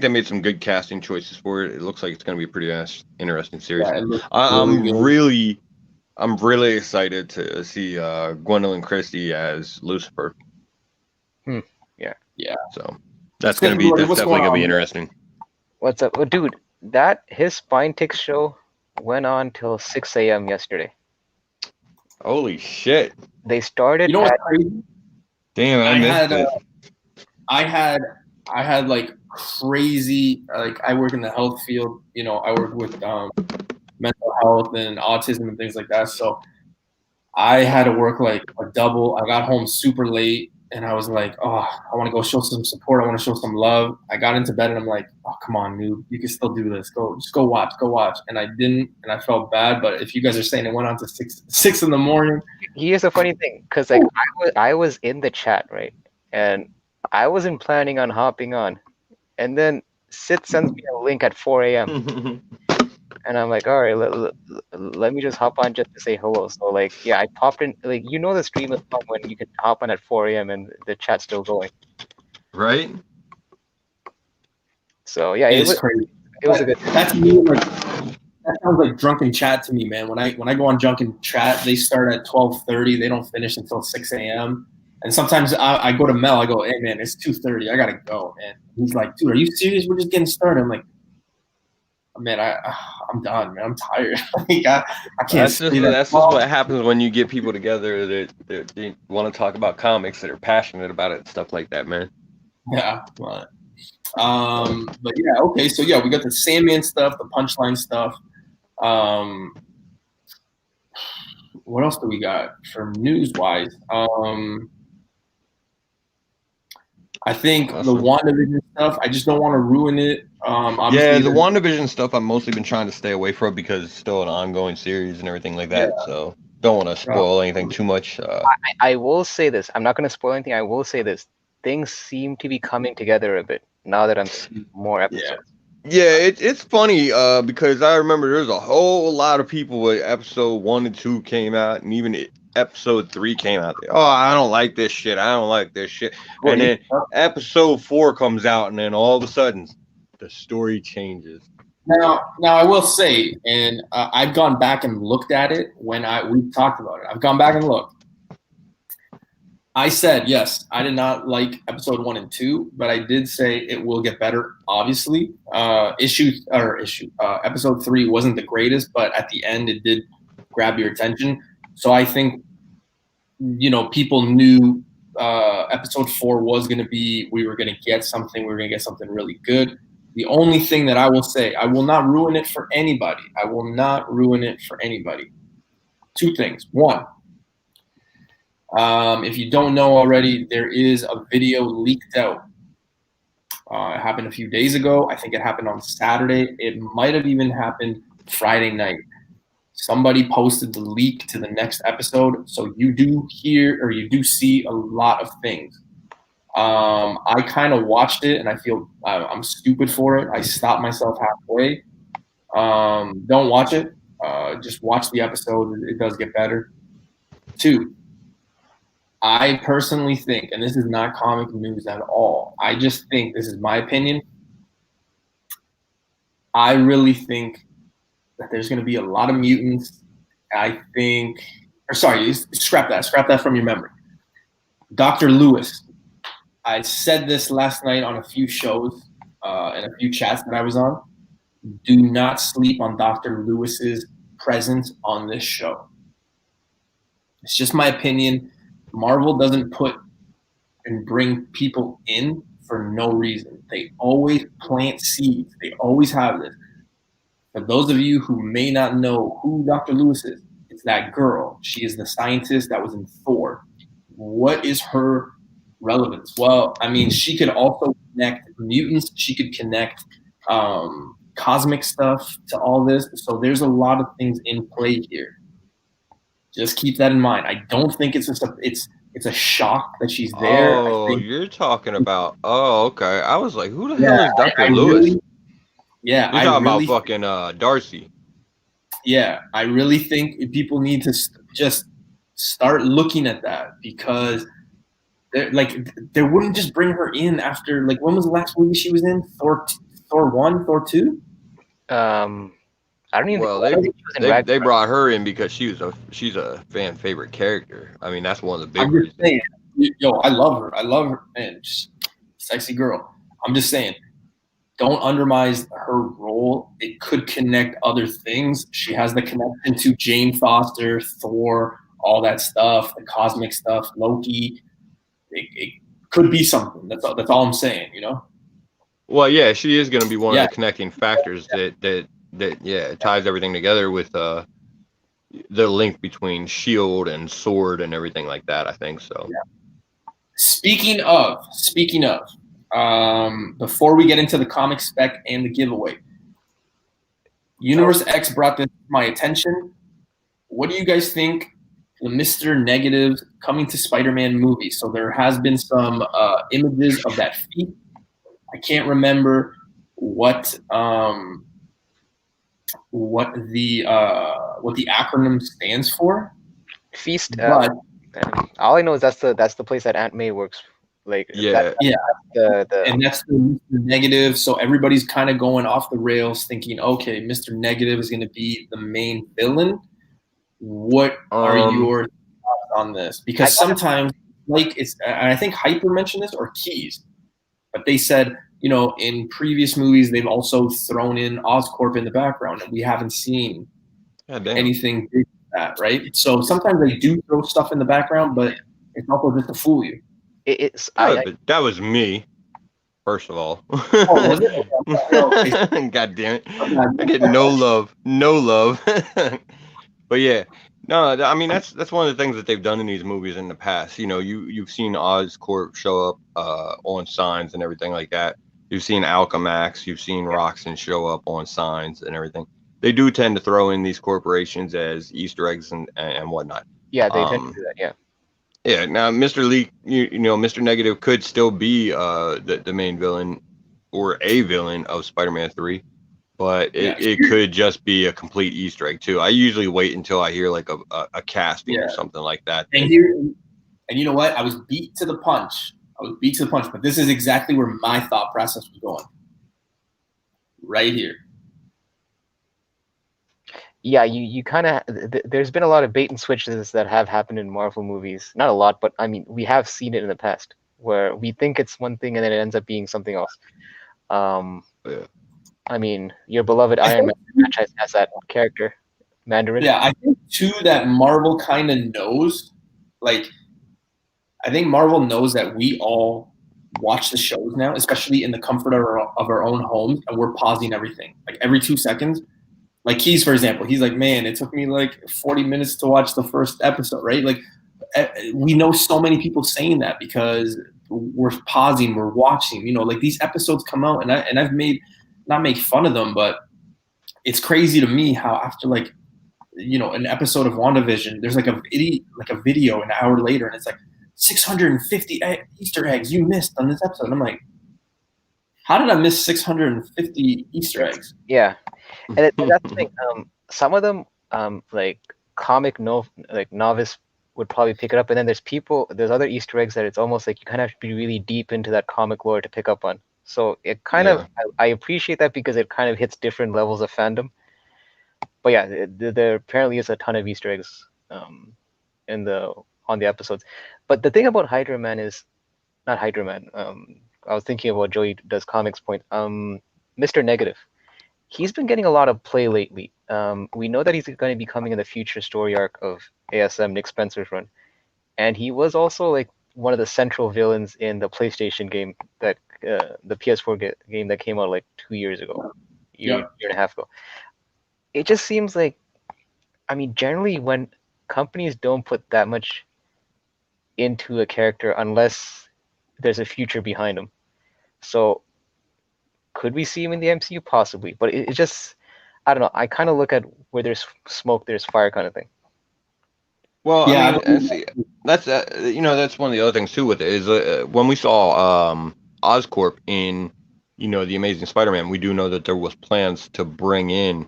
they made some good casting choices for it. It looks like it's going to be a pretty interesting series. Yeah, it looks I'm really good. really excited to see Gwendolyn Christie as Lucifer. Yeah. So that's What's definitely going going to on, be man? interesting. What's up? Well, dude, his Spine Tick show went on till 6 a.m. yesterday. Holy shit! They started You know at what's crazy? Damn, I missed it. I had like crazy, like I work in the health field, I work with mental health and autism and things like that. So I had to work like a double. I got home super late and I was like, oh, I want to go show some support. I want to show some love. I got into bed and I'm like, oh, come on, noob. You can still do this. Just go watch. And I didn't, and I felt bad. But if you guys are saying it went on to six in the morning. Here's the funny thing, because like I was in the chat, right? And I wasn't planning on hopping on. And then Sid sends me a link at 4 a.m. And I'm like, all right, let me just hop on just to say hello. So like, yeah, I popped in. Like, the stream is fun when you can hop on at 4 a.m. and the chat's still going. Right? So yeah, It's crazy. It was a good. That's me. Like, that sounds like drunken chat to me, man. When I go on drunken chat, they start at 12:30. They don't finish until 6 a.m. And sometimes I go to Mel. I go, hey man, it's 2:30. I gotta go. And he's like, dude, are you serious? We're just getting started. I'm like, man, I'm done, man. I'm tired. Like, I can't. That's just what happens when you get people together that they want to talk about comics, that are passionate about it and stuff like that, man. Yeah, but yeah, okay. So yeah, we got the Sandman stuff, the Punchline stuff. What else do we got for news wise? I think the WandaVision stuff, I just don't want to ruin it. Yeah, the WandaVision stuff I've mostly been trying to stay away from because it's still an ongoing series and everything like that. Yeah. So don't want to spoil anything too much. I will say this. I'm not going to spoil anything. I will say this. Things seem to be coming together a bit now that I'm seeing more episodes. Yeah, it's funny because I remember there's a whole lot of people when episode 1 and 2 came out, and even episode 3 came out. Oh, I don't like this shit. And then episode 4 comes out, and then all of a sudden, the story changes. Now I will say, and I've gone back and looked at it when we talked about it. I've gone back and looked. I said, yes, I did not like episode 1 and 2, but I did say it will get better, obviously. Episode 3 wasn't the greatest, but at the end it did grab your attention. So I think, people knew episode 4 was going to be, we were going to get something really good. The only thing that I will say, I will not ruin it for anybody. Two things. One, if you don't know already, there is a video leaked out. It happened a few days ago. I think it happened on Saturday. It might have even happened Friday night. Somebody posted the leak to the next episode. So you do hear or you do see a lot of things. I kind of watched it and I feel I'm stupid for it. I stopped myself halfway. Don't watch it. Just watch the episode. It does get better. 2, I personally think, and this is not comic news at all, I just think, this is my opinion, I really think that there's going to be a lot of mutants. Scrap that from your memory. Dr. Lewis, I said this last night on a few shows and a few chats that I was on. Do not sleep on Dr. Lewis's presence on this show. It's just my opinion. Marvel doesn't put and bring people in for no reason. They always plant seeds. They always have this. For those of you who may not know who Dr. Lewis is, it's that girl. She is the scientist that was in Thor. What is her relevance? Well, I mean, she could also connect mutants. She could connect cosmic stuff to all this. So there's a lot of things in play here. Just keep that in mind. I don't think it's a shock that she's there. Oh, you're talking about. Oh, okay. I was like, who the hell is Dr. Lewis? Yeah, You're I talking really, about fucking Darcy. yeah, I really think people need to just start looking at that because they wouldn't just bring her in after like when was the last movie she was in? Thor 1, Thor 2? I don't even. Well, I don't think she was in they Ragnarok. brought her in because she's a fan favorite character. I mean, that's one of the big I'm just reasons. saying, yo, I love her. I love her, man. Just sexy girl. I'm just saying, don't undermine her role. It could connect other things. She has the connection to Jane Foster, Thor, all that stuff, the cosmic stuff, Loki. It could be something. That's all I'm saying. You know. Well, yeah, she is going to be one Yeah. of the connecting factors that yeah ties everything together with the link between Shield and Sword and everything like that. I think so. Yeah. Speaking of, before we get into the comic spec and the giveaway, Universe X brought this to my attention. What do you guys think the Mr. Negative coming to Spider-Man movie? So there has been some images of that feat. I can't remember what the acronym stands for. Feast. But all I know is that's the place that Aunt May works. Like Yeah, and that's the Mr. Negative. So everybody's kind of going off the rails, thinking, okay, Mr. Negative is going to be the main villain. What are your thoughts on this? Because sometimes, like it's, and I think Hyper mentioned this or Keys, but they said, in previous movies they've also thrown in Oscorp in the background, and we haven't seen anything big like that, right? So sometimes they do throw stuff in the background, but it's also just to fool you. That was me. First of all. Oh, was it? God damn it. I get no love. But yeah. No, I mean that's one of the things that they've done in these movies in the past. You've seen Oscorp show up on signs and everything like that. You've seen Alchemax, you've seen Roxxon show up on signs and everything. They do tend to throw in these corporations as Easter eggs and whatnot. Yeah, they tend to do that, yeah. Yeah, now Mr. Leak, Mr. Negative could still be the main villain or a villain of Spider-Man 3, but it could just be a complete Easter egg too. I usually wait until I hear like a casting or something like that. And you know what? I was beat to the punch, but this is exactly where my thought process was going. Right here. Yeah, you kind of there's been a lot of bait and switches that have happened in Marvel movies. Not a lot, but I mean, we have seen it in the past where we think it's one thing and then it ends up being something else. I mean, your beloved Iron Man franchise has that character, Mandarin. Yeah, I think too that Marvel kind of knows, like, I think Marvel knows that we all watch the shows now, especially in the comfort of our own homes, and we're pausing everything, like every 2 seconds. Like Keys, for example, he's like, man, it took me like 40 minutes to watch the first episode, right? Like, we know so many people saying that because we're pausing, we're watching, like these episodes come out, and I've not make fun of them, but it's crazy to me how after like, an episode of WandaVision, there's like a video an hour later, and it's like 650 Easter eggs you missed on this episode. And I'm like, how did I miss 650 Easter eggs? Yeah. And that's the thing. Some of them, like novice would probably pick it up, and then there's other Easter eggs that it's almost like you kind of have to be really deep into that comic lore to pick up on. So it kind of, I appreciate that because it kind of hits different levels of fandom. But yeah, there apparently is a ton of Easter eggs on the episodes. But the thing about Hydra Man is not Hydra Man. I was thinking about Joey Does Comics point. Mr. Negative. He's been getting a lot of play lately. We know that he's going to be coming in the future story arc of ASM Nick Spencer's run, and he was also like one of the central villains in the PlayStation game that the PS4 game that came out like 2 years ago, year and a half ago. It just seems like, I mean, generally when companies don't put that much into a character unless there's a future behind them. So could we see him in the MCU? Possibly, but it just, I don't know. I kind of look at where there's smoke, there's fire kind of thing. Well, yeah, I mean, see, that's that's one of the other things too with it is when we saw Oscorp in you know, the Amazing Spider-Man, we do know that there was plans to bring in,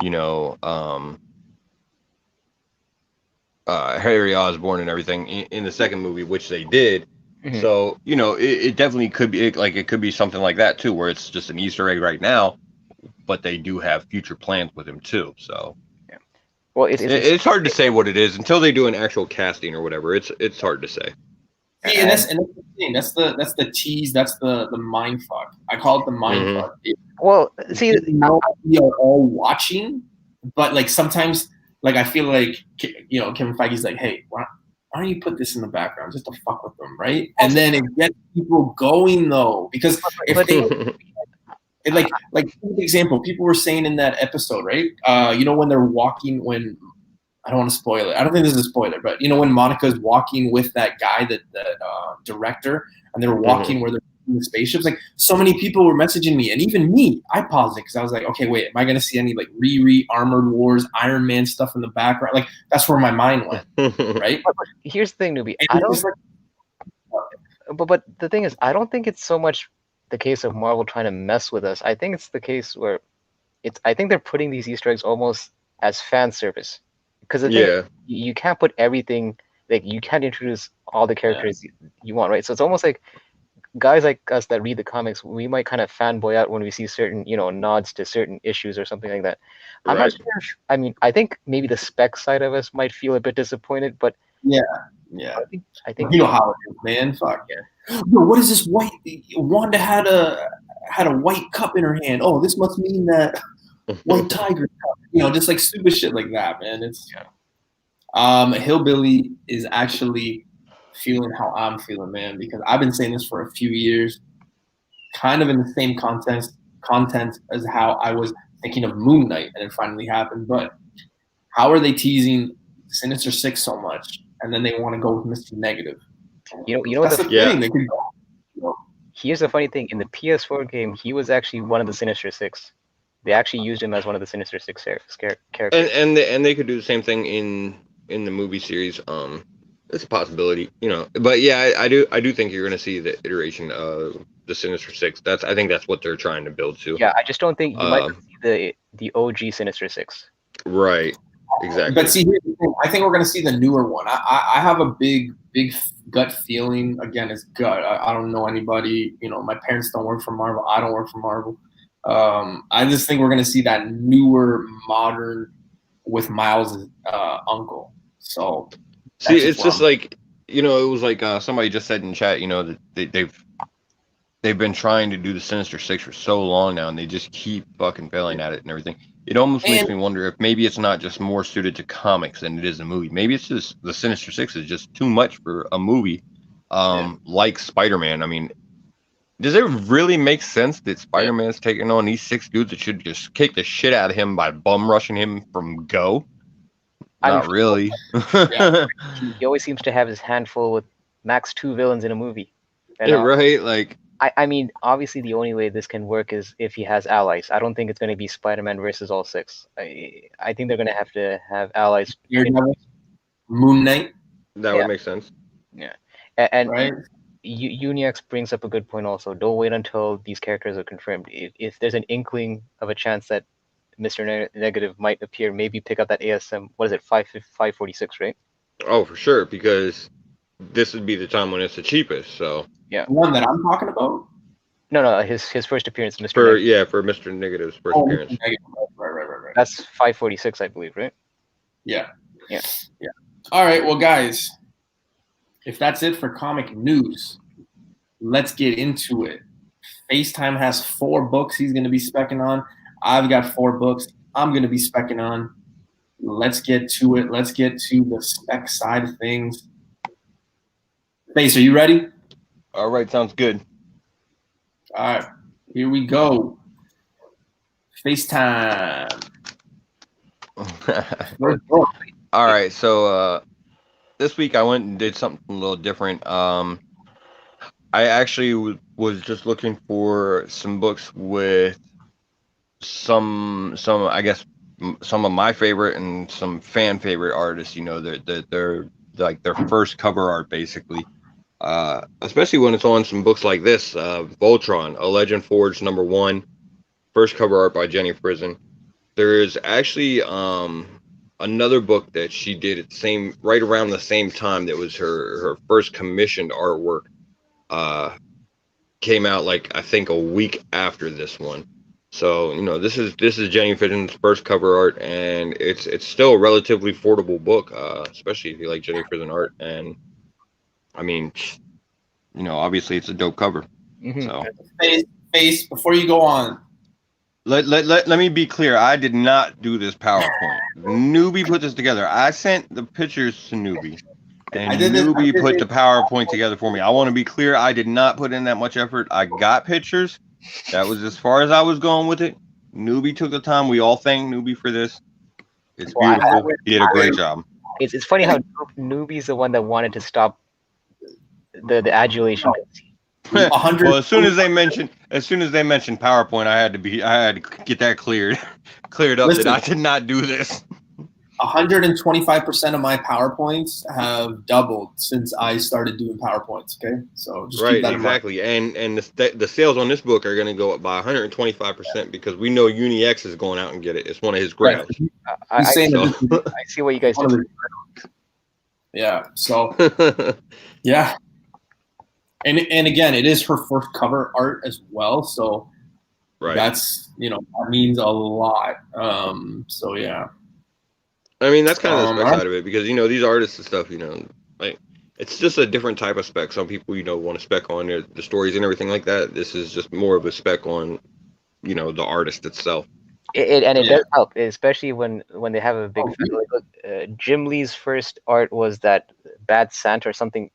you know, Harry Osborn and everything in the second movie, which they did. Mhm. So, you know, it definitely could be it could be something like that too, where it's just an Easter egg right now, but they do have future plans with him too. So Well, it's hard to say what it is until they do an actual casting or whatever. It's hard to say. See, and that's the thing. That's the tease. That's the mind fuck. I call it the mind Mhm. fuck. well, see, Now we are all watching, but like sometimes, like I feel like Kevin Feige's like, hey, why don't you put this in the background just to fuck with them, right? And then it gets people going though, because if but- they like for example, people were saying in that episode, right? When they're walking, when I don't want to spoil it. I don't think this is a spoiler, but when Monica's walking with that guy, that director, and they're walking where they're in the spaceships. Like so many people were messaging me, and even me, I paused it because I was like, okay, wait, am I going to see any like Armored Wars, Iron Man stuff in the background? Like that's where my mind went, right? but here's the thing, Newbie. And I don't. it's like, But the thing is, I don't think it's so much the case of Marvel trying to mess with us. I think it's the case where I think they're putting these Easter eggs almost as fan service, because the thing Yeah. is, you can't put everything, like you can't introduce all the characters you want, right? So it's almost like guys like us that read the comics, we might kind of fanboy out when we see certain nods to certain issues or something like that. I'm not Right. sure. I mean, I think maybe the Spec side of us might feel a bit disappointed, but yeah. I think You know how it is, man. Fuck yeah. Yo, what is this white? Wanda had a white cup in her hand. Oh, this must mean that white tiger cup. Just like stupid shit like that, man. It's Hillbilly is actually feeling how I'm feeling, man, because I've been saying this for a few years, kind of in the same content as how I was thinking of Moon Knight, and it finally happened. But how are they teasing Sinister Six so much, and then they want to go with Mr. Negative? you know what That's the the thing. They could go. Here's the funny thing: in the PS4 game, he was actually one of the Sinister Six. They actually used him as one of the Sinister Six characters. And they could do the same thing in the movie series. It's a possibility, But yeah, I do think you're gonna see the iteration of the Sinister Six. I think that's what they're trying to build to. Yeah, I just don't think you might see the OG Sinister Six. Right. Exactly. But see, here's the thing. I think we're going to see the newer one. I have a big gut feeling. Again, it's gut. I don't know anybody. My parents don't work for Marvel. I don't work for Marvel. I just think we're going to see that newer, modern with Miles' uncle. So see, it's just like it was like somebody just said in chat. That they've been trying to do the Sinister Six for so long now, and they just keep fucking failing at it and everything. It almost makes me wonder if maybe it's not just more suited to comics than it is a movie. Maybe it's just the Sinister Six is just too much for a movie, like Spider-Man. I mean, does it really make sense that Spider-Man's taking on these 6 dudes that should just kick the shit out of him by bum rushing him from go? Not really. He always seems to have his handful with max 2 villains in a movie. And, right? Like, I mean, obviously the only way this can work is if he has allies. I don't think it's going to be Spider-Man versus all 6. I think they're going to have allies. Moon Knight. That would make sense. Yeah, and right. Uniax brings up a good point also. Don't wait until these characters are confirmed. If there's an inkling of a chance that Mr. Negative might appear, maybe pick up that ASM. What is it, 546, right? Oh, for sure, because this would be the time when it's the cheapest. So yeah, the one that I'm talking about. No, his first appearance, Mr. For Mr. Negative's first appearance. Right. That's 546, I believe, right? Yeah. All right, well, guys, if that's it for comic news, let's get into it. FaceTime has 4 books he's going to be specking on. I've got 4 books I'm going to be specking on. Let's get to it. Let's get to the spec side of things. Face, are you ready? All right, sounds good. All right, here we go. FaceTime. All right, so this week I went and did something a little different. I actually was just looking for some books with some I guess some of my favorite and some fan favorite artists. They're like their first cover art basically. especially when it's on some books like this, Voltron, A Legend Forged #1, first cover art by Jenny Frison. There is actually another book that she did at right around the same time that was her first commissioned artwork. Came out like I think a week after this one. So this is Jenny Frison's first cover art, and it's still a relatively affordable book, especially if you like Jenny Frison art. And I mean, obviously it's a dope cover. Mhm. So Face, before you go on. Let me be clear. I did not do this PowerPoint. Newbie put this together. I sent the pictures to Newbie, and Newbie put the PowerPoint together for me. I want to be clear. I did not put in that much effort. I got pictures. That was as far as I was going with it. Newbie took the time. We all thank Newbie for this. It's beautiful. He did a great job. It's funny how Newbie's the one that wanted to stop the adulation. $100. Well, as soon as they mentioned PowerPoint, I had to get that cleared up. Listen, that I did not do this. 125% of my PowerPoints have doubled since I started doing PowerPoints. Okay, so just keep that in mind. And the sales on this book are going to go up by 125% because we know UniX is going out and get it. It's one of his grants. I see what you guys did. Yeah. So yeah. And again, it is her first cover art as well, so that's that means a lot. So yeah. I mean, that's kind of the spec side of it because these artists and stuff, like it's just a different type of spec. Some people want to spec on the stories and everything like that. This is just more of a spec on the artist itself. It does help, especially when they have a big Jim Lee's first art was that Bad Santa or something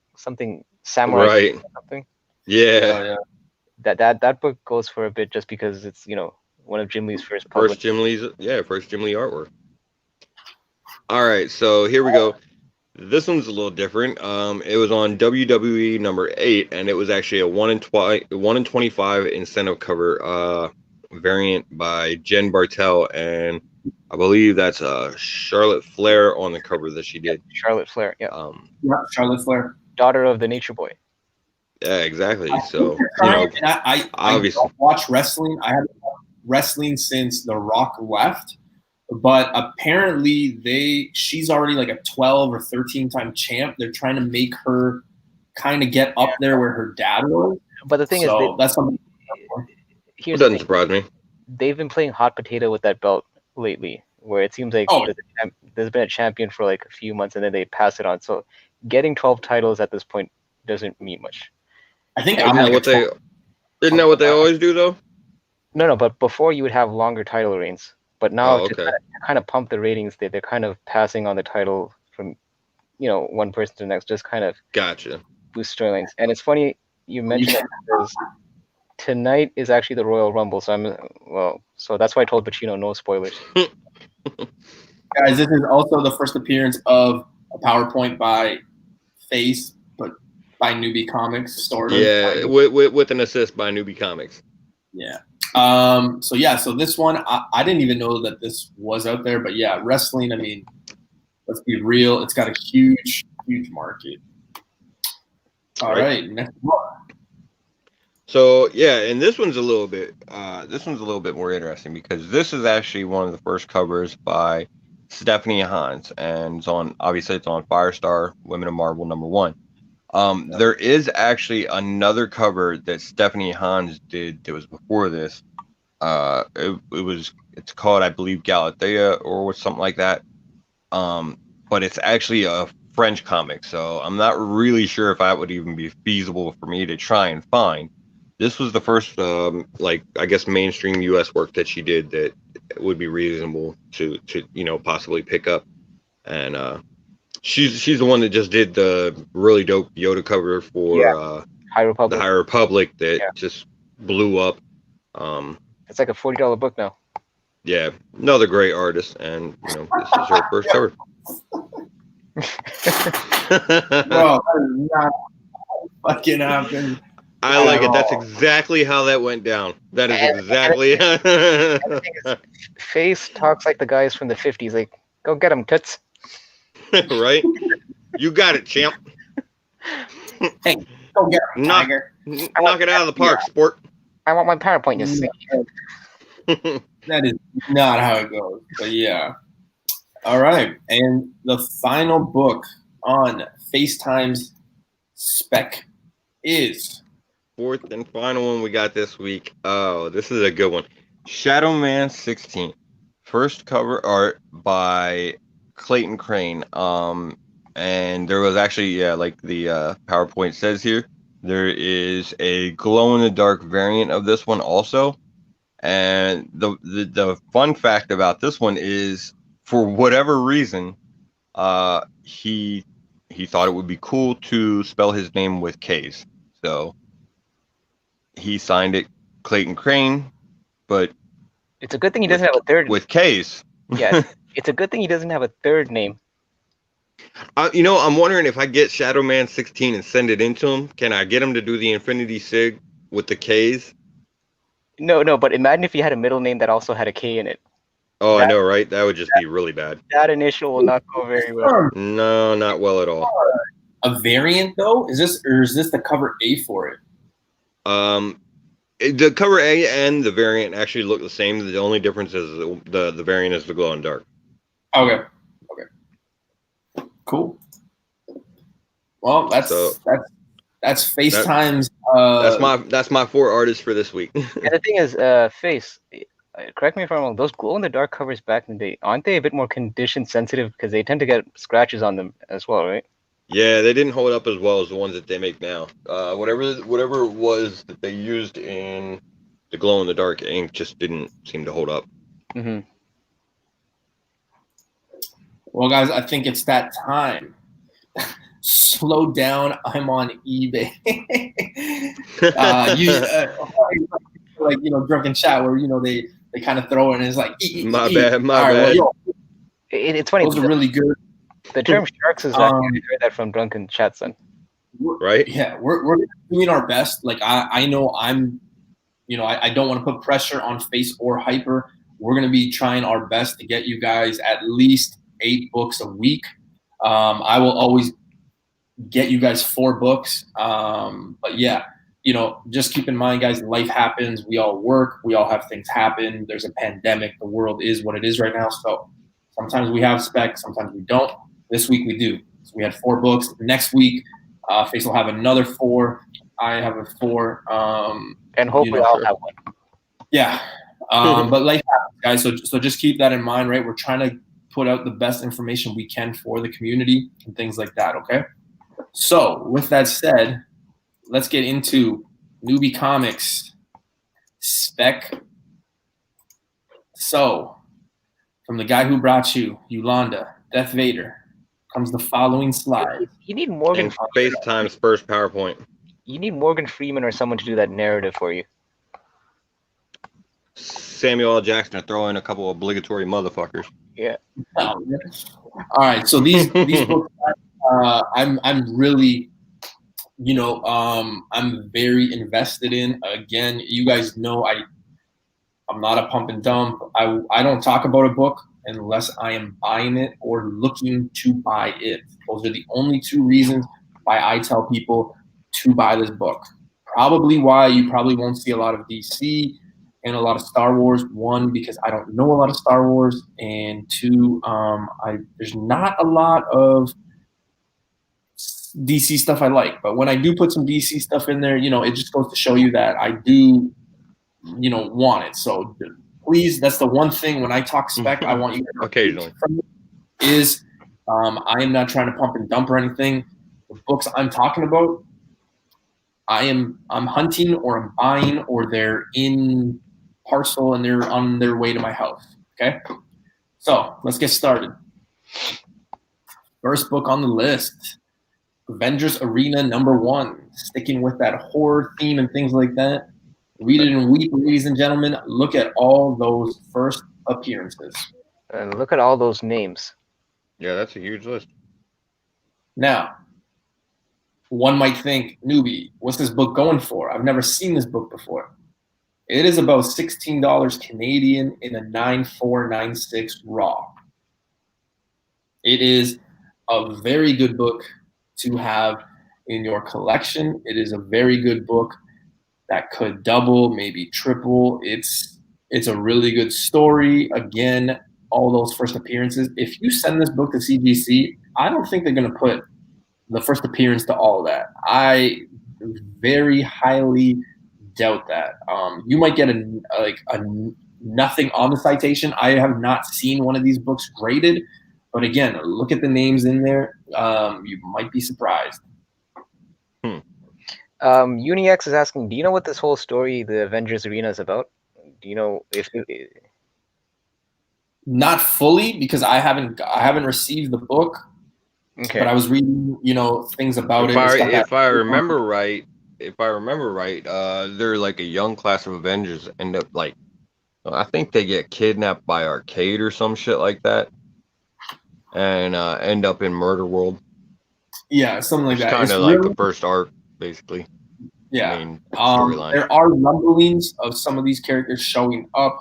samurai, right? Or something. Yeah. That book goes for a bit just because it's one of Jim Lee's first Jim Lee artwork. All right, so here we go. This one's a little different. It was on WWE #8, and it was actually a 1 in 25 incentive cover variant by Jen Bartel, and I believe that's Charlotte Flair on the cover that she did. Charlotte Flair, yeah. Charlotte Flair, daughter of the Nature Boy. Yeah, exactly. So I don't watch wrestling. I haven't watched wrestling since The Rock left. But apparently she's already like a 12 or 13 time champ. They're trying to make her kind of get up there where her dad was. But the thing is, that's something. It doesn't surprise me. They've been playing hot potato with that belt lately, where it seems like there's been a champion for like a few months and then they pass it on. So getting 12 titles at this point doesn't mean much. I think isn't that what they always do though? No, but before you would have longer title reigns. But now to kind of pump the ratings, they're kind of passing on the title from, one person to the next, just kind of boost storylines. And it's funny you mentioned that because tonight is actually the Royal Rumble. So that's why I told Pacino no spoilers. Guys, this is also the first appearance of a PowerPoint by Face, but by Newbie Comics. Yeah, with an assist by Newbie Comics. Yeah. So this one, I didn't even know that this was out there, but yeah, wrestling, I mean, let's be real. It's got a huge, huge market. All right. Next one. So yeah, and this one's a little bit more interesting because this is actually one of the first covers by Stephanie Hans, and it's on Firestar Women of Marvel #1. There is actually another cover that Stephanie Hans did that was before this. It's called, I believe, Galatea or something like that. But it's actually a French comic, so I'm not really sure if that would even be feasible for me to try and find. This was the first, mainstream U.S. work that she did that would be reasonable to possibly pick up, and she's the one that just did the really dope Yoda cover for High Republic. The High Republic that just blew up. It's like a $40 book now. Yeah, another great artist, and this is her first cover. Bro, that is not fucking happening. I like it. That's exactly how that went down. That is exactly. Face talks like the guys from the 50s. Like, go get him, toots. Right? You got it, champ. Hey, go get him, Knock- Tiger. Knock it out of the park, sport. I want my PowerPoint to see. That is not how it goes. But yeah. All right. And the final book on FaceTime's Spec is Fourth and final one we got this week. Oh, this is a good one. Shadow Man 16. First cover art by Clayton Crane. And there was actually, like the PowerPoint says here, there is a glow-in-the-dark variant of this one also. And the fun fact about this one is, for whatever reason, he thought it would be cool to spell his name with K's. So he signed it Clayton Crane, but It's a good thing he doesn't have a third. with K's. Yeah, it's a good thing he doesn't have a third name. I'm wondering if I get Shadow Man 16 and send it into him, can I get him to do the Infinity Sig with the K's? No, but imagine if he had a middle name that also had a K in it. Oh, I know, right? That would just be really bad. That initial will not go very well. No, not well at all. a variant, though. Is this the cover A for it? The cover A and the variant actually look the same. The only difference is the variant is the glow in dark. Okay. Cool. Well, that's FaceTime's. That's my 4 artists for this week. And the thing is, Face, correct me if I'm wrong, those glow-in-the-dark covers back in the day, aren't they a bit more condition sensitive because they tend to get scratches on them as well, right? Yeah, they didn't hold up as well as the ones that they make now. Whatever it was that they used in the glow-in-the-dark ink just didn't seem to hold up. Mm-hmm. Well, guys, I think it's that time. Slow down. I'm on eBay. Drunken chat where they kind of throw it and it's like my bad. Well, It's funny. Those are really good. The term sharks is actually I heard that from Drunken Chat, son. Right? Yeah, we're doing our best. Like I know I don't want to put pressure on Face or Hyper. We're gonna be trying our best to get you guys at least 8 books a week. I will always get you guys 4 books. But yeah, just keep in mind, guys, life happens. We all work. We all have things happen. There's a pandemic. The world is what it is right now. So sometimes we have Spec, sometimes we don't. This week we do. So we had 4 books. Next week, Face will have another 4. I have a 4. And hopefully I'll have one. Yeah. But life happens, guys. So just keep that in mind, right? We're trying to put out the best information we can for the community and things like that, okay? So with that said, let's get into Newbie Comics Spec. So from the guy who brought you, Yolanda, Death Vader, comes the following slide. You need Morgan. And FaceTime's first PowerPoint. You need Morgan Freeman or someone to do that narrative for you. Samuel L. Jackson to throw in a couple of obligatory motherfuckers. Yeah. All right. So these books, I'm really, I'm very invested in. Again, you guys know I'm not a pump and dump. I don't talk about a book unless I am buying it or looking to buy it. Those are the only 2 reasons why I tell people to buy this book. Probably why you probably won't see a lot of DC and a lot of Star Wars. 1, because I don't know a lot of Star Wars, and 2, there's not a lot of DC stuff I like. But when I do put some DC stuff in there, it just goes to show you that I do, want it. So please, that's the one thing when I talk Spec, I want you to occasionally is I am not trying to pump and dump or anything. The books I'm talking about, I'm hunting or I'm buying or they're in parcel and they're on their way to my house. Okay, so let's get started. First book on the list, Avengers Arena #1. Sticking with that horror theme and things like that. Read it and weep, ladies and gentlemen. Look at all those first appearances. And look at all those names. Yeah, that's a huge list. Now, one might think, newbie, what's this book going for? I've never seen this book before. It is about $16 Canadian in a 9496 raw. It is a very good book to have in your collection. It is a very good book that could double, maybe triple. It's a really good story. Again, all those first appearances. If you send this book to CGC, I don't think they're going to put the first appearance to all of that. I very highly doubt that. You might get a nothing on the citation. I have not seen one of these books graded, but again, look at the names in there. You might be surprised. UniX is asking, do you know what this whole story, the Avengers Arena, is about? Do you know if Not fully, because I haven't received the book. Okay. But I was reading, things about it. If I remember right, they're like a young class of Avengers end up like, I think they get kidnapped by Arcade or some shit like that, and end up in Murder World. Yeah, something like that. Kind of like the first arc, basically. Yeah. Storyline. There are rumblings of some of these characters showing up.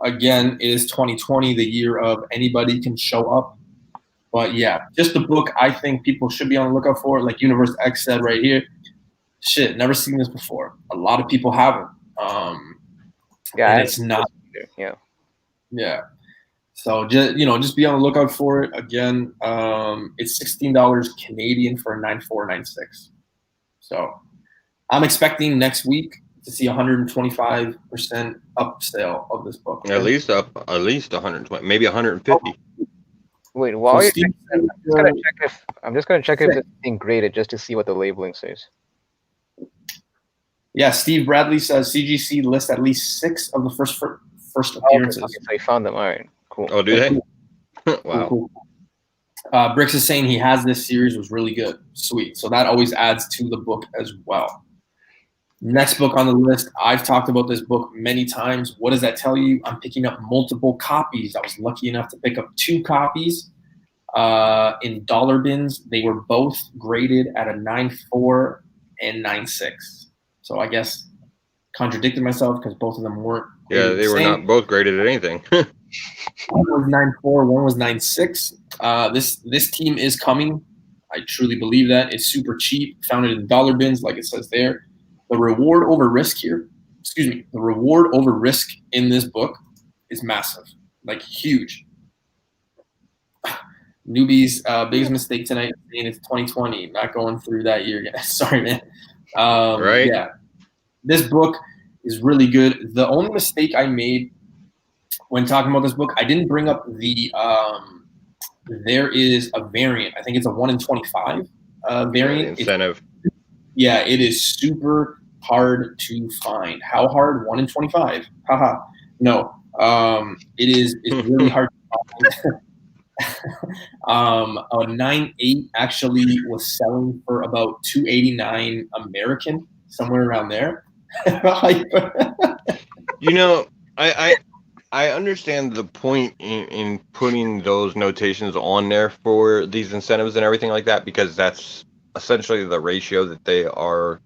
Again, it is 2020, the year of anybody can show up. But yeah, just the book I think people should be on the lookout for. Like Universe X said right here, shit, never seen this before. A lot of people haven't. Yeah, and it's not. Yeah. Yeah. So just be on the lookout for it. Again, it's $16 Canadian for a 94.96. So I'm expecting next week to see 125% up sale of this book. Okay? At least 120, maybe 150. Wait, while you're checking, I'm just gonna check if it's being graded just to see what the labeling says. Yeah, Steve Bradley says CGC lists at least 6 of the first appearances. Okay, so you found them. All right, cool. Oh, do they? Wow. Cool. Bricks is saying he has this series, was really good. Sweet. So that always adds to the book as well. Next book on the list, I've talked about this book many times. What does that tell you? I'm picking up multiple copies. I was lucky enough to pick up 2 copies in dollar bins. They were both graded at a 9.4 and 9.6. So I guess contradicted myself because both of them weren't. Yeah, they were not both graded at anything. One was 9.4, one was 9.6. This team is coming. I truly believe that. It's super cheap. Found it in dollar bins, like it says there. The reward over risk here, the reward over risk in this book is massive, like huge. Newbie's biggest mistake tonight, saying it's 2020, not going through that year yet. Sorry, man. Right? Yeah. This book is really good. The only mistake I made when talking about this book, I didn't bring up the there is a variant. I think it's a 1 in 25 variant. Incentive. It is super hard to find. How hard? 1 in 25. Haha. No. It's really hard to find. A 9.8 actually was selling for about $289 American, somewhere around there. I understand the point in putting those notations on there for these incentives and everything like that, because that's essentially the ratio that they are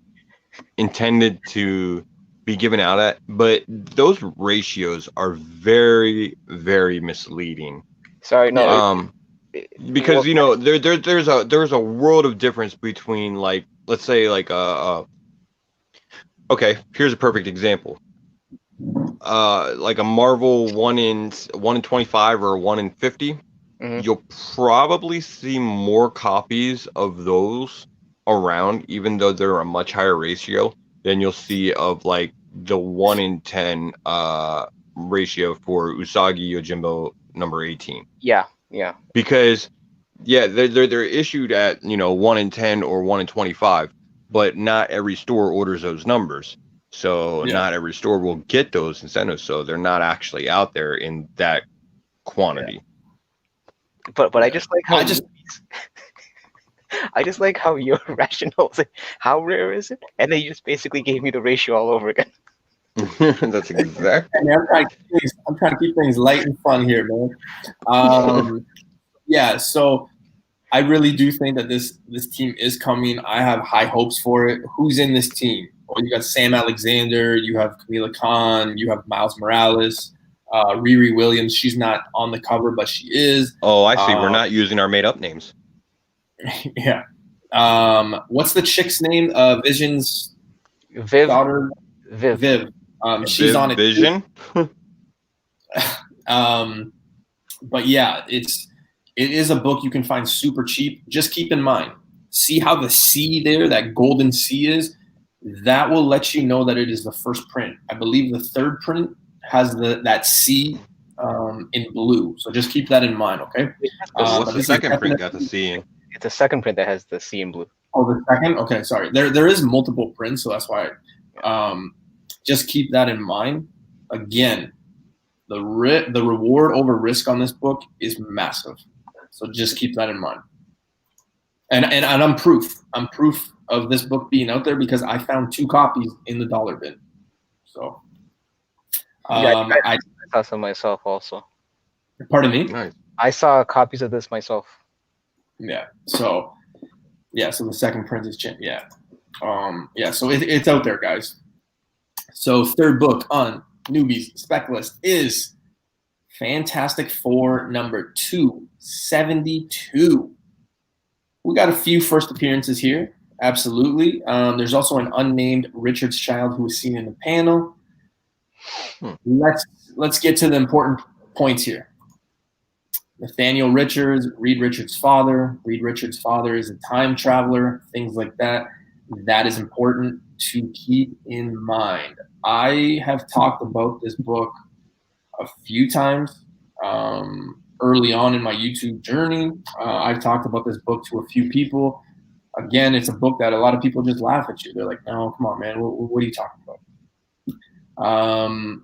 intended to be given out at. But those ratios are very, very misleading. Sorry, no. Because there's a world of difference between, like, let's say like okay, here's a perfect example. Like a Marvel 1 in 25 or 1 in 50, you'll probably see more copies of those around, even though they're a much higher ratio than you'll see of like the 1 in 10 ratio for Usagi Yojimbo number 18. Yeah. Because they're issued at 1 in 10 or 1 in 25, but not every store orders those numbers. So not every store will get those incentives, so they're not actually out there in that quantity. But I just like how I just like how your rationale is like, how rare is it? And then you just basically gave me the ratio all over again. That's exactly. I'm trying to keep things light and fun here, man. So I really do think that this team is coming. I have high hopes for it. Who's in this team? Well, you got Sam Alexander, you have Kamala Khan, you have Miles Morales, Riri Williams. She's not on the cover, but she is. Oh, I see. We're not using our made-up names. Yeah. What's the chick's name? Vision's Viv. daughter, Viv. Viv. She's on it. Vision. But yeah, it is a book you can find super cheap. Just keep in mind, see how the C there, that golden C is. That will let you know that it is the first print. I believe the third print has that C in blue. So just keep that in mind, okay? What's the second print got the C in? It's a second print that has the C in blue. Oh, the second? Okay, sorry. There is multiple prints, so that's why. Just keep that in mind. Again, the reward over risk on this book is massive. So just keep that in mind. And I'm proof. I'm proof of this book being out there because I found 2 copies in the dollar bin. So I saw some myself also. Pardon me? Nice. I saw copies of this myself. Yeah. So the second print is yeah. So it's out there, guys. So third book on Newbie's Spec List is Fantastic Four number 272. We got a few first appearances here. Absolutely. There's also an unnamed Richard's child who was seen in the panel. Let's get to the important points here. Nathaniel Richards, Reed Richards' father. Reed Richards' father is a time traveler, things like that. That is important to keep in mind. I have talked about this book a few times early on in my YouTube journey. I've talked about this book to a few people. Again, it's a book that a lot of people just laugh at you. They're like, no, come on, man. What are you talking about?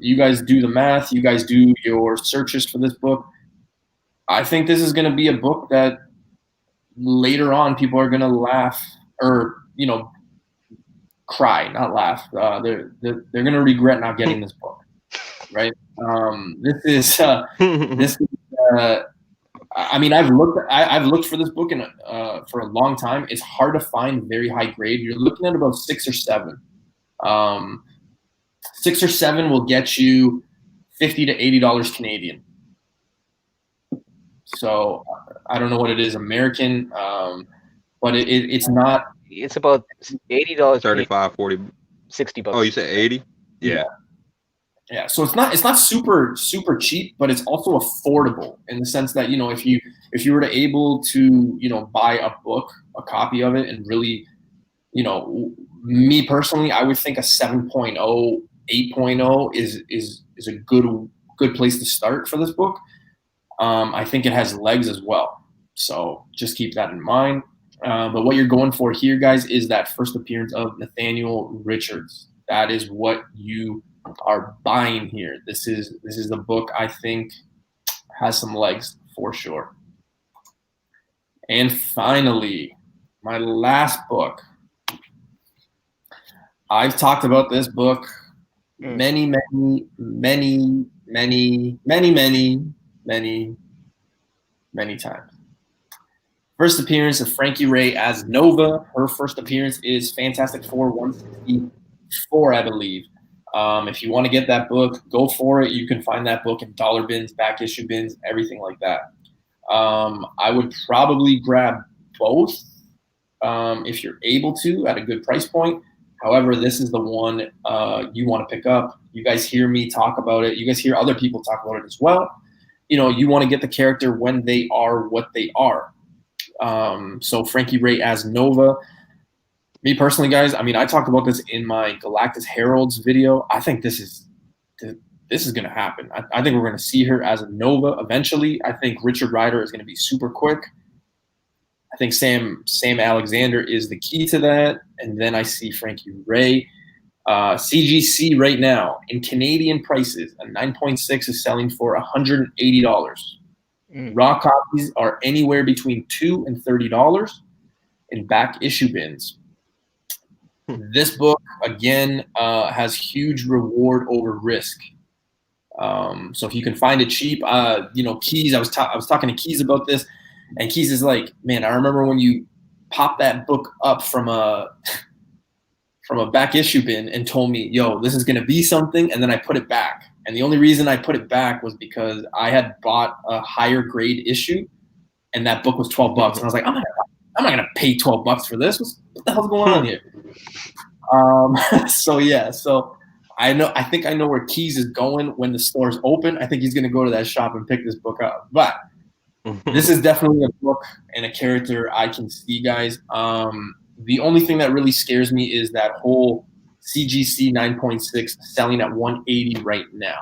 You guys do the math. You guys do your searches for this book. I think this is going to be a book that later on people are going to laugh or, cry, not laugh. They're going to regret not getting this book, right? I mean, I've looked for this book for a long time. It's hard to find very high grade. You're looking at about 6 or 7. 6 or 7 will get you $50 to $80 Canadian. So I don't know what it is American, but it's not. It's about $80. 35, 40, $60. Oh, you said 80? Yeah. Yeah. So it's not super cheap, but it's also affordable in the sense that if you were to able to buy a book, a copy of it, and really me personally, I would think a 7.0, 8.0 is a good place to start for this book. I think it has legs as well. So just keep that in mind. But what you're going for here, guys, is that first appearance of Nathaniel Richards. That is what you are buying here. This is the book I think has some legs for sure. And finally, my last book. I've talked about this book many times. First appearance of Frankie Ray as Nova. Her first appearance is Fantastic Four 164, I believe. If you want to get that book, go for it. You can find that book in dollar bins, back issue bins, everything like that. I would probably grab both if you're able to at a good price point. However, this is the one you want to pick up. You guys hear me talk about it. You guys hear other people talk about it as well. You want to get the character when they are what they are. So Frankie Ray as Nova. Me personally, guys, I mean, I talked about this in my Galactus Heralds video. I think this is going to happen. I think we're going to see her as a Nova eventually. I think Richard Rider is going to be super quick. I think Sam Alexander is the key to that. And then I see Frankie Ray. CGC right now in Canadian prices, a 9.6 is selling for $180. Raw copies are anywhere between $2 and $30 in back issue bins. This book again has huge reward over risk. So if you can find it cheap, Keys. I was talking to Keys about this, and Keys is like, man, I remember when you popped that book up from a back issue bin and told me, yo, this is going to be something, and then I put it back. And the only reason I put it back was because I had bought a higher grade issue, and that book was $12. And I was like, I'm going to I'm not gonna pay $12 for this. What the hell's going on here? So I think I know where Keys is going when the store's open. I think he's gonna go to that shop and pick this book up. But this is definitely a book and a character I can see, guys. The only thing that really scares me is that whole CGC 9.6 selling at 180 right now.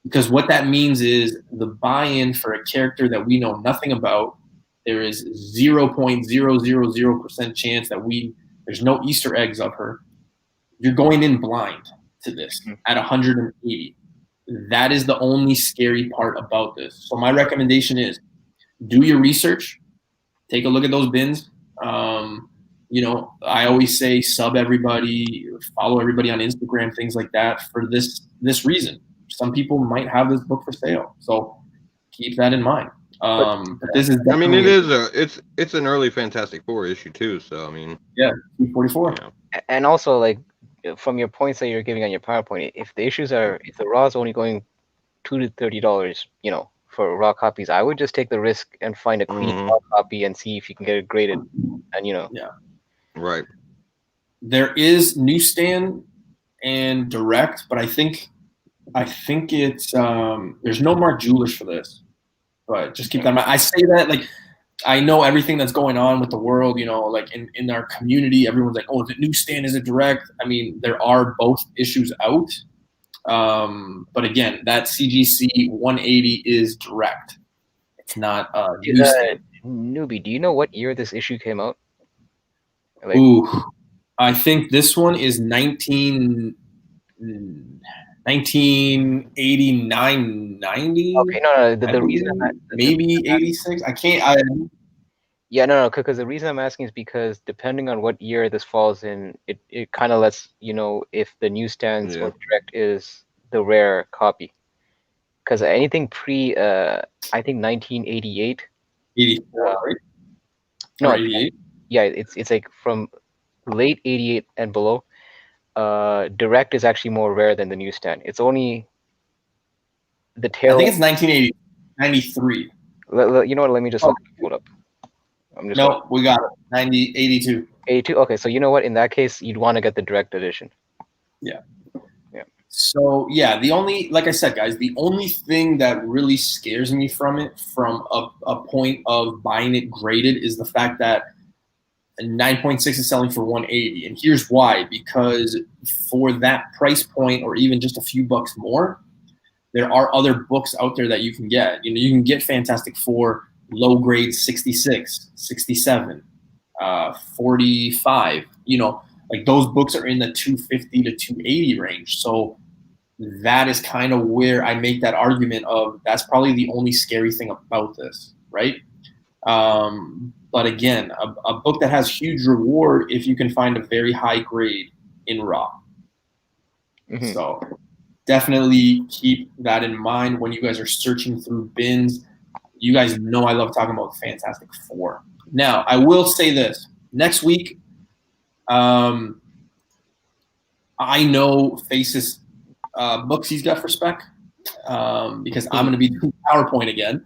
Because what that means is the buy-in for a character that we know nothing about, there is 0.000% chance that there's no Easter eggs of her. You're going in blind to this at 180. That is the only scary part about this. So my recommendation is do your research, take a look at those bins. I always say sub everybody, follow everybody on Instagram, things like that for this reason. Some people might have this book for sale, so keep that in mind. But this is it's an early Fantastic Four issue too. So I mean, 244. And also, like, from your points that you're giving on your PowerPoint, if the raw is only going $20 to $30, for raw copies, I would just take the risk and find a clean raw copy and see if you can get it graded. And right. There is newsstand and direct, but I think it's there's no Mark Jewelers for this. But just keep that in mind. I say that like I know everything that's going on with the world, like in our community, everyone's like, oh, is it newsstand? Is it direct? I mean, there are both issues out. But again, that CGC 180 is direct. It's not newsstand. Newbie, do you know what year this issue came out? Like, I think this one is 1989, 90. Okay, no. The reason maybe 86. I can't. Because the reason I'm asking is because depending on what year this falls in, it kind of lets you know if the newsstands or direct is the rare copy. Because anything pre, I think 1988. 84, right? No, 88. Yeah, it's like from late 88 and below. Direct is actually more rare than the newsstand. It's only the tail. I think it's 1980, 93. You know what? Let me just look it up. We got it. 82. 82. Okay, so you know what? In that case, you'd want to get the direct edition. Yeah. So like I said, guys, the only thing that really scares me from it, from a point of buying it graded, is the fact that 9.6 is selling for 180, and here's why: because for that price point, or even just a few bucks more, there are other books out there that you can get. You can get Fantastic Four low grade 66, 67, 45. Like those books are in the 250 to 280 range. So that is kind of where I make that argument of that's probably the only scary thing about this, right? But again, a book that has huge reward if you can find a very high grade in raw. Mm-hmm. So definitely keep that in mind when you guys are searching through bins. You guys know I love talking about Fantastic Four. Now, I will say this. Next week, I know Face's books he's got for Spec because I'm going to be doing PowerPoint again.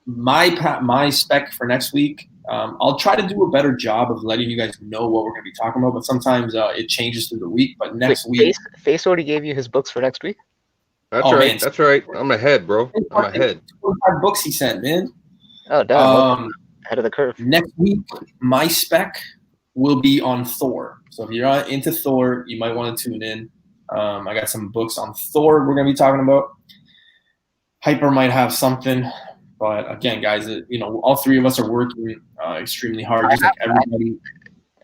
My Spec for next week, I'll try to do a better job of letting you guys know what we're going to be talking about, but sometimes it changes through the week. But next week, Face already gave you his books for next week? That's right. Man. That's right. I'm ahead, bro. I'm ahead. 25 books he sent, man. Oh, damn. Ahead of the curve. Next week, my Spec will be on Thor. So if you're into Thor, you might want to tune in. I got some books on Thor we're going to be talking about. Hyper might have something. But again, guys, all three of us are working extremely hard, just like everybody.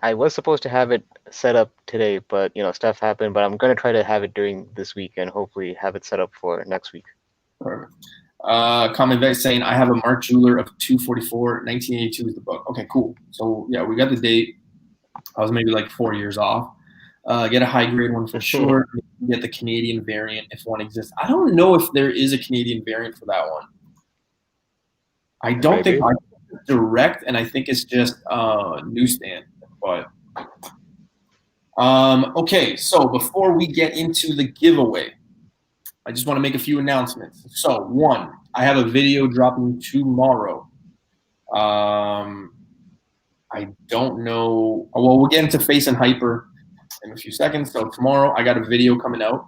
I was supposed to have it set up today, but stuff happened. But I'm going to try to have it during this week and hopefully have it set up for next week. Perfect. Comment back saying, I have a Mark Jeweler of 244. 1982 is the book. Okay, cool. So, yeah, we got the date. I was maybe like 4 years off. Get a high grade one for sure. Get the Canadian variant if one exists. I don't know if there is a Canadian variant for that one. I don't think it's direct, and I think it's just newsstand. But okay, so before we get into the giveaway, I just want to make a few announcements. So one, I have a video dropping tomorrow. I don't know. Well, we'll get into face and hyper in a few seconds. So tomorrow I got a video coming out.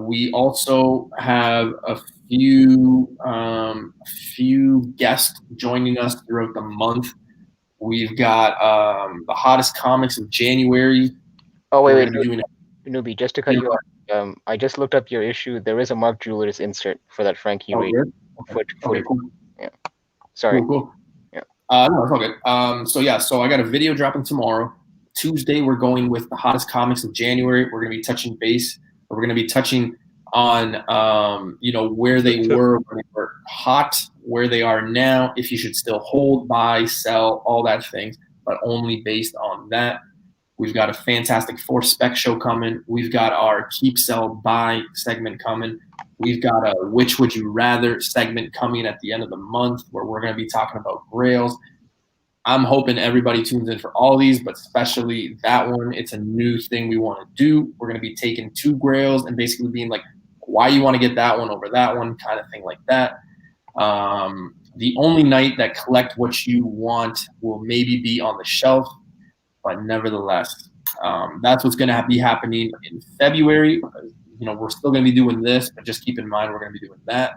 We also have a few guests joining us throughout the month. We've got the hottest comics of January. Oh, wait, Newbie, just to cut you off. I just looked up your issue. There is a Mark Jewelers insert for that Frankie Ray. Okay, cool. Yeah. Sorry. Cool. Yeah. No, it's all good. So I got a video dropping tomorrow. Tuesday, we're going with the hottest comics of January. We're going to be touching base. We're going to be touching on, where they were when they were hot, where they are now, if you should still hold, buy, sell, all that things, but only based on that. We've got a Fantastic Four Spec show coming. We've got our Keep, Sell, Buy segment coming. We've got a Which Would You Rather segment coming at the end of the month where we're going to be talking about grails. I'm hoping everybody tunes in for all these, but especially that one. It's a new thing we want to do. We're going to be taking 2 grails and basically being like, why you want to get that one over that one, kind of thing like that. The only night that collect what you want will maybe be on the shelf. But nevertheless, that's what's going to be happening in February. We're still going to be doing this, but just keep in mind we're going to be doing that.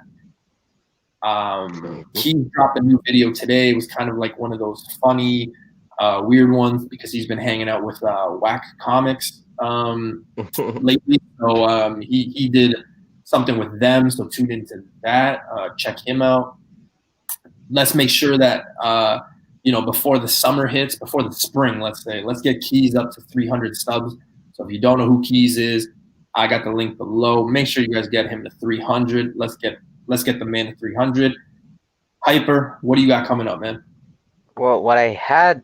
He dropped a new video today. It was kind of like one of those funny, weird ones because he's been hanging out with Whack Comics lately. So he did something with them. So tune into that. Check him out. Let's make sure that before the summer hits, before the spring, let's get Keys up to 300 subs. So if you don't know who Keys is, I got the link below. Make sure you guys get him to 300. Let's get the man to 300. Hyper, what do you got coming up, man? Well, what I had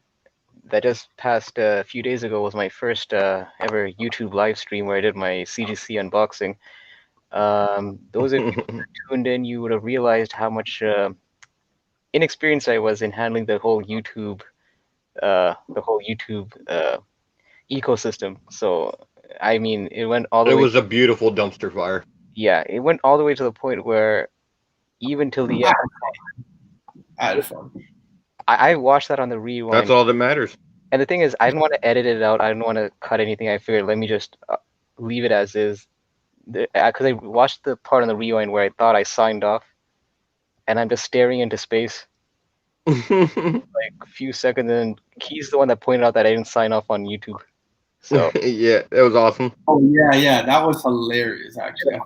that just passed a few days ago was my first ever YouTube live stream where I did my CGC unboxing. Those of you who tuned in, you would have realized how much inexperienced I was in handling the whole YouTube ecosystem. So I mean, it went all the way. It was a beautiful dumpster fire. Yeah, it went all the way to the point where even till the end, I had fun. I watched that on the rewind. That's all that matters. And the thing is, I didn't want to edit it out. I didn't want to cut anything. I figured, let me just leave it as is. Because I watched the part on the rewind where I thought I signed off, and I'm just staring into space. Like a few seconds, and Key's the one that pointed out that I didn't sign off on YouTube. So yeah, that was awesome. Oh yeah, that was hilarious. Actually,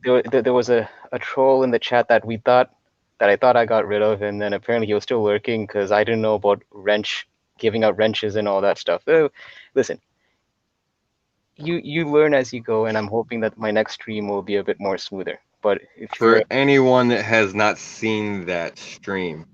there was a troll in the chat that I thought I got rid of, and then apparently he was still lurking because I didn't know about giving out wrenches and all that stuff. Listen, you learn as you go, and I'm hoping that my next stream will be a bit more smoother. But for anyone that has not seen that stream,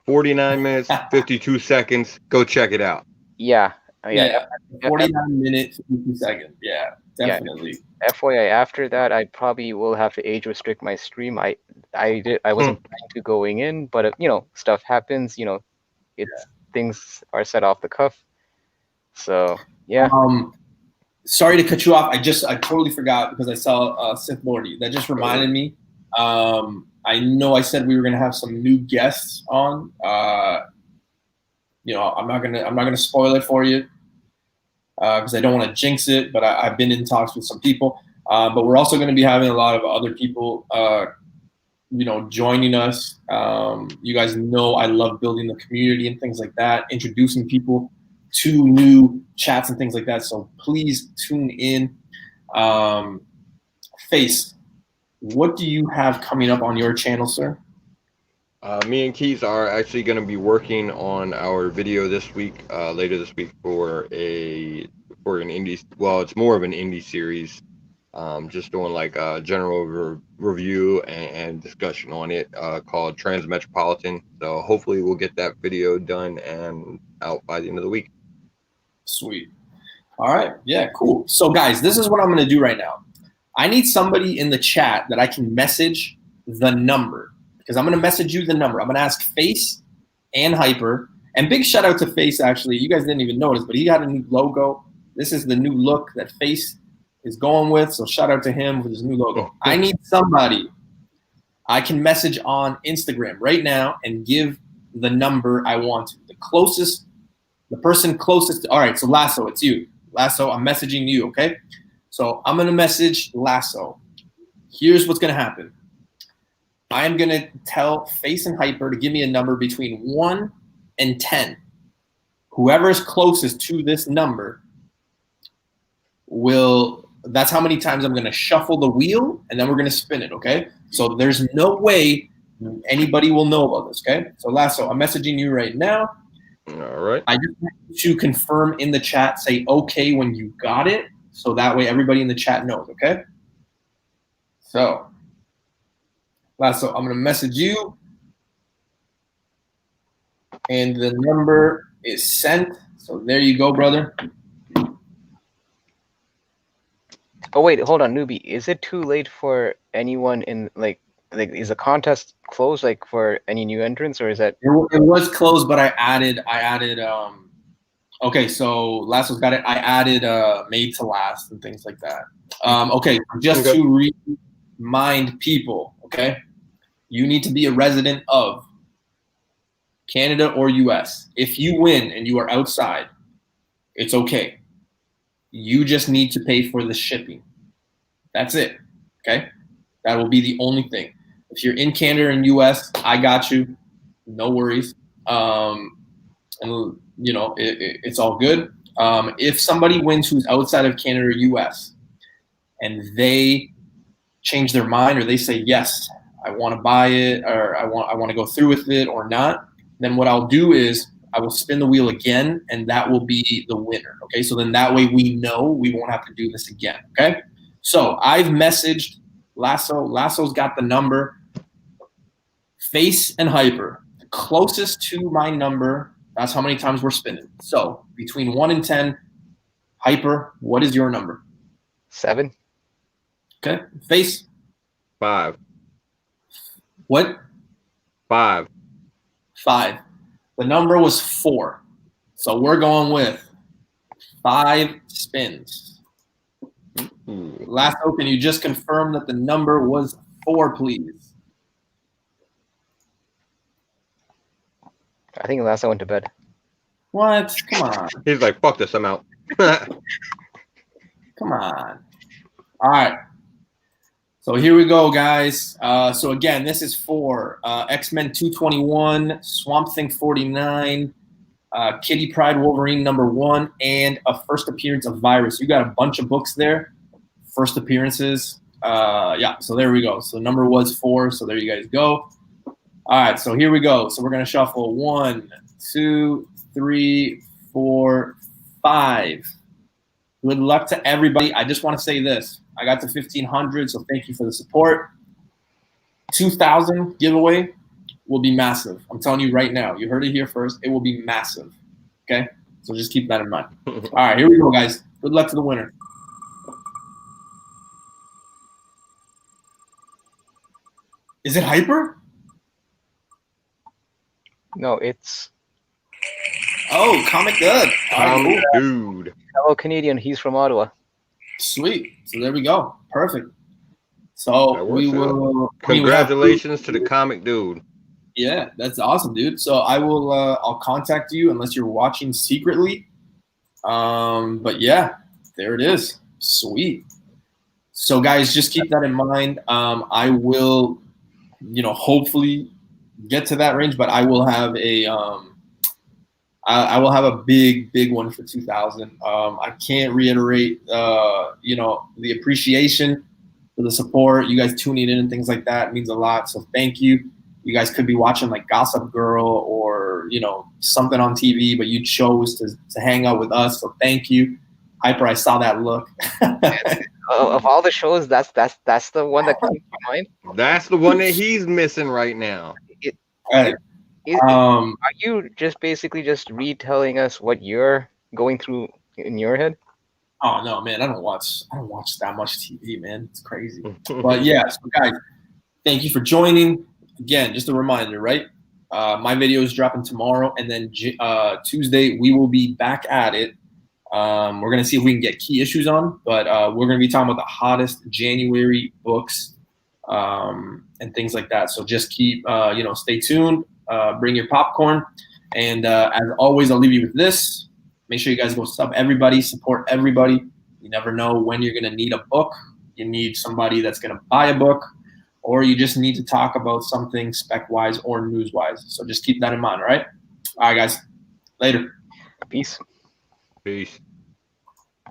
49 minutes, 52 seconds, go check it out. Yeah. 49 minutes, 50 seconds. Yeah, definitely. Yeah. FYI, after that, I probably will have to age restrict my stream. I wasn't planning to going in, but stuff happens. Things are set off the cuff. So yeah. Sorry to cut you off. I totally forgot because I saw Sith Lordy. That just reminded me. I know I said we were gonna have some new guests on. I'm not gonna spoil it for you because I don't want to jinx it. But I've been in talks with some people. But we're also going to be having a lot of other people, joining us. You guys know I love building the community and things like that, introducing people to new chats and things like that. So please tune in. Face, what do you have coming up on your channel, sir? Me and Keys are actually going to be working on our video this week, later this week, for an indie. Well, it's more of an indie series. Just doing like a general review and discussion on it, called Transmetropolitan. So hopefully we'll get that video done and out by the end of the week. Sweet. All right. Yeah, cool. So guys, this is what I'm going to do right now. I need somebody in the chat that I can message the number. Because I'm going to message you the number. I'm going to ask Face and Hyper. And big shout out to Face, actually. You guys didn't even notice, but he got a new logo. This is the new look that Face is going with. So shout out to him with his new logo. I need somebody I can message on Instagram right now and give the number I want to. The person closest. All right, so Lasso, it's you. Lasso, I'm messaging you, okay? So I'm going to message Lasso. Here's what's going to happen. I'm going to tell Face and Hyper to give me a number between 1 and 10. Whoever is closest to this number that's how many times I'm going to shuffle the wheel, and then we're going to spin it, okay? So there's no way anybody will know about this, okay? So Lasso, I'm messaging you right now. All right. I just want you to confirm in the chat, say okay when you got it, so that way everybody in the chat knows, okay? So, Lasso, I'm going to message you, and the number is sent. So there you go, brother. Oh wait, hold on, newbie. Is it too late for anyone in like is the contest closed like for any new entrants, or is that? It was closed, but I added. Okay, so Lasso's got it. I added made to last and things like that. Okay, just to remind people, okay, you need to be a resident of Canada or US. If you win and you are outside, it's okay. You just need to pay for the shipping. That's it, okay? That will be the only thing. If you're in Canada and US, I got you. No worries. And you know, it's all good. If somebody wins who's outside of Canada or US and they change their mind or they say, yes, I want to buy it, or I want to go through with it or not, then what I'll do is I will spin the wheel again, and that will be the winner, okay? So then that way we know we won't have to do this again, okay? So I've messaged Lasso. Lasso's got the number. Face and Hyper, the closest to my number, that's how many times we're spinning. So between 1 and 10, Hyper, what is your number? 7. Okay. Face? 5. What? 5. 5. The number was 4. So we're going with 5 spins. Lasso, can you just confirm that the number was 4, please? I think Lasso went to bed. What? Come on. He's like, fuck this, I'm out. Come on. All right. So here we go, guys. So again, this is for X-Men 221, Swamp Thing 49, Kitty Pryde Wolverine #1, and a first appearance of Virus. You got a bunch of books there. First appearances. Yeah, so there we go. So number was 4, so there you guys go. All right, so here we go. So we're going to shuffle 1, 2, 3, 4, 5. Good luck to everybody. I just want to say this. I got to 1,500, so thank you for the support. 2,000 giveaway will be massive. I'm telling you right now. You heard it here first. It will be massive. Okay? So just keep that in mind. All right, here we go, guys. Good luck to the winner. Is it Hyper? No, it's Oh, Comic Good. All right, cool. Dude. fellow Canadian. He's from Ottawa. Sweet. So there we go. Perfect. So we will. Congratulations to the comic dude. Yeah, that's awesome, dude. So I will. I'll contact you unless you're watching secretly. But yeah, there it is. Sweet. So guys, just keep that in mind. I will, hopefully get to that range, but I will have a. I will have a big one for 2,000. I can't reiterate, the appreciation for the support. You guys tuning in and things like that means a lot. So thank you. You guys could be watching like Gossip Girl or, something on TV, but you chose to hang out with us. So thank you. Hyper, I saw that look. Of all the shows, that's the one that comes to mind. That's the one that he's missing right now. Right. Are you just basically just retelling us what you're going through in your head? Oh no, man! I don't watch that much TV, man. It's crazy. But yeah, so guys, thank you for joining. Again, just a reminder, right? My video is dropping tomorrow, and then Tuesday we will be back at it. We're gonna see if we can get key issues on, but we're gonna be talking about the hottest January books and things like that. So just keep, stay tuned, bring your popcorn. And as always, I'll leave you with this. Make sure you guys go support everybody. You never know when you're going to need a book. You need somebody that's going to buy a book, or you just need to talk about something spec-wise or news-wise. So just keep that in mind, all right? All right, guys. Later. Peace. Peace.